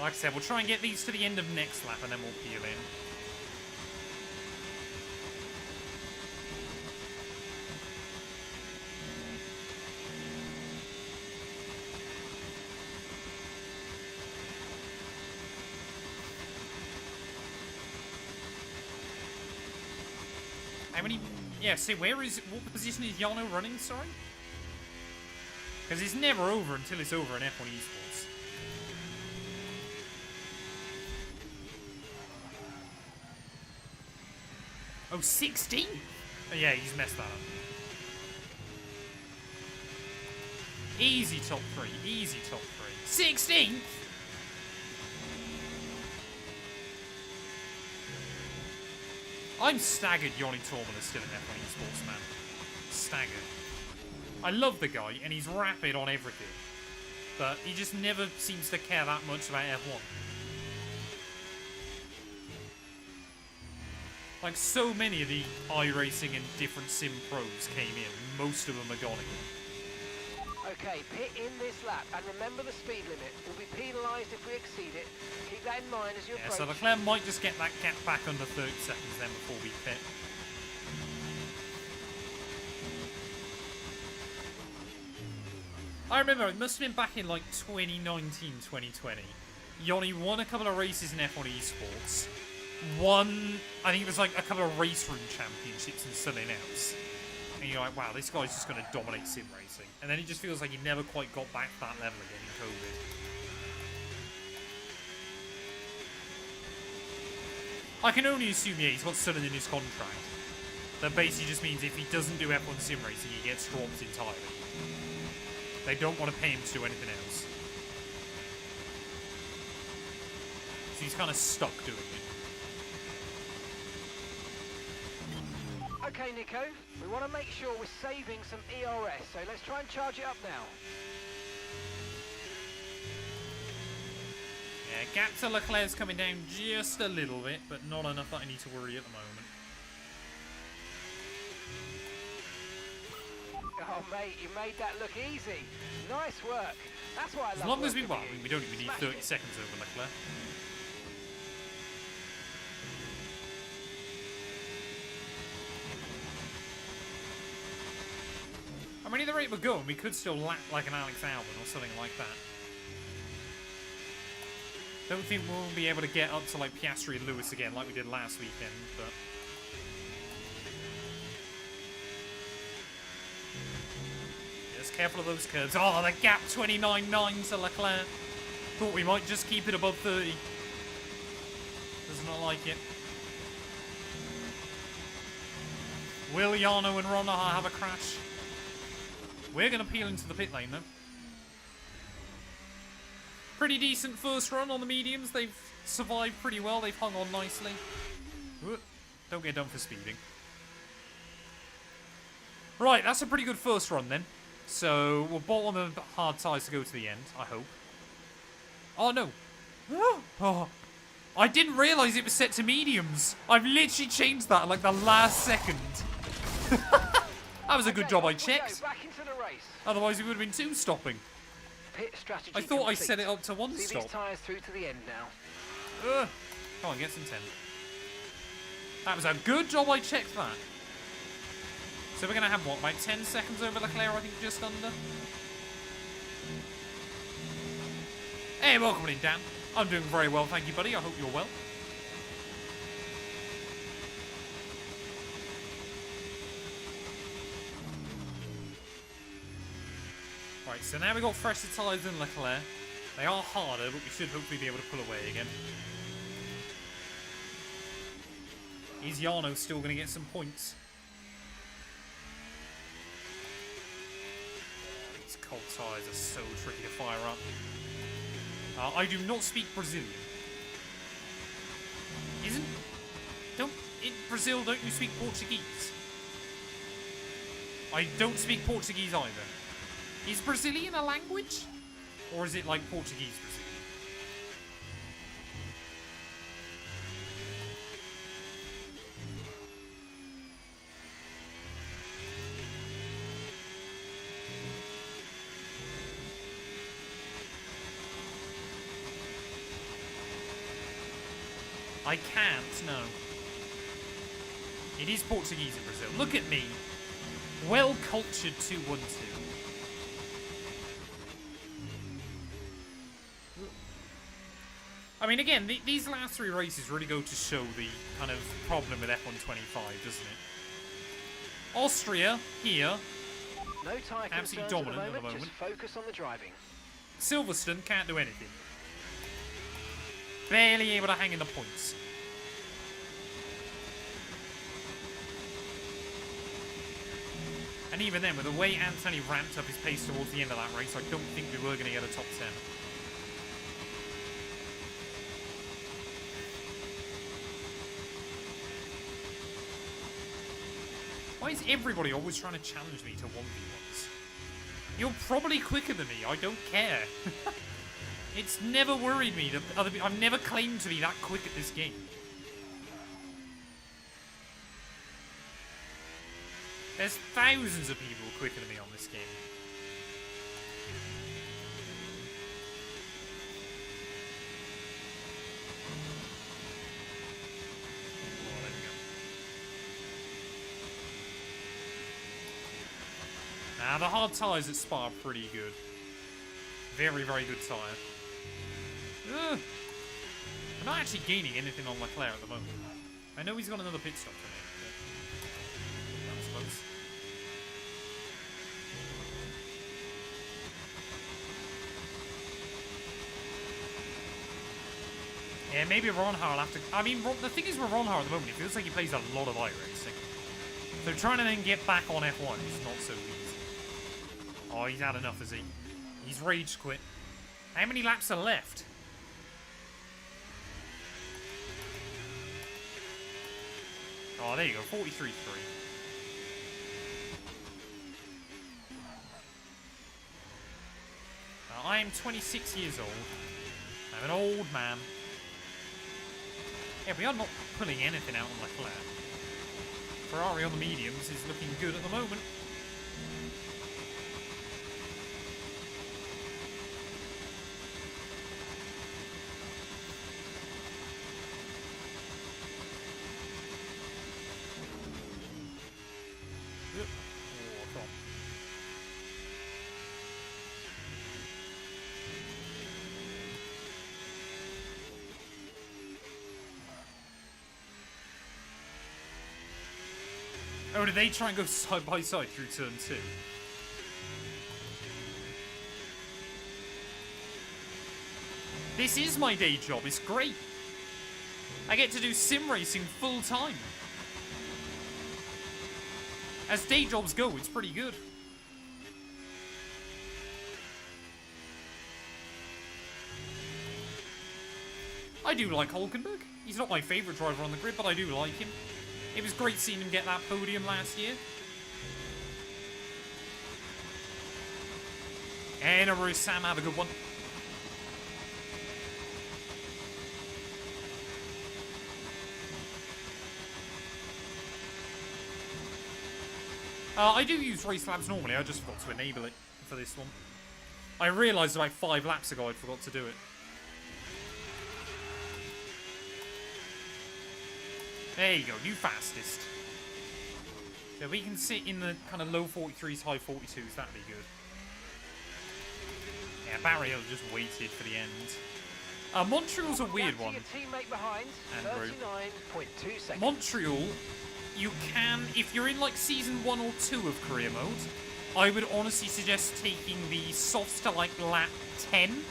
Like I said, we'll try and get these to the end of next lap and then we'll peel in. How many... Yeah, see, what position is Yano running, sorry? Because it's never over until it's over in F1 esports. Oh, 16? Oh, yeah, he's messed that up. Easy top 3, easy top 3. 16th? I'm staggered Yoni Torman is still in F1 esports, man. Staggered. I love the guy, and he's rapid on everything. But he just never seems to care that much about F1. Like, so many of the iRacing and different sim pros came in. Most of them are gone again. Okay, pit in this lap, and remember the speed limit. We'll be penalised if we exceed it. Keep that in mind as you approach. So Leclerc might just get that gap back under 30 seconds then before we pit. I remember, it must have been back in like 2019, 2020. Yoni won a couple of races in F1 esports. Won, I think it was like a couple of race room championships and something else. And you're like, wow, this guy's just going to dominate sim racing. And then he just feels like he never quite got back to that level again in COVID. I can only assume, yeah, he's got something in his contract. That basically just means if he doesn't do F1 sim racing, he gets dropped entirely. They don't want to pay him to do anything else. So he's kind of stuck doing it. Okay, Nico, we want to make sure we're saving some ERS, so let's try and charge it up now. Yeah, gap to Leclerc's coming down just a little bit, but not enough that I need to worry at the moment. Oh, mate, you made that look easy. Nice work. That's why I love As long as we, working well, with you. we don't even need 30 it. seconds over Leclerc. I mean, at the rate we're going, we could still lap like an Alex Albon or something like that. Don't think we'll be able to get up to like Piastri and Lewis again like we did last weekend, but... Just careful of those curves. Oh, the gap 29.9 to Leclerc. Thought we might just keep it above 30. Does not like it. Will Jarno and Ron have a crash? We're going to peel into the pit lane, though. Pretty decent first run on the mediums. They've survived pretty well. They've hung on nicely. Ooh, don't get done for speeding. Right, that's a pretty good first run, then. So, we'll bolt on the hard tyres to go to the end, I hope. Oh, no. Oh, I didn't realise it was set to mediums. I've literally changed that at, like, the last second. That was a good job I checked. Back into the race. Otherwise, we would have been two stopping. Pit strategy I thought complete. I set it up to one See stop. these tyres through to the end now. Come on, get some 10. That was a good job I checked that. So we're going to have, what, about 10 seconds over Leclerc, I think, just under? Hey, welcome in, Dan. I'm doing very well, thank you, buddy. I hope you're well. Right, so now we've got fresher tyres than Leclerc. They are harder, but we should hopefully be able to pull away again. Is Jarno still going to get some points? These cold tyres are so tricky to fire up. I do not speak Brazilian. In Brazil, don't you speak Portuguese? I don't speak Portuguese either. Is Brazilian a language? Or is it like Portuguese Brazilian? I can't, no. It is Portuguese in Brazil. Look at me. Well-cultured 212. I mean, again, these last 3 races really go to show the kind of problem with F125, doesn't it? Austria, here. No tyre absolutely dominant at the moment. Just focus on the driving. Silverstone can't do anything. Barely able to hang in the points. And even then, with the way Anthony ramped up his pace towards the end of that race, I don't think we were going to get a top 10. Why is everybody always trying to challenge me to 1v1s? You're probably quicker than me, I don't care. It's never worried me that other people... I've never claimed to be that quick at this game. There's thousands of people quicker than me on this game. Oh, there we go. Now, the hard tyres at Spa are pretty good. Very, very good tyre. I'm not actually gaining anything on Leclerc at the moment. I know he's got another pit stop to make, but I suppose. Yeah, maybe Ronhar will have to... I mean, the thing is with Ronhar at the moment, it feels like he plays a lot of iRacing. So trying to then get back on F1 is not so easy. Oh, he's had enough, is he? He's rage quit. How many laps are left? Oh, there you go, 43.3. I am 26 years old. I'm an old man. Yeah, we are not pulling anything out on Leclerc. Ferrari on the mediums is looking good at the moment. Oh, did they try and go side by side through turn 2? This is my day job, it's great. I get to do sim racing full time. As day jobs go, it's pretty good. I do like Hulkenberg. He's not my favourite driver on the grid, but I do like him. It was great seeing him get that podium last year. And a Sam, have a good one. I do use race labs normally, I just forgot to enable it for this one. I realised about 5 laps ago I forgot to do it. There you go, new fastest. So we can sit in the kind of low 43s, high 42s, that'd be good. Yeah, Barry Hill just waited for the end. Montreal's a weird one. Andrew. Montreal, you can, if you're in like season 1 or 2 of career mode, I would honestly suggest taking the softs to like lap 10,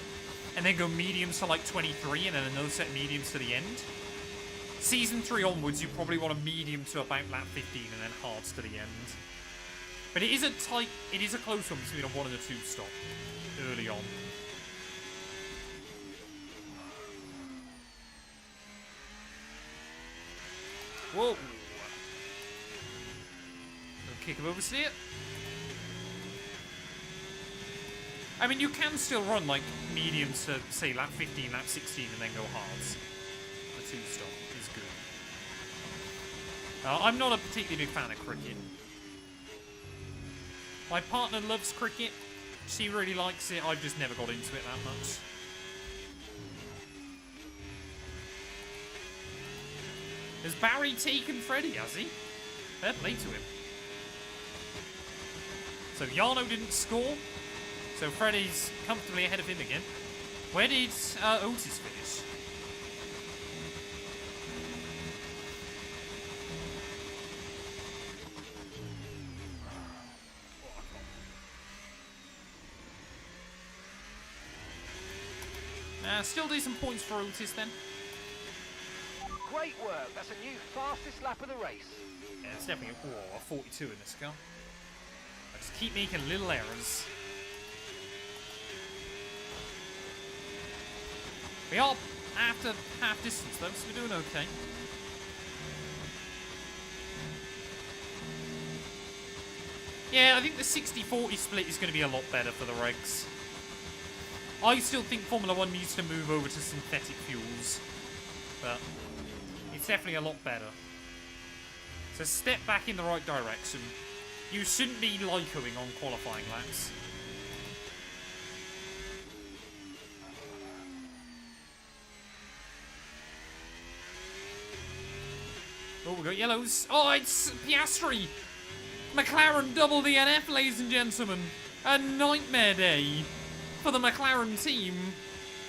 and then go mediums to like 23, and then another set of mediums to the end. Season 3 onwards, you probably want a medium to about lap 15, and then hards to the end. But it is a close one between a 1 and a 2 stop early on. Whoa! Kick him oversteer. I mean, you can still run like mediums to say lap 15, lap 16, and then go hards. The 2 stop is good. I'm not a particularly big fan of cricket. My partner loves cricket. She really likes it. I've just never got into it that much. Has Barry taken Freddie, has he? Fair play to him. So Jarno didn't score. So Freddie's comfortably ahead of him again. Where did Otis finish? Still decent points for Otis then. Great work. That's a new fastest lap of the race. Yeah, it's definitely a 42 in this car. I just keep making little errors. We are after half distance though, so we're doing okay. Yeah, I think the 60-40 split is going to be a lot better for the regs. I still think Formula 1 needs to move over to synthetic fuels, but it's definitely a lot better. So step back in the right direction. You shouldn't be Lycoing on qualifying laps. Oh, we got yellows. Oh, it's Piastri! McLaren double DNF, ladies and gentlemen. A nightmare day for the McLaren team.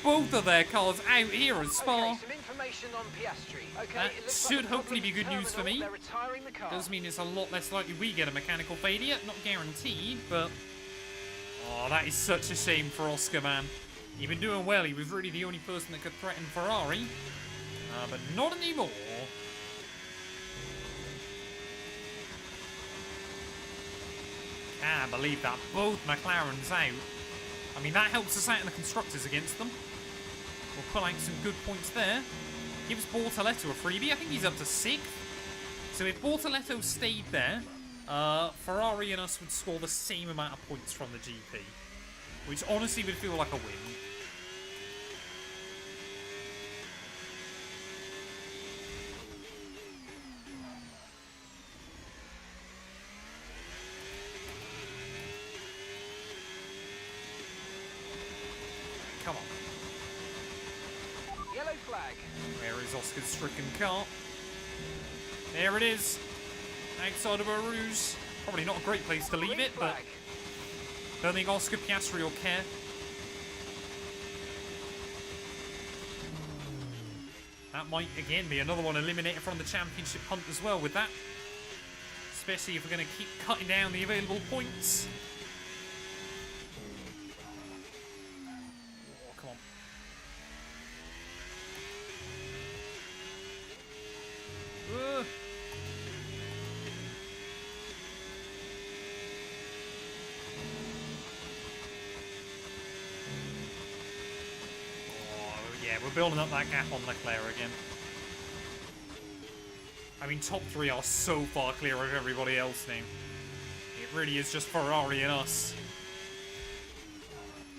Both of their cars out here at Spa. Okay, some information on Piastri. Okay, That it looks should like the hopefully be good problem news for me. They're retiring the car. Does mean it's a lot less likely we get a mechanical failure. Not guaranteed, but... Oh, that is such a shame for Oscar, man. He'd been doing well. He was really the only person that could threaten Ferrari. But not anymore. Can't believe that. Both McLarens out. I mean, that helps us out in the constructors against them. We'll pull out some good points there. Gives Bortoletto a freebie. I think he's up to 6th. So if Bortoletto stayed there, Ferrari and us would score the same amount of points from the GP. Which honestly would feel like a win. Come on. Yellow flag. Where is Oscar's stricken car? There it is. Outside of Eau Rouge. Probably not a great place to leave Green it, but flag. don't think Oscar Piastri will care. That might, again, be another one eliminated from the championship hunt as well with that. Especially if we're going to keep cutting down the available points. Oh, come on. Yeah, we're building up that gap on Leclerc again. I mean, top 3 are so far clear of everybody else now. It really is just Ferrari and us.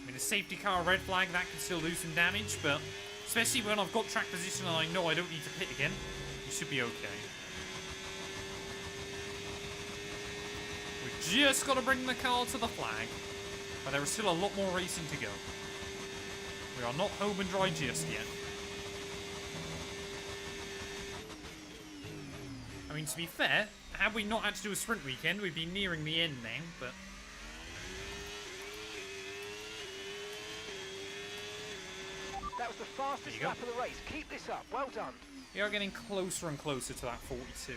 I mean, a safety car, red flag, that can still do some damage, but especially when I've got track position and I know I don't need to pit again, we should be okay. We've just got to bring the car to the flag, but there is still a lot more racing to go. We are not home and dry just yet. I mean, to be fair, had we not had to do a sprint weekend, we'd be nearing the end now, but... That was the fastest lap of the race. Keep this up. Well done. We are getting closer and closer to that 42.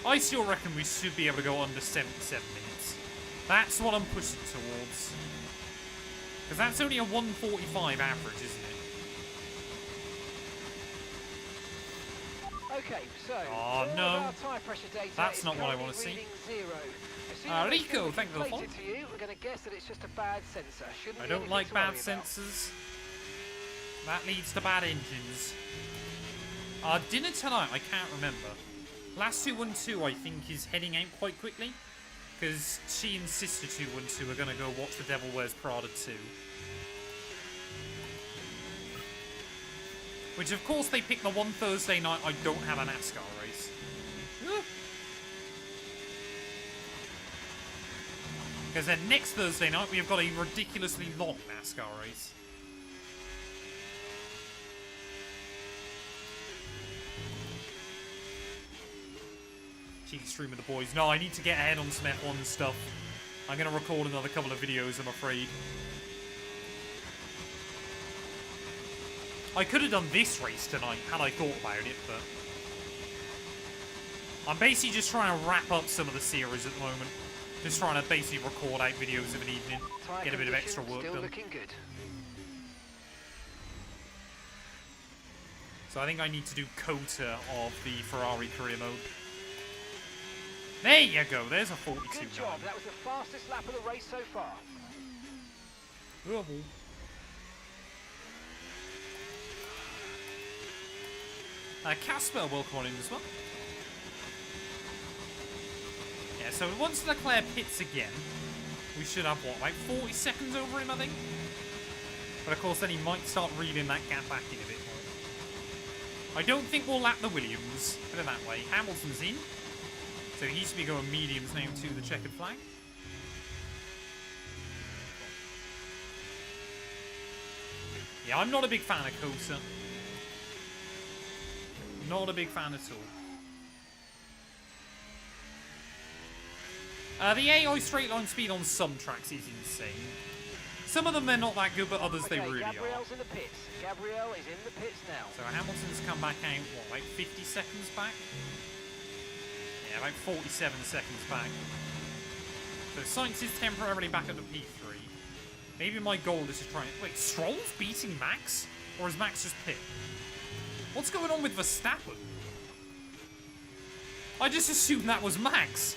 I still reckon we should be able to go under 77 minutes. That's what I'm pushing towards. Because that's only a 145 average, isn't it? Okay, so oh no, our tire pressure data that's not what I want to see. Rico, thank you for the follow. We're going to guess that it's just a bad sensor. I don't like bad sensors. That leads to bad engines. Dinner tonight, I can't remember. Last 212, I think, is heading out quite quickly. Because she and Sister 212 are going to go watch The Devil Wears Prada 2. Which, of course, they pick the one Thursday night I don't have a NASCAR race. Because then next Thursday night, we have got a ridiculously long NASCAR race. Cheeky stream with the boys. No, I need to get ahead on some F1 stuff. I'm going to record another couple of videos, I'm afraid. I could have done this race tonight had I thought about it, but I'm basically just trying to wrap up some of the series at the moment. Just trying to basically record out videos of an evening, get a bit of extra work done. Looking good. So I think I need to do Kota of the Ferrari career mode. There you go, there's a 42. Good job, that was the fastest lap of the race so far. Oh. Casper, welcome on in as well. Yeah, so once Leclerc pits again, we should have, what, like 40 seconds over him, I think? But of course, then he might start reeling that gap back in a bit more. I don't think we'll lap the Williams, put it that way. Hamilton's in, so he should be going mediums now to the checkered flag. Yeah, I'm not a big fan of Kota. Not a big fan at all. The AI straight line speed on some tracks is insane. Some of them they're not that good, but others they really Gabriel's are. In the pits. Gabriel is in the pits now. So Hamilton's come back out, what, like 50 seconds back? Yeah, about 47 seconds back. So Sainz is temporarily back at the P3. Maybe my goal is to try and... Wait, Stroll's beating Max? Or is Max just pit? What's going on with Verstappen? I just assumed that was Max.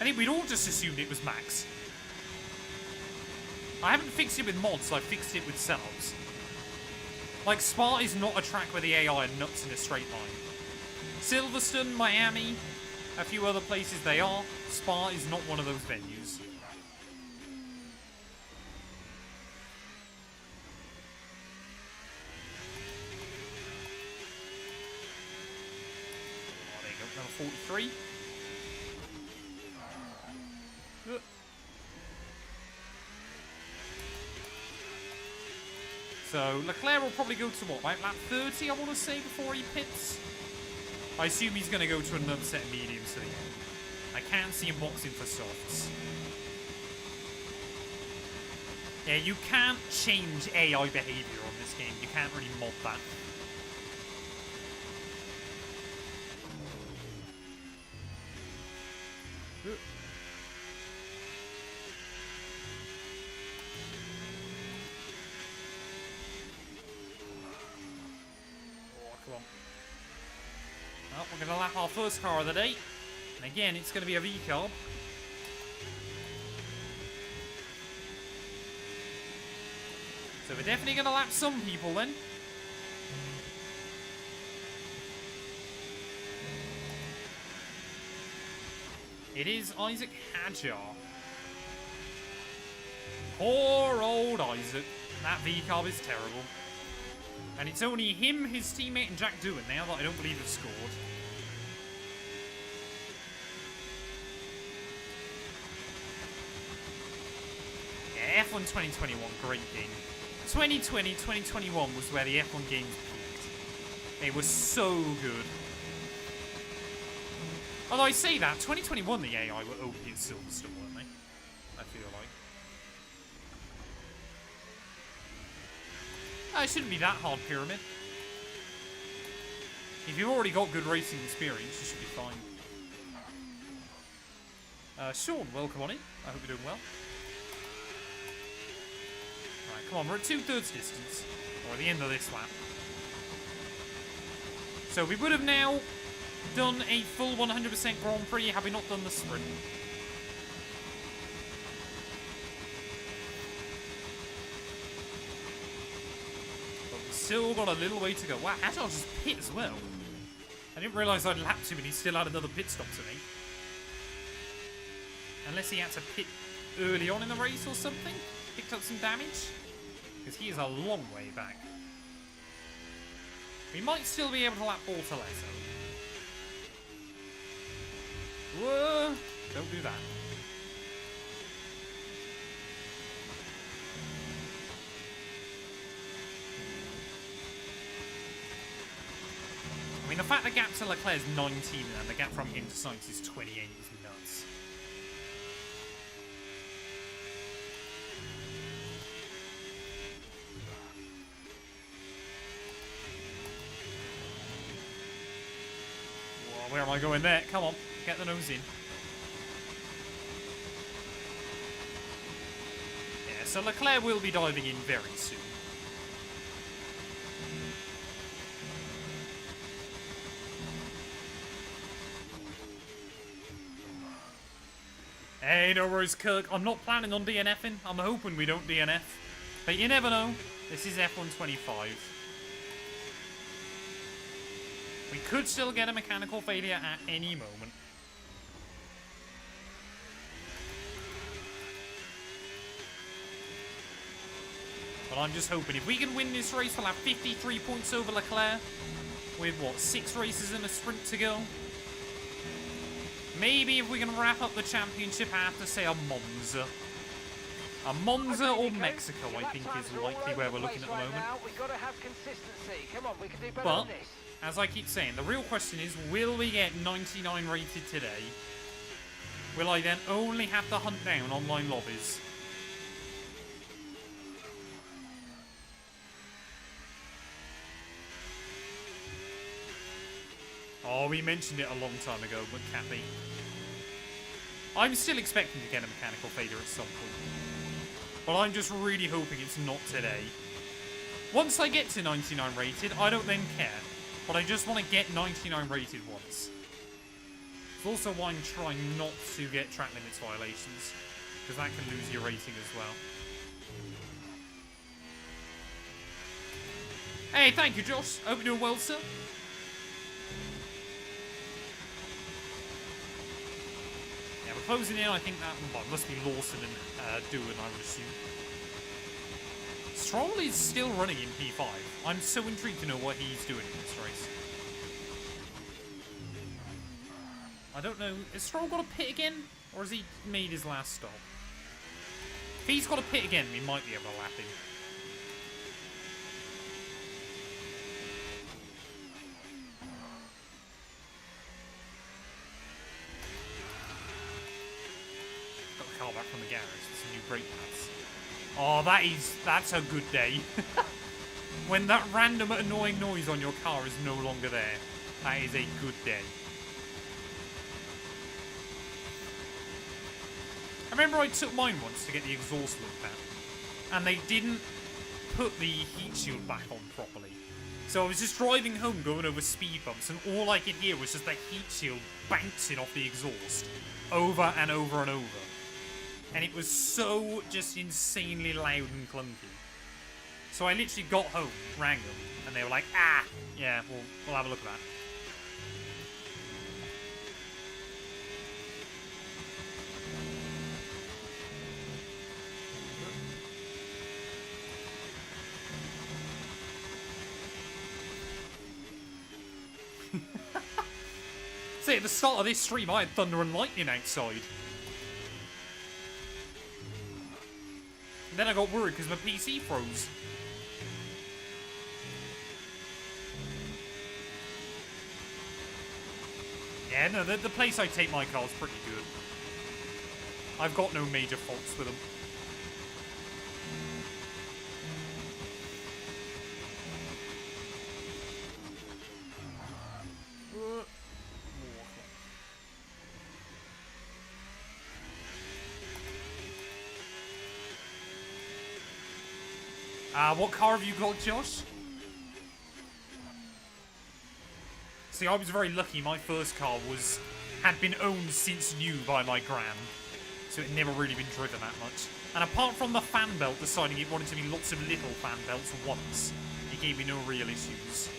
I think we'd all just assumed it was Max. I haven't fixed it with mods, I've fixed it with setups. Like, Spa is not a track where the AI are nuts in a straight line. Silverstone, Miami, a few other places they are. Spa is not one of those venues. Oh, there you go, number 43. So, Leclerc will probably go to what, like lap 30, I want to say, before he pits? I assume he's going to go to another set of mediums to the end. I can't see him boxing for softs. Yeah, you can't change AI behavior on this game. You can't really mod that. Well, we're going to lap our first car of the day. And again, it's going to be a V-carb. So we're definitely going to lap some people then. It is Isaac Hadjar. Poor old Isaac. That V-carb is terrible. And it's only him, his teammate, and Jack Doohan now that I don't believe have scored. Yeah, F1 2021, great game. 2020, 2021 was where the F1 games peaked. They were so good. Although I say that, 2021 the AI were OP at Silverstone, weren't they? I feel like. It shouldn't be that hard, Pyramid. If you've already got good racing experience, you should be fine. Sean, welcome on in. I hope you're doing well. Right, come on, we're at 2/3 distance. Or at the end of this lap. So we would have now done a full 100% Grand Prix had we not done the sprint. But we've still got a little way to go. Wow, Agile just pit as well. I didn't realise I'd lapped him and he still had another pit stop to make. Unless he had to pit early on in the race or something. Picked up some damage. Because he is a long way back. We might still be able to lap Bortoleto. Whoa! Don't do that. I mean, the fact the gap to Leclerc is 19 and the gap from him to Sainz is 28 is nuts. Whoa, where am I going there? Come on, get the nose in. Yeah, so Leclerc will be diving in very soon. Hey, no worries, Kirk. I'm not planning on DNFing. I'm hoping we don't DNF. But you never know. This is F125. We could still get a mechanical failure at any moment. But I'm just hoping if we can win this race, we'll have 53 points over Leclerc. With, what, 6 races and a sprint to go? Maybe if we can wrap up the championship after, say, a Monza. A Monza or Mexico, I think, is likely where we're looking at the moment. But, as I keep saying, the real question is, will we get 99 rated today? Will I then only have to hunt down online lobbies? Oh, we mentioned it a long time ago, but Cappy. I'm still expecting to get a mechanical failure at some point. But I'm just really hoping it's not today. Once I get to 99 rated, I don't then care. But I just want to get 99 rated once. It's also why I'm trying not to get track limits violations. Because that can lose your rating as well. Hey, thank you, Josh. Hope you're doing well, sir. Closing in, I think that must be Lawson and Doohan, I would assume. Stroll is still running in P5. I'm so intrigued to know what he's doing in this race. I don't know. Has Stroll got a pit again? Or has he made his last stop? If he's got a pit again, we might be able to lap him. Back from the garage, some new brake pads. Oh, that's a good day. When that random annoying noise on your car is no longer there, that is a good day. I remember I took mine once to get the exhaust looked at, and they didn't put the heat shield back on properly. So I was just driving home going over speed bumps, and all I could hear was just the heat shield bouncing off the exhaust over and over and over. And it was so just insanely loud and clunky. So I literally got home, rang them, and they were like, ah, yeah, we'll have a look at that. See, at the start of this stream, I had thunder and lightning outside. Then I got worried because my PC froze. Yeah, no, the place I take my car is pretty good. I've got no major faults with them. What car have you got, Josh? See, I was very lucky. My first car had been owned since new by my gran, so it had never really been driven that much. And apart from the fan belt deciding it wanted to be lots of little fan belts once, it gave me no real issues.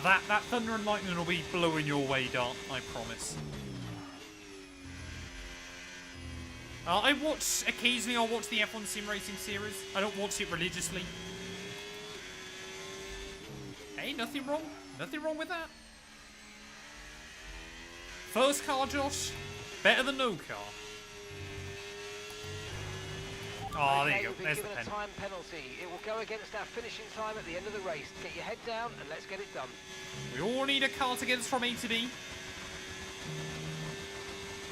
That thunder and lightning will be blowing your way, Dart, I promise. Occasionally I'll watch the F1 Sim Racing series. I don't watch it religiously. Hey, nothing wrong. Nothing wrong with that. First car, Josh. Better than no car. Oh, there you go. There's the pen. Time penalty. It will go against our finishing time at the end of the race. Get your head down and let's get it done. We all need a car to get us from A to B.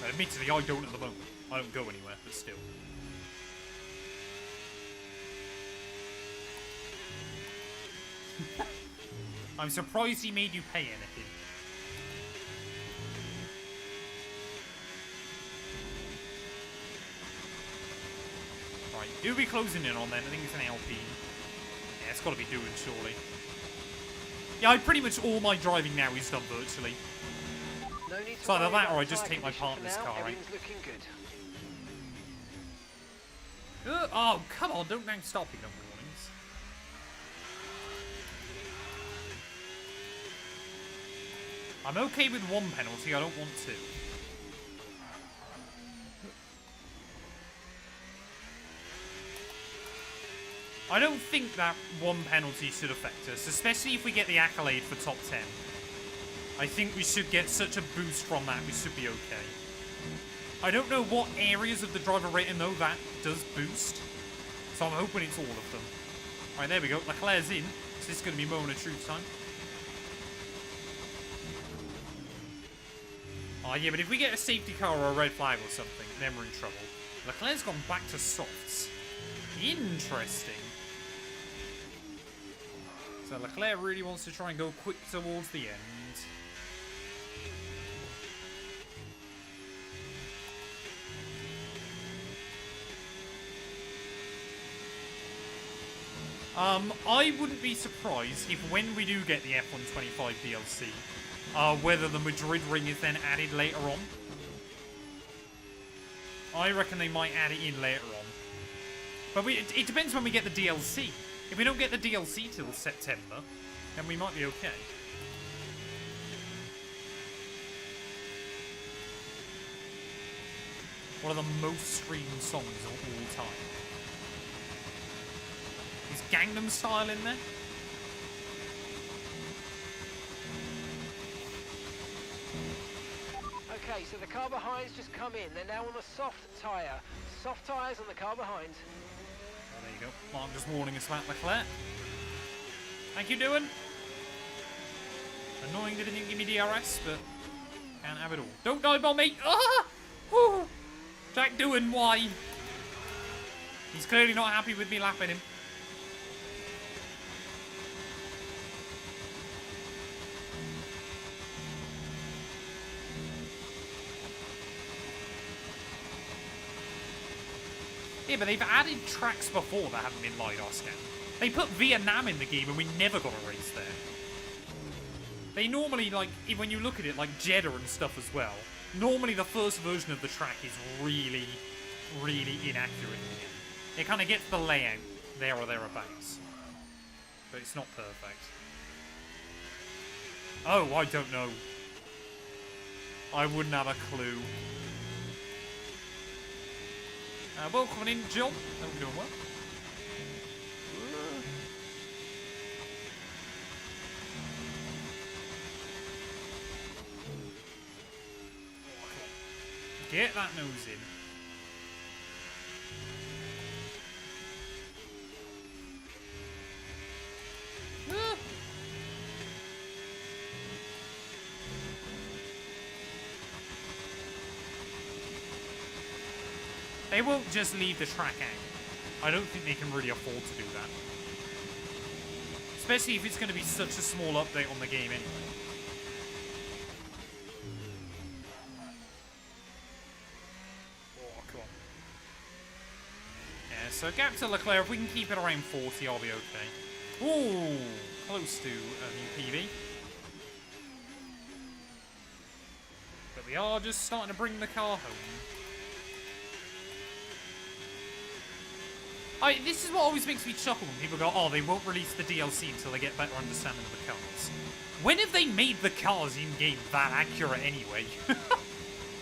Admittedly, I don't at the moment. I don't go anywhere, but still. I'm surprised he made you pay anything. Right, who are we closing in on then? I think it's an LP. Yeah, it's got to be doing, surely. Yeah, pretty much all my driving now is done virtually. No need to it's either that or I just take my partner's car, right? Looking good. Oh, come on, don't now stop ignoring warnings. I'm okay with one penalty, I don't want two. I don't think that one penalty should affect us, especially if we get the accolade for top 10. I think we should get such a boost from that, we should be okay. I don't know what areas of the driver rating, though, that does boost. So I'm hoping it's all of them. Alright, there we go. Leclerc's in. So this is going to be moment of truth time. Oh, yeah, but if we get a safety car or a red flag or something, then we're in trouble. Leclerc's gone back to softs. Interesting. So Leclerc really wants to try and go quick towards the end. I wouldn't be surprised if when we do get the F125 DLC, whether the Madrid ring is then added later on. I reckon they might add it in later on. But it depends when we get the DLC. If we don't get the DLC till September, then we might be okay. One of the most streamed songs of all time. Is Gangnam Style in there? Okay, so the car behind's just come in. They're now on a soft tyre. Soft tyres on the car behind. Oh, there you go. Mark just warning us about Leclerc. Thank you, Doing. Annoying that he didn't give me DRS, but can't have it all. Don't die, bomb me! Ah! Woo! Jack Doing, why? He's clearly not happy with me lapping him. Yeah, but they've added tracks before that haven't been LiDAR scanned. They put Vietnam in the game and we never got a race there. They normally, like, when you look at it, like Jeddah and stuff as well, normally the first version of the track is really, really inaccurate. It kind of gets the layout there or thereabouts. But it's not perfect. Oh, I don't know. I wouldn't have a clue. Well, coming in, John. That was doing well. Get that nose in. They won't just leave the track out. I don't think they can really afford to do that. Especially if it's going to be such a small update on the game anyway. so gap to Leclerc, if we can keep it around 40, I'll be okay. Ooh, close to a new PB. But we are just starting to bring the car home. This is what always makes me chuckle when people go, oh, they won't release the DLC until they get better understanding of the cars. When have they made the cars in-game that accurate anyway?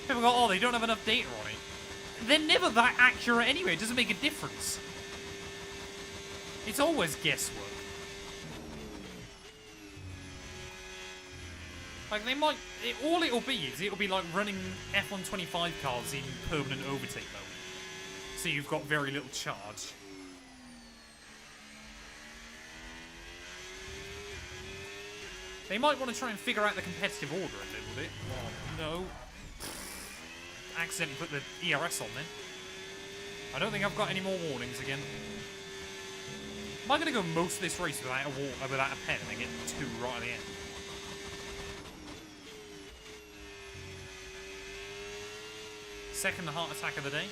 People go, oh, they don't have enough data on it. They're never that accurate anyway. It doesn't make a difference. It's always guesswork. Like, they might... all it'll be is it'll be like running F1 25 cars in permanent overtake mode. So you've got very little charge. They might want to try and figure out the competitive order a little bit. Oh, no. Accidentally put the ERS on then. I don't think I've got any more warnings again. Am I going to go most of this race without a pen and then get 2 right at the end? Second heart attack of the day.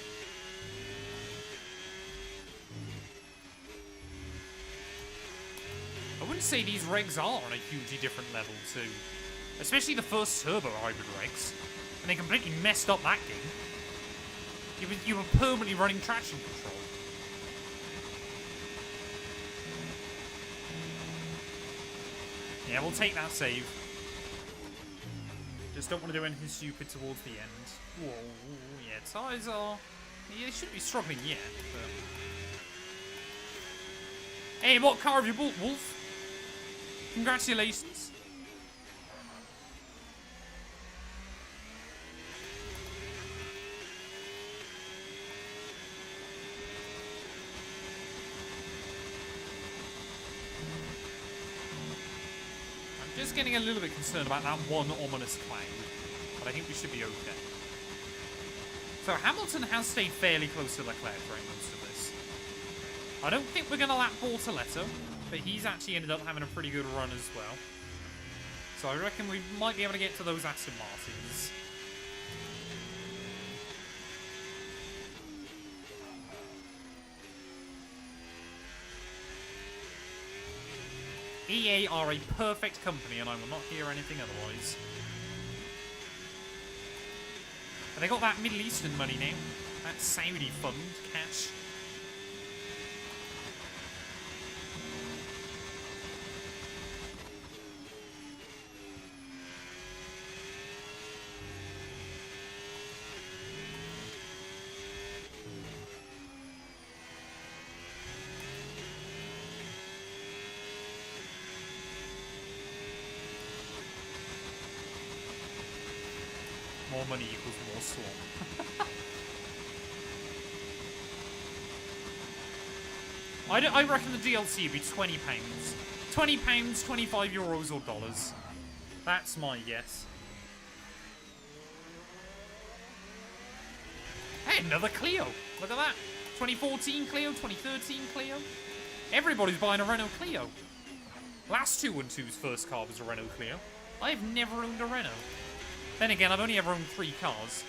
I wouldn't say these regs are on a hugely different level too. Especially the first turbo hybrid regs. And they completely messed up that game. You were permanently running traction control. Yeah, we'll take that save. Just don't want to do anything stupid towards the end. Whoa, yeah, tyres are... Yeah, they shouldn't be struggling yet, but... Hey, what car have you bought, Wolf? Congratulations. I'm just getting a little bit concerned about that one ominous cloud, but I think we should be okay. So Hamilton has stayed fairly close to Leclerc throughout most of this. I don't think we're going to lap Bortoletto, but he's actually ended up having a pretty good run as well. So I reckon we might be able to get to those Aston Martins. EA are a perfect company, and I will not hear anything otherwise. And they got that Middle Eastern money now. That Saudi fund cash. More money equals more swamp. I reckon the DLC would be £20. £20, 25 euros or dollars. That's my guess. Hey, another Clio. Look at that. 2014 Clio, 2013 Clio. Everybody's buying a Renault Clio. Last 212's first car was a Renault Clio. I've never owned a Renault. Then again, I've only ever owned 3 cars.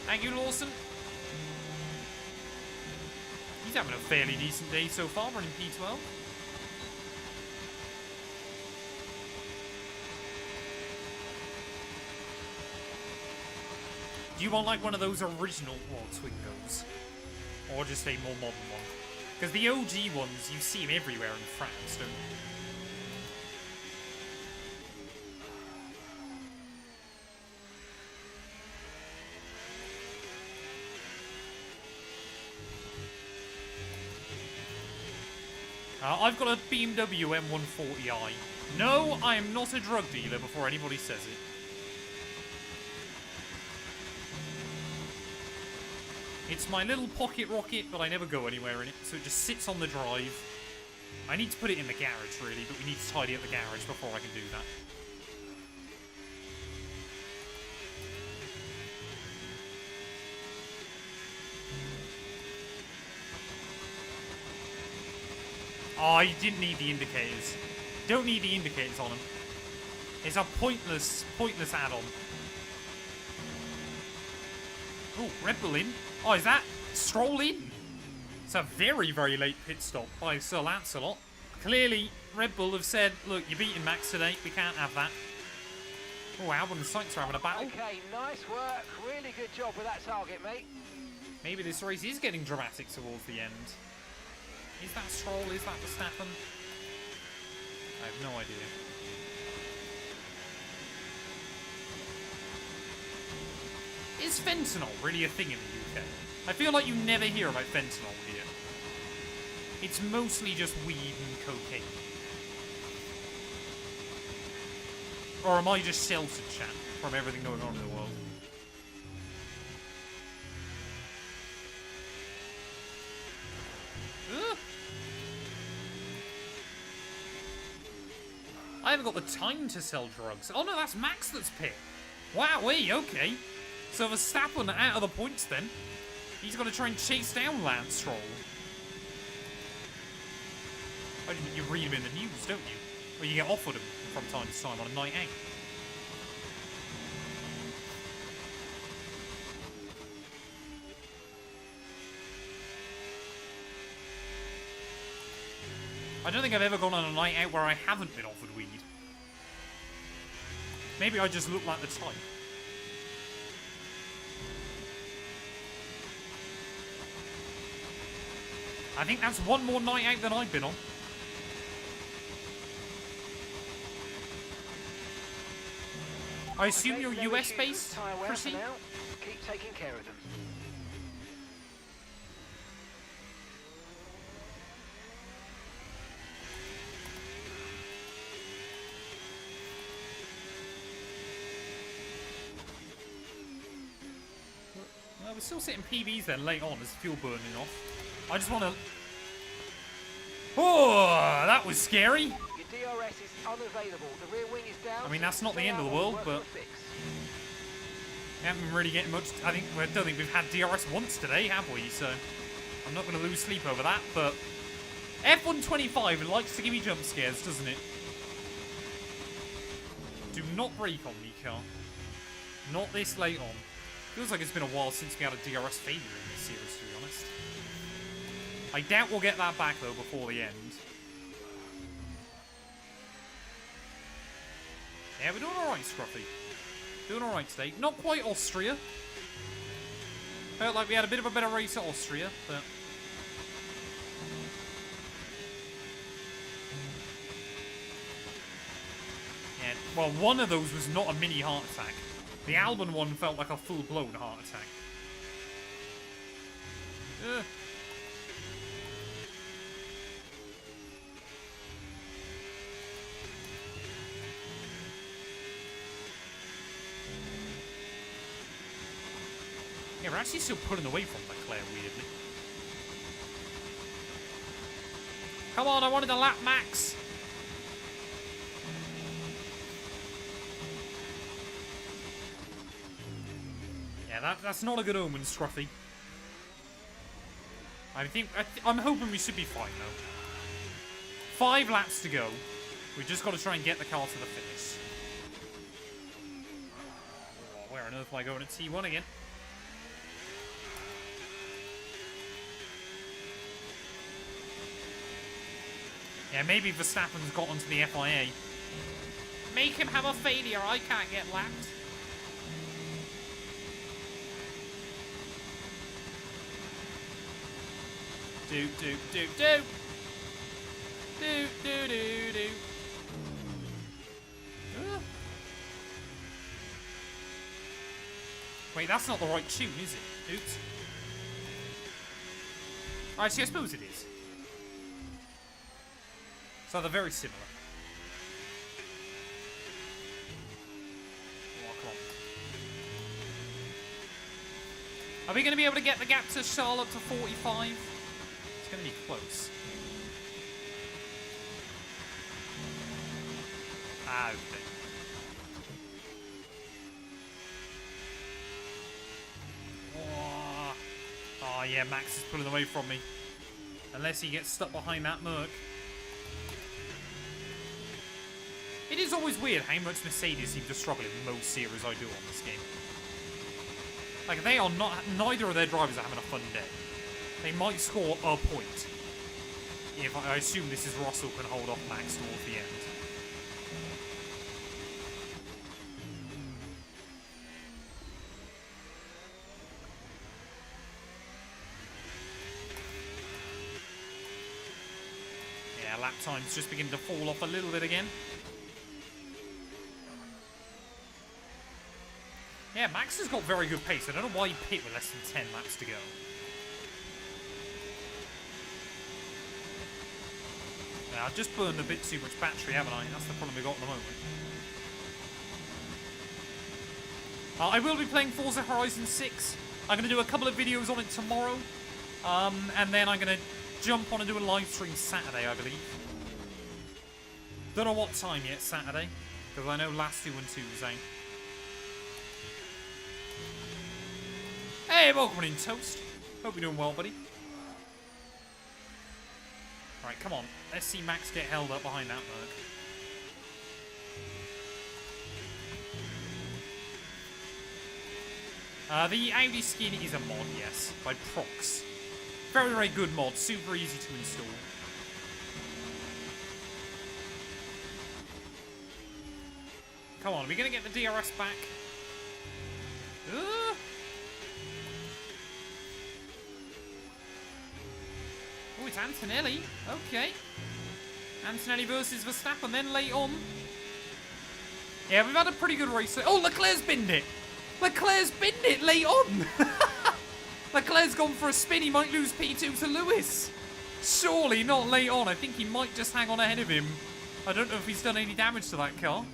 Thank you, Lawson. He's having a fairly decent day so far, running P12. Do you want like one of those original Twingos? Or just a more modern one? Because the OG ones, you see them everywhere in France, don't you? I've got a BMW M140i. No, I am not a drug dealer before anybody says it. It's my little pocket rocket, but I never go anywhere in it, so it just sits on the drive. I need to put it in the garage, really, but we need to tidy up the garage before I can do that. Oh, you didn't need the indicators. Don't need the indicators on them. It's a pointless add-on. Oh, Red Bull in. Oh, is that Stroll in? It's a very, very late pit stop by Sir Lancelot. Clearly, Red Bull have said, look, you're beating Max today. We can't have that. Oh, Albon and Sykes are having a battle. Okay, nice work. Really good job with that target, mate. Maybe this race is getting dramatic towards the end. Is that Stroll? Is that Verstappen? I have no idea. Is fentanyl really a thing in the UK? I feel like you never hear about fentanyl here. It's mostly just weed and cocaine. Or am I just sheltered, chat, from everything going on in the world? Ugh. I haven't got the time to sell drugs. Oh no, that's Max that's pit. Wowee, okay. So Verstappen out of the points then. He's got to try and chase down Lance Stroll. You read him in the news, don't you? Or you get offered him from time to time on a night out. I don't think I've ever gone on a night out where I haven't been offered weed. Maybe I just look like the type. I think that's one more night out than I've been on. I assume you're US based, Chrissy? Keep taking care of them. Well, we're still sitting PBs then late on as fuel burning off. I just want to... Oh, that was scary. Your DRS is unavailable. The rear wing is down. I mean, that's not the end of the world, but... We haven't been really getting much... I don't think we've had DRS once today, have we? So, I'm not going to lose sleep over that, but... F125 likes to give me jump scares, doesn't it? Do not brake on me, car. Not this late on. Feels like it's been a while since we had a DRS failure in this series, to be honest. I doubt we'll get that back, though, before the end. Yeah, we're doing alright, Scruffy. Doing alright today. Not quite Austria. Felt like we had a bit of a better race at Austria, but... Yeah, well, one of those was not a mini heart attack. The Albon one felt like a full-blown heart attack. Ugh. Yeah, we're actually still pulling away from Leclerc, weirdly. Come on, I wanted a lap, Max. Yeah, that's not a good omen, Scruffy. I'm hoping we should be fine, though. 5 laps to go. We've just got to try and get the car to the finish. Oh, where on earth am I going at T1 again? Yeah, maybe Verstappen's got onto the FIA. Make him have a failure, I can't get lapped. Do. Wait, that's not the right tune, is it? Oops. Actually, I suppose it is. So they're very similar. Oh, come on. Are we going to be able to get the gap to Charlotte to 45? It's going to be close. Ah, okay. Oh, yeah, Max is pulling away from me. Unless he gets stuck behind that Merc. It is always weird how much Mercedes seem to struggle in most series I do on this game. Like, they are not... Neither of their drivers are having a fun day. They might score a point. If I assume this is Russell can hold off Max towards the end. Yeah, lap time's just beginning to fall off a little bit again. Yeah, Max has got very good pace. I don't know why he pit with less than 10 laps to go. Yeah, I've just burned a bit too much battery, haven't I? That's the problem we've got at the moment. I will be playing Forza Horizon 6. I'm going to do a couple of videos on it tomorrow. And then I'm going to jump on and do a live stream Saturday, I believe. Don't know what time yet, Saturday. Because I know last 212 was out. Hey, welcome in, Toast. Hope you're doing well, buddy. Alright, come on. Let's see Max get held up behind that Merc. The Audi skin is a mod, yes, by Prox. Very, very good mod. Super easy to install. Come on, are we going to get the DRS back? Oh, it's Antonelli. Okay. Antonelli versus Verstappen then late on. Yeah, we've had a pretty good race. Oh, Leclerc's binned it. Leclerc's binned it late on. Leclerc's gone for a spin. He might lose P2 to Lewis. Surely not late on. I think he might just hang on ahead of him. I don't know if he's done any damage to that car.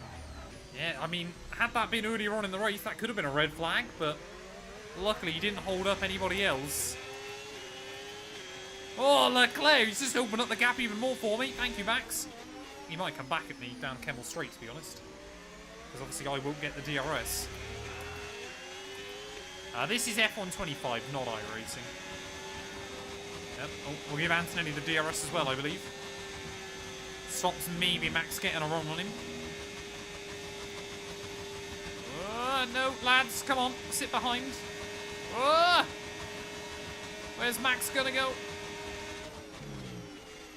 Yeah, I mean, had that been earlier on in the race, that could have been a red flag, but luckily he didn't hold up anybody else. Oh, Leclerc, he's just opened up the gap even more for me. Thank you, Max. He might come back at me down Kemmel Straight, to be honest. Because obviously I won't get the DRS. This is F125, not iRacing. Yep. Oh, we'll give Antonelli the DRS as well, I believe. Stops maybe Max getting a run on him. No, lads, come on, sit behind. Where's Max gonna go?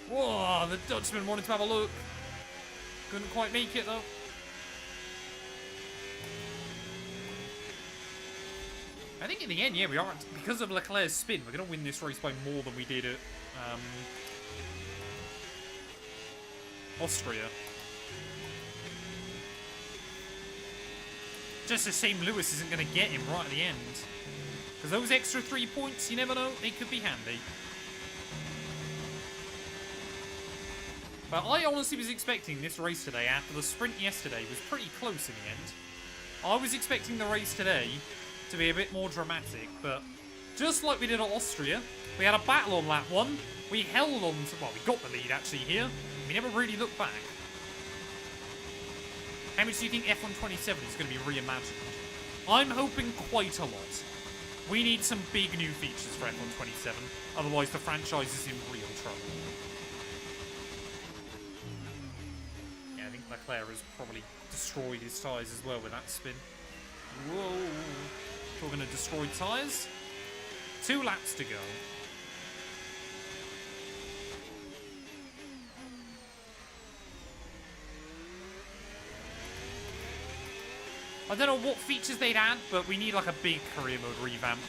Whoa, the Dutchman wanted to have a look. Couldn't quite make it, though. I think in the end, yeah, we are. Because of Leclerc's spin, we're going to win this race by more than we did at Austria. Just a shame Lewis isn't going to get him right at the end. Because those extra 3 points, you never know, they could be handy. But I honestly was expecting this race today, after the sprint yesterday was pretty close in the end. I was expecting the race today to be a bit more dramatic, but just like we did at Austria, we had a battle on lap 1, we held on to, well, we got the lead actually here, we never really looked back. How much do you think F127 is going to be reimagined? I'm hoping quite a lot. We need some big new features for F127, otherwise the franchise is in real trouble. Yeah, I think Leclerc has probably destroyed his tyres as well with that spin. Whoa. Talking to destroyed tyres. 2 laps to go. I don't know what features they'd add, but we need like a big career mode revamp.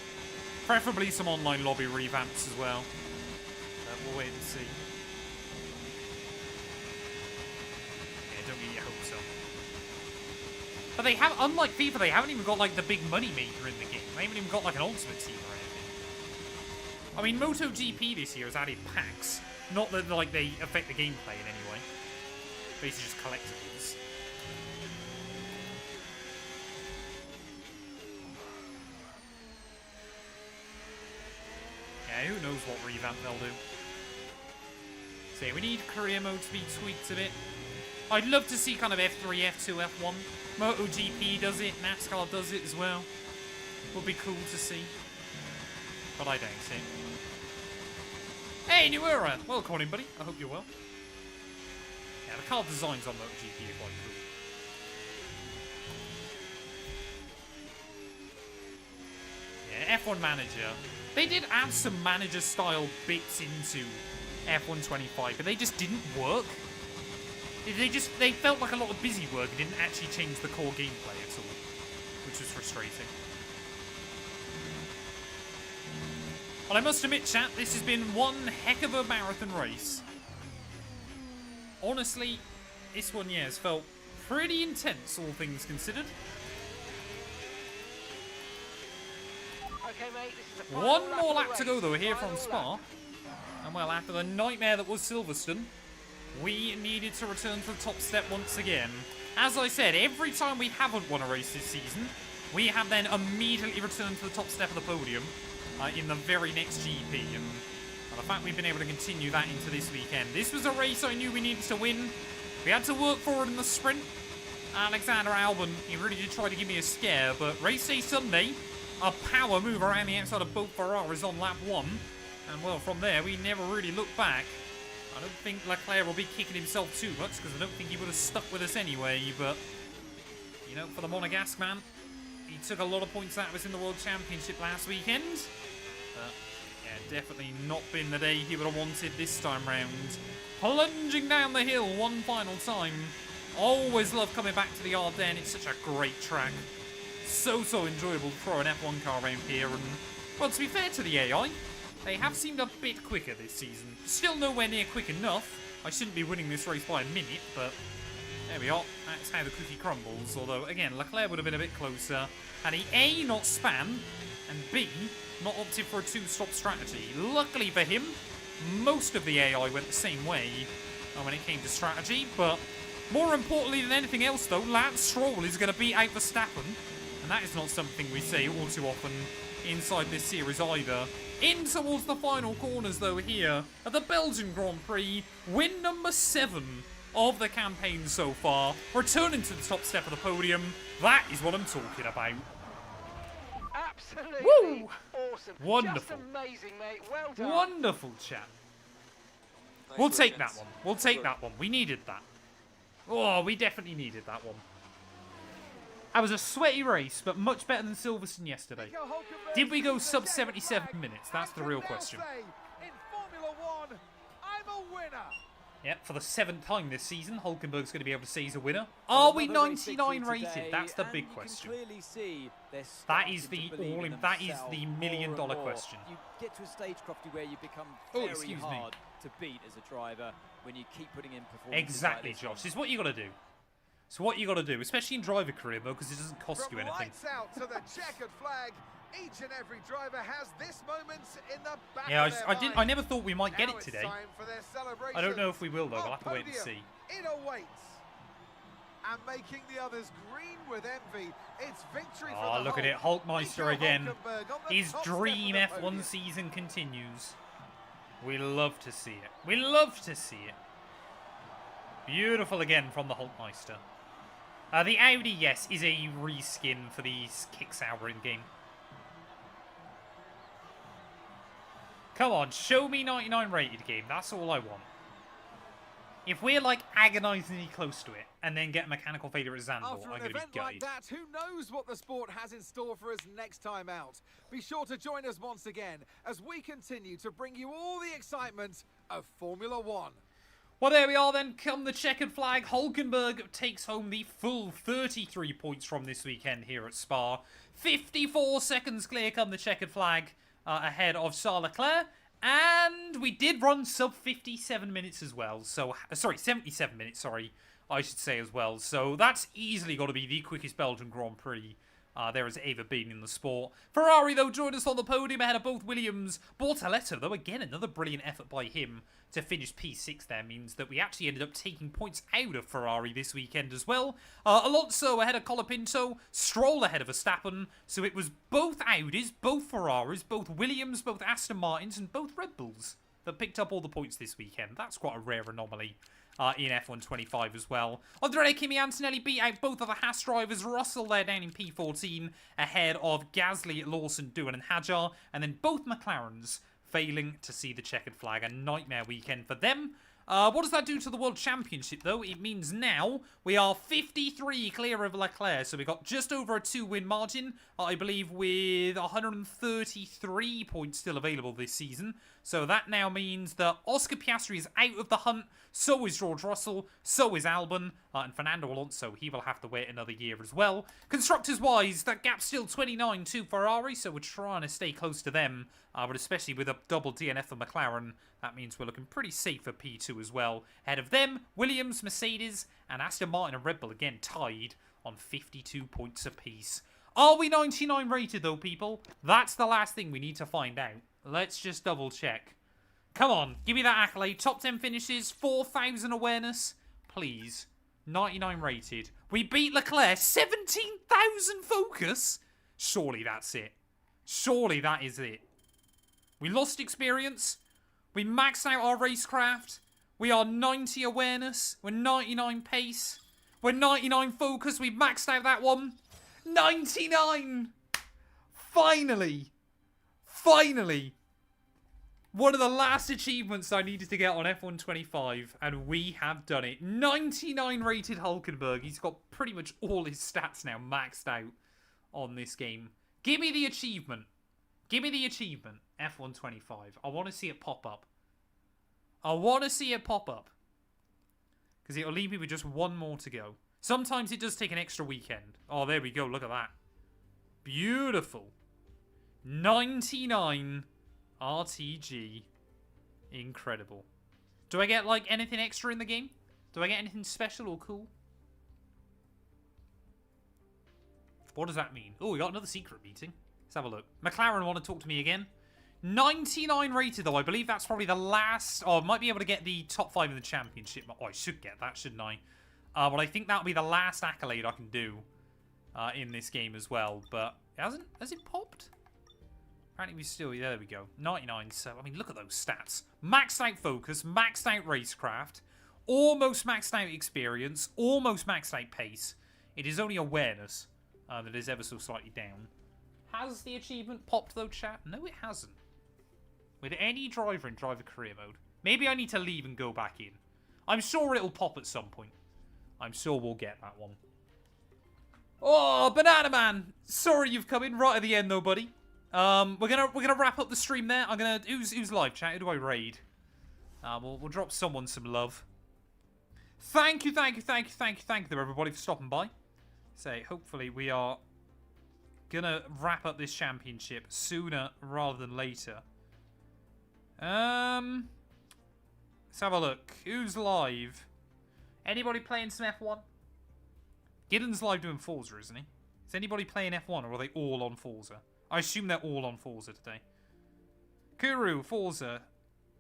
Preferably some online lobby revamps as well. We'll wait and see. Yeah, don't get your hopes up. But they have, unlike FIFA, they haven't even got like the big money maker in the game. They haven't even got like an ultimate team or anything. I mean, MotoGP this year has added packs. Not that like they affect the gameplay in any way. Basically just collectibles. Yeah, who knows what revamp they'll do. So yeah, we need career mode to be tweaked a bit. I'd love to see kind of F3, F2, F1. MotoGP does it, NASCAR does it as well. Would be cool to see. But I don't see. Hey, New Era! Welcome in, buddy. I hope you're well. Yeah, the car designs on MotoGP are quite cool. F1 Manager, they did add some manager-style bits into F125, but they just didn't work. They felt like a lot of busy work and didn't actually change the core gameplay at all, which was frustrating. Well, I must admit, chat, this has been one heck of a marathon race. Honestly, this one, yeah, has felt pretty intense, all things considered. Okay, mate, this is the final One more of the lap to go, race. though, here from Final Spa. lap. And, well, after the nightmare that was Silverstone, we needed to return to the top step once again. As I said, every time we haven't won a race this season, we have then immediately returned to the top step of the podium in the very next GP. And the fact we've been able to continue that into this weekend. This was a race I knew we needed to win. We had to work forward in the sprint. Alexander Albon, he really did try to give me a scare, but race day Sunday, a power move around the outside of both Ferraris on lap 1. And, well, from there, we never really looked back. I don't think Leclerc will be kicking himself too much, because I don't think he would have stuck with us anyway, but, you know, for the Monegasque man, he took a lot of points out of us in the World Championship last weekend. But, yeah, definitely not been the day he would have wanted this time round. Plunging down the hill one final time. Always love coming back to the Ardennes. It's such a great track. So enjoyable to throw an F1 car around here. And, well, to be fair to the AI, they have seemed a bit quicker this season. Still nowhere near quick enough. I shouldn't be winning this race by a minute, but there we are. That's how the cookie crumbles. Although, again, Leclerc would have been a bit closer had he A, not span, and B, not opted for a two-stop strategy. Luckily for him, most of the AI went the same way when it came to strategy, but more importantly than anything else, though, Lance Stroll is going to beat out Verstappen, and that is not something we say all too often inside this series either. In towards the final corners, though, here at the Belgian Grand Prix, win number 7 of the campaign so far, returning to the top step of the podium. That is what I'm talking about. Absolutely Woo! awesome. Wonderful. Just amazing, mate. Well done. Wonderful, chat. We'll take that one. We'll take that one. We needed that. Oh, we definitely needed that one. That was a sweaty race, but much better than Silverstone yesterday. Did we go sub 77 minutes? That's the real question. In Formula 1, I'm a winner. Yep, for the 7th time this season, Hulkenberg's going to be able to say he's a winner. Are we 99 rated? That's the big question. That is the $1 million question. You get to a stage, Crofty, where you become very hard to beat as a driver when you keep putting in performances. Exactly, like Josh. This is what you got to do. It's what you got to do, especially in driver career mode, because it doesn't cost you anything. Lights out to the checkered flag. Each and every driver has this moment in the back Yeah, of their I never thought we might get it today. Time for their celebration. I don't know if we will though. We'll have to wait and see. It awaits. And making the others green with envy. It's victory for the Oh, look at it. Hulk. Hulkmeister again. His dream F1 season continues. We love to see it. We love to see it. Beautiful again from the Hulkmeister. The Audi, yes, is a reskin for these Kicksauber in-game. Come on, show me 99 rated game. That's all I want. If we're like agonizingly close to it and then get a mechanical failure at Zandvoort, After I'm an going to be event gutted. like that, who knows what the sport has in store for us next time out? Be sure to join us once again as we continue to bring you all the excitement of Formula 1. Well, there we are then. Come the checkered flag. Hulkenberg takes home the full 33 points from this weekend here at Spa. 54 seconds clear come the checkered flag ahead of Charles Leclerc. And we did run sub 57 minutes as well. So, sorry, 77 minutes, sorry, I should say as well. So that's easily got to be the quickest Belgian Grand Prix there has ever been in the sport. Ferrari, though, joined us on the podium ahead of both Williams. Bortoletto, though, again, another brilliant effort by him to finish P6 there means that we actually ended up taking points out of Ferrari this weekend as well. Alonso ahead of Colapinto, Stroll ahead of Verstappen. So it was both Audis, both Ferraris, both Williams, both Aston Martins, and both Red Bulls that picked up all the points this weekend. That's quite a rare anomaly in F125 as well. Andrea Kimi Antonelli beat out both of the Haas drivers. Russell there down in P14 ahead of Gasly, Lawson, Doohan and Hadjar. And then both McLarens failing to see the checkered flag. A nightmare weekend for them. What does that do to the World Championship, though? It means now we are 53 clear of Leclerc. So we got just over a 2-win margin, I believe, with 133 points still available this season. So that now means that Oscar Piastri is out of the hunt. So is George Russell. So is Albon. And Fernando Alonso, he will have to wait another year as well. Constructors-wise, that gap's still 29 to Ferrari. So we're trying to stay close to them. But especially with a double DNF for McLaren, that means we're looking pretty safe for P2 as well. Ahead of them, Williams, Mercedes, and Aston Martin and Red Bull again tied on 52 points apiece. Are we 99 rated though, people? That's the last thing we need to find out. Let's just double check. Come on, give me that accolade. Top 10 finishes, 4,000 awareness. Please. 99 rated. We beat Leclerc, 17,000 focus. Surely that's it. Surely that is it. We lost experience. We maxed out our racecraft. We are 90 awareness. We're 99 pace. We're 99 focus. We maxed out that one. 99! Finally! Finally! One of the last achievements I needed to get on F125, and we have done it. 99 rated Hulkenberg. He's got pretty much all his stats now maxed out on this game. Give me the achievement. Give me the achievement. F125. I want to see it pop up. I want to see it pop up. Because it'll leave me with just one more to go. Sometimes it does take an extra weekend. Oh, there we go. Look at that. Beautiful. 99 RTG. Incredible. Do I get, like, anything extra in the game? Do I get anything special or cool? What does that mean? Oh, we got another secret meeting. Let's have a look. McLaren want to talk to me again. 99 rated, though. I believe that's probably the last... Oh, I might be able to get the top 5 in the championship. Oh, I should get that, shouldn't I? But I think that'll be the last accolade I can do in this game as well. But has it popped? Apparently we still... Yeah, there we go. 99. So, I mean, look at those stats. Maxed out focus, maxed out racecraft, almost maxed out experience, almost maxed out pace. It is only awareness that is ever so slightly down. Has the achievement popped, though, chat? No, it hasn't. With any driver in driver career mode. Maybe I need to leave and go back in. I'm sure it'll pop at some point. I'm sure we'll get that one. Oh, Banana Man! Sorry you've come in right at the end, though, buddy. We're gonna wrap up the stream there. I'm gonna... Who's live, chat? Who do I raid? We'll drop someone some love. Thank you, everybody, for stopping by. Say, hopefully we are gonna wrap up this championship sooner rather than later. Let's have a look. Who's live? Anybody playing some F1? Gideon's live doing Forza, isn't he? Is anybody playing F1, or are they all on Forza? I assume they're all on Forza today. Kuru, Forza.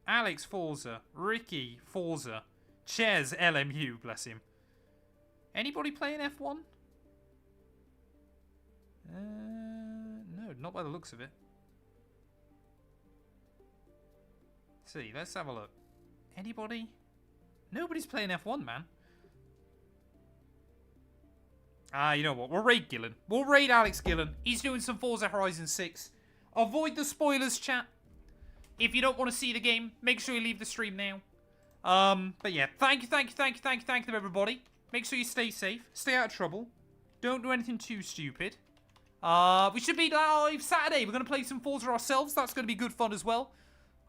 Alex, Forza. Ricky, Forza. Ches, LMU, bless him. Anybody playing F1? No, not by the looks of it. Let's see, let's have a look. Anybody? Nobody's playing F1, man. You know what? We'll raid Gillen. We'll raid Alex Gillen. He's doing some Forza Horizon 6. Avoid the spoilers, chat. If you don't want to see the game, make sure you leave the stream now. But yeah, thank you, everybody. Make sure you stay safe. Stay out of trouble. Don't do anything too stupid. We should be live Saturday. We're going to play some Forza ourselves. That's going to be good fun as well.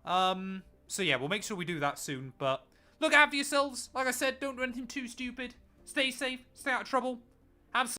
So yeah, we'll make sure we do that soon. But look out for yourselves. Like I said, don't do anything too stupid. Stay safe. Stay out of trouble. Have